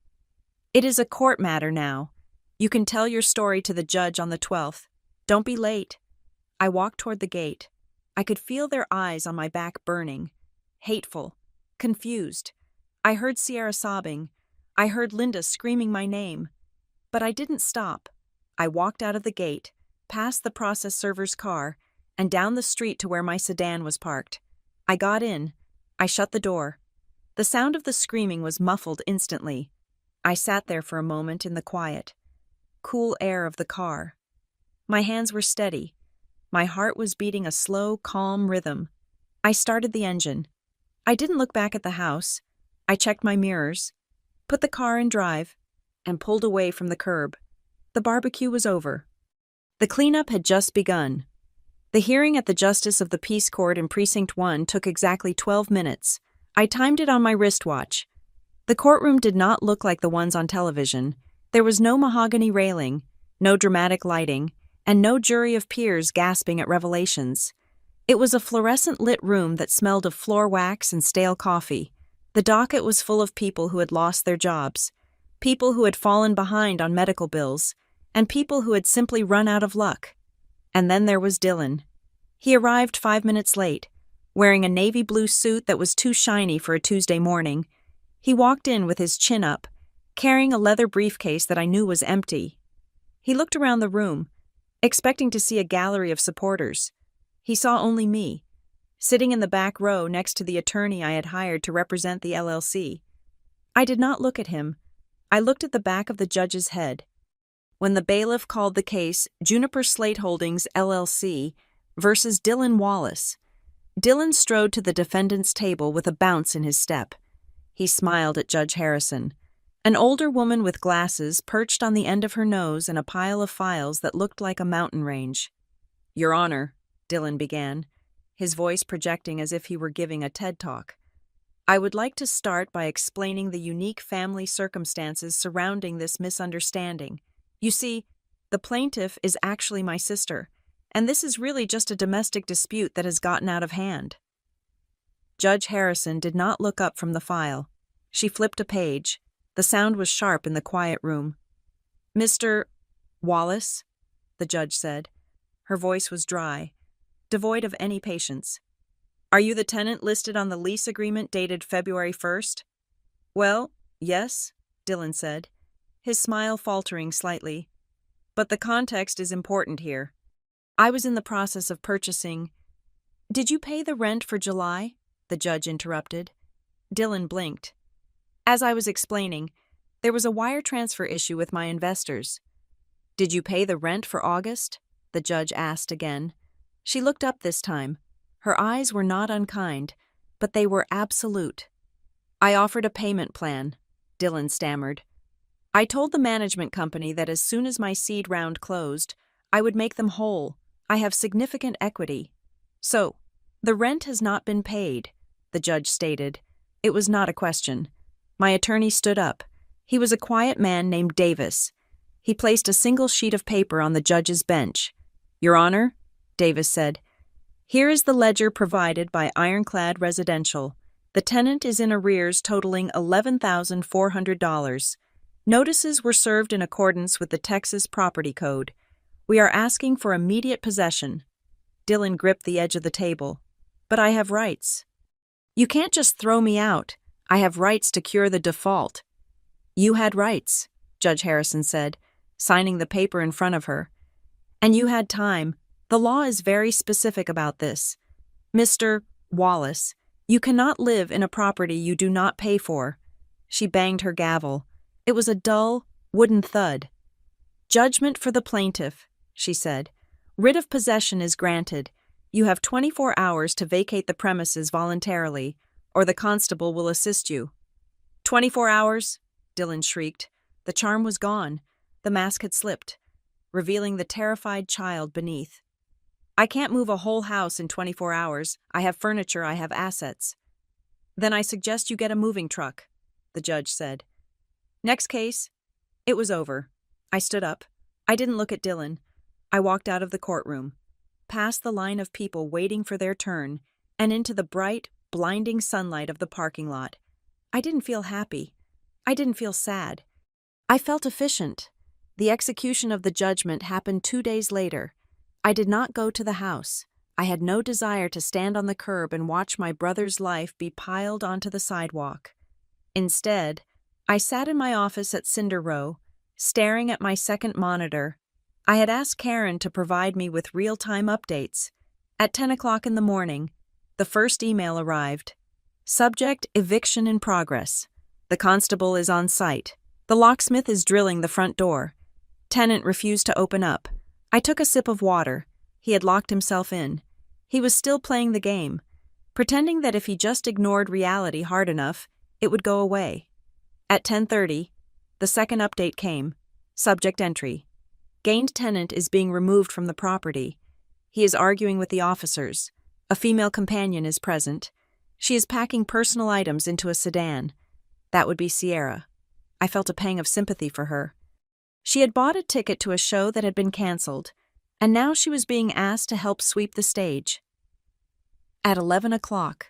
"It is a court matter now. You can tell your story to the judge on the 12th. Don't be late." I walked toward the gate. I could feel their eyes on my back burning, hateful, confused. I heard Sierra sobbing. I heard Linda screaming my name. But I didn't stop. I walked out of the gate, past the process server's car, and down the street to where my sedan was parked. I got in. I shut the door. The sound of the screaming was muffled instantly. I sat there for a moment in the quiet, cool air of the car. My hands were steady. My heart was beating a slow, calm rhythm. I started the engine. I didn't look back at the house. I checked my mirrors, put the car in drive, and pulled away from the curb. The barbecue was over. The cleanup had just begun. The hearing at the Justice of the Peace Court in Precinct 1 took exactly 12 minutes. I timed it on my wristwatch. The courtroom did not look like the ones on television. There was no mahogany railing, no dramatic lighting, and no jury of peers gasping at revelations. It was a fluorescent-lit room that smelled of floor wax and stale coffee. The docket was full of people who had lost their jobs, people who had fallen behind on medical bills, and people who had simply run out of luck. And then there was Dylan. He arrived 5 minutes late, wearing a navy blue suit that was too shiny for a Tuesday morning. He walked in with his chin up, carrying a leather briefcase that I knew was empty. He looked around the room, expecting to see a gallery of supporters. He saw only me, sitting in the back row next to the attorney I had hired to represent the LLC. I did not look at him. I looked at the back of the judge's head. When the bailiff called the case Juniper Slate Holdings, LLC versus Dylan Wallace, Dylan strode to the defendant's table with a bounce in his step. He smiled at Judge Harrison, an older woman with glasses perched on the end of her nose and a pile of files that looked like a mountain range. "Your Honor," Dylan began, his voice projecting as if he were giving a TED Talk. "I would like to start by explaining the unique family circumstances surrounding this misunderstanding. You see, the plaintiff is actually my sister, and this is really just a domestic dispute that has gotten out of hand." Judge Harrison did not look up from the file. She flipped a page. The sound was sharp in the quiet room. "Mr. Wallace," the judge said. Her voice was dry, devoid of any patience. "Are you the tenant listed on the lease agreement dated February 1st? "Well, yes," Dylan said, his smile faltering slightly. "But the context is important here. I was in the process of purchasing—" "Did you pay the rent for July?" the judge interrupted. Dylan blinked. As I was explaining, there was a wire transfer issue with my investors. "Did you pay the rent for August?" the judge asked again. She looked up this time. Her eyes were not unkind, but they were absolute. "I offered a payment plan," Dylan stammered. "I told the management company that as soon as my seed round closed, I would make them whole. I have significant equity." "So, the rent has not been paid," the judge stated. It was not a question. My attorney stood up. He was a quiet man named Davis. He placed a single sheet of paper on the judge's bench. "Your Honor," Davis said, "here is the ledger provided by Ironclad Residential. The tenant is in arrears totaling $11,400. Notices were served in accordance with the Texas Property Code. We are asking for immediate possession. Dylan gripped the edge of the table. But I have rights. You can't just throw me out. I have rights to cure the default. You had rights, Judge Harrison said, signing the paper in front of her. And you had time. The law is very specific about this. Mr. Wallace, you cannot live in a property you do not pay for. She banged her gavel. It was a dull, wooden thud. Judgment for the plaintiff, she said. Writ of possession is granted. You have 24 hours to vacate the premises voluntarily, or the constable will assist you. 24 hours? Dylan shrieked. The charm was gone. The mask had slipped, revealing the terrified child beneath. I can't move a whole house in 24 hours. I have furniture, I have assets. Then I suggest you get a moving truck, the judge said. Next case. It was over. I stood up. I didn't look at Dylan. I walked out of the courtroom, past the line of people waiting for their turn, and into the bright, blinding sunlight of the parking lot. I didn't feel happy. I didn't feel sad. I felt efficient. The execution of the judgment happened 2 days later. I did not go to the house. I had no desire to stand on the curb and watch my brother's life be piled onto the sidewalk. Instead, I sat in my office at Cinder Row, staring at my second monitor. I had asked Karen to provide me with real-time updates. At 10 o'clock in the morning, the first email arrived. Subject: eviction in progress. The constable is on site. The locksmith is drilling the front door. Tenant refused to open up. I took a sip of water. He had locked himself in. He was still playing the game, pretending that if he just ignored reality hard enough, it would go away. At 10:30, the second update came. Subject entry. Gained tenant is being removed from the property. He is arguing with the officers. A female companion is present. She is packing personal items into a sedan. That would be Sierra. I felt a pang of sympathy for her. She had bought a ticket to a show that had been canceled, and now she was being asked to help sweep the stage. At 11 o'clock.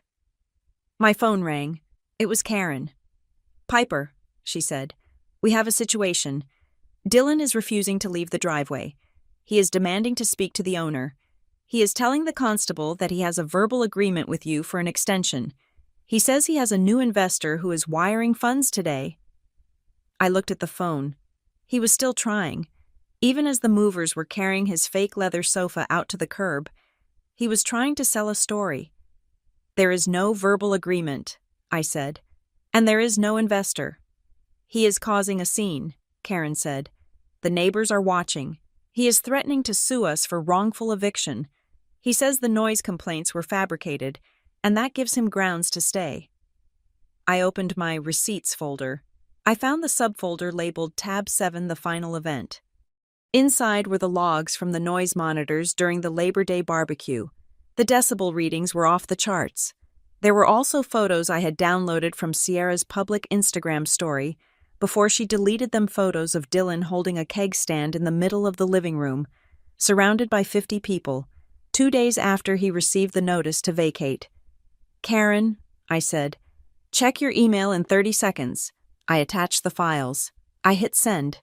My phone rang. It was Karen. Piper, she said. We have a situation. Dylan is refusing to leave the driveway. He is demanding to speak to the owner. He is telling the constable that he has a verbal agreement with you for an extension. He says he has a new investor who is wiring funds today. I looked at the phone. He was still trying. Even as the movers were carrying his fake leather sofa out to the curb, he was trying to sell a story. There is no verbal agreement, I said, and there is no investor. He is causing a scene, Karen said. The neighbors are watching. He is threatening to sue us for wrongful eviction. He says the noise complaints were fabricated, and that gives him grounds to stay. I opened my receipts folder. I found the subfolder labeled Tab 7, the final event. Inside were the logs from the noise monitors during the Labor Day barbecue. The decibel readings were off the charts. There were also photos I had downloaded from Sierra's public Instagram story before she deleted them, photos of Dylan holding a keg stand in the middle of the living room, surrounded by 50 people, 2 days after he received the notice to vacate. Karen, I said, check your email in 30 seconds. I attached the files. I hit send.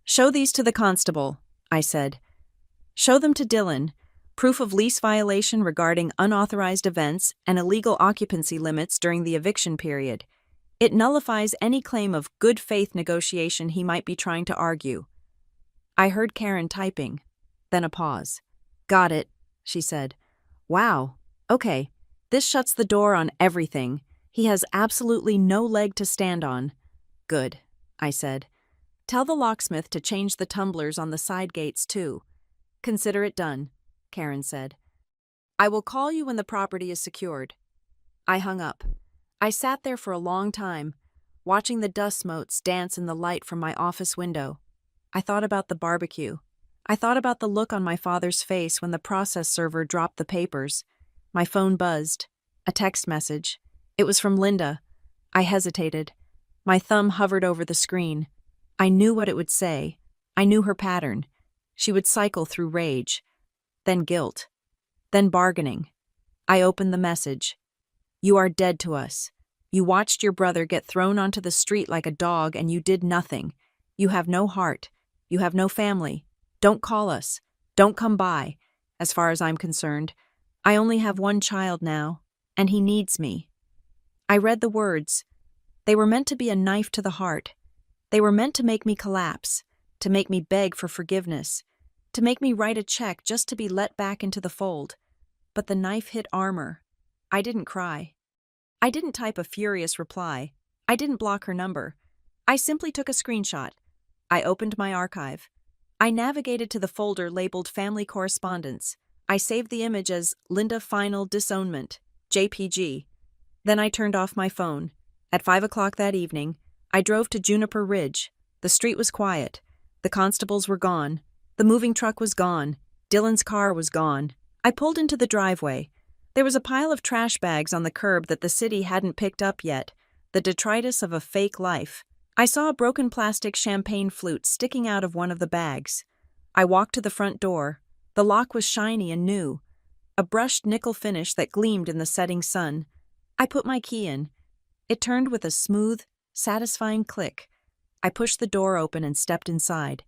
Show these to the constable, I said. Show them to Dylan. Proof of lease violation regarding unauthorized events and illegal occupancy limits during the eviction period. It nullifies any claim of good faith negotiation he might be trying to argue. I heard Karen typing, then a pause. Got it, she said. Wow, okay. This shuts the door on everything. He has absolutely no leg to stand on. Good, I said. Tell the locksmith to change the tumblers on the side gates too. Consider it done, Karen said. I will call you when the property is secured. I hung up. I sat there for a long time, watching the dust motes dance in the light from my office window. I thought about the barbecue. I thought about the look on my father's face when the process server dropped the papers. My phone buzzed. A text message. It was from Linda. I hesitated. My thumb hovered over the screen. I knew what it would say. I knew her pattern. She would cycle through rage, then guilt, then bargaining. I opened the message. You are dead to us. You watched your brother get thrown onto the street like a dog and you did nothing. You have no heart. You have no family. Don't call us. Don't come by. As far as I'm concerned, I only have one child now, and he needs me. I read the words. They were meant to be a knife to the heart. They were meant to make me collapse, to make me beg for forgiveness, to make me write a check just to be let back into the fold. But the knife hit armor. I didn't cry. I didn't type a furious reply. I didn't block her number. I simply took a screenshot. I opened my archive. I navigated to the folder labeled Family Correspondence. I saved the image as Linda Final Disownment, JPG. Then I turned off my phone. At 5 o'clock that evening, I drove to Juniper Ridge. The street was quiet. The constables were gone. The moving truck was gone. Dylan's car was gone. I pulled into the driveway. There was a pile of trash bags on the curb that the city hadn't picked up yet, the detritus of a fake life. I saw a broken plastic champagne flute sticking out of one of the bags. I walked to the front door. The lock was shiny and new, a brushed nickel finish that gleamed in the setting sun. I put my key in. It turned with a smooth, satisfying click. I pushed the door open and stepped inside.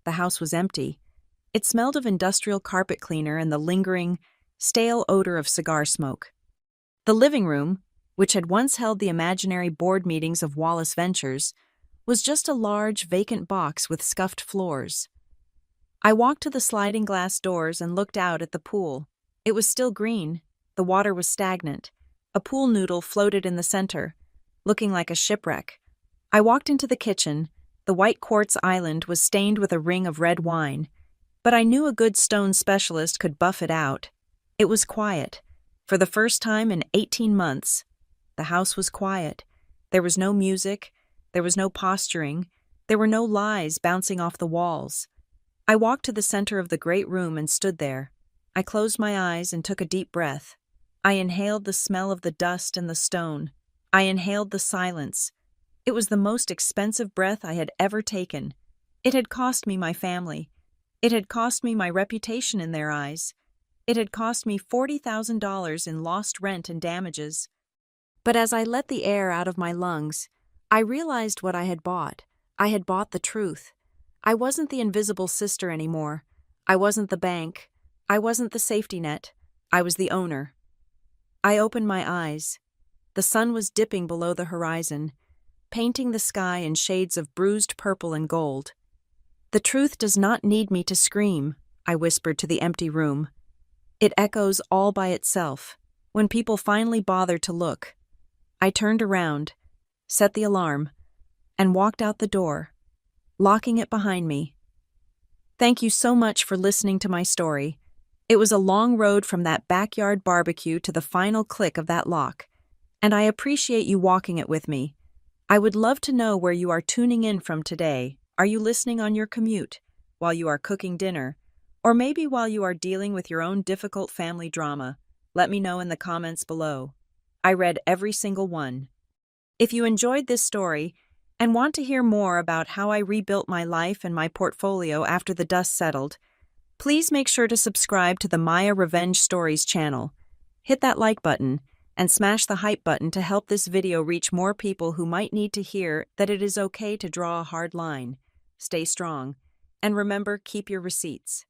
The house was empty. It smelled of industrial carpet cleaner and the lingering, stale odor of cigar smoke. The living room, which had once held the imaginary board meetings of Wallace Ventures, was just a large, vacant box with scuffed floors. I walked to the sliding glass doors and looked out at the pool. It was still green. The water was stagnant. A pool noodle floated in the center, looking like a shipwreck. I walked into the kitchen. The white quartz island was stained with a ring of red wine, but I knew a good stone specialist could buff it out. It was quiet. For the first time in 18 months, the house was quiet. There was no music. There was no posturing. There were no lies bouncing off the walls. I walked to the center of the great room and stood there. I closed my eyes and took a deep breath. I inhaled the smell of the dust and the stone. I inhaled the silence. It was the most expensive breath I had ever taken. It had cost me my family. It had cost me my reputation in their eyes. It had cost me $40,000 in lost rent and damages. But as I let the air out of my lungs, I realized what I had bought. I had bought the truth. I wasn't the invisible sister anymore. I wasn't the bank. I wasn't the safety net. I was the owner. I opened my eyes. The sun was dipping below the horizon, painting the sky in shades of bruised purple and gold. The truth does not need me to scream, I whispered to the empty room. It echoes all by itself, when people finally bother to look. I turned around, set the alarm, and walked out the door, locking it behind me. Thank you so much for listening to my story. It was a long road from that backyard barbecue to the final click of that lock, and I appreciate you walking it with me. I would love to know where you are tuning in from today. Are you listening on your commute, while you are cooking dinner, or maybe while you are dealing with your own difficult family drama? Let me know in the comments below. I read every single one. If you enjoyed this story and want to hear more about how I rebuilt my life and my portfolio after the dust settled, please make sure to subscribe to the Maya Revenge Stories channel. Hit that like button and smash the hype button to help this video reach more people who might need to hear that it is okay to draw a hard line. Stay strong, and remember, keep your receipts.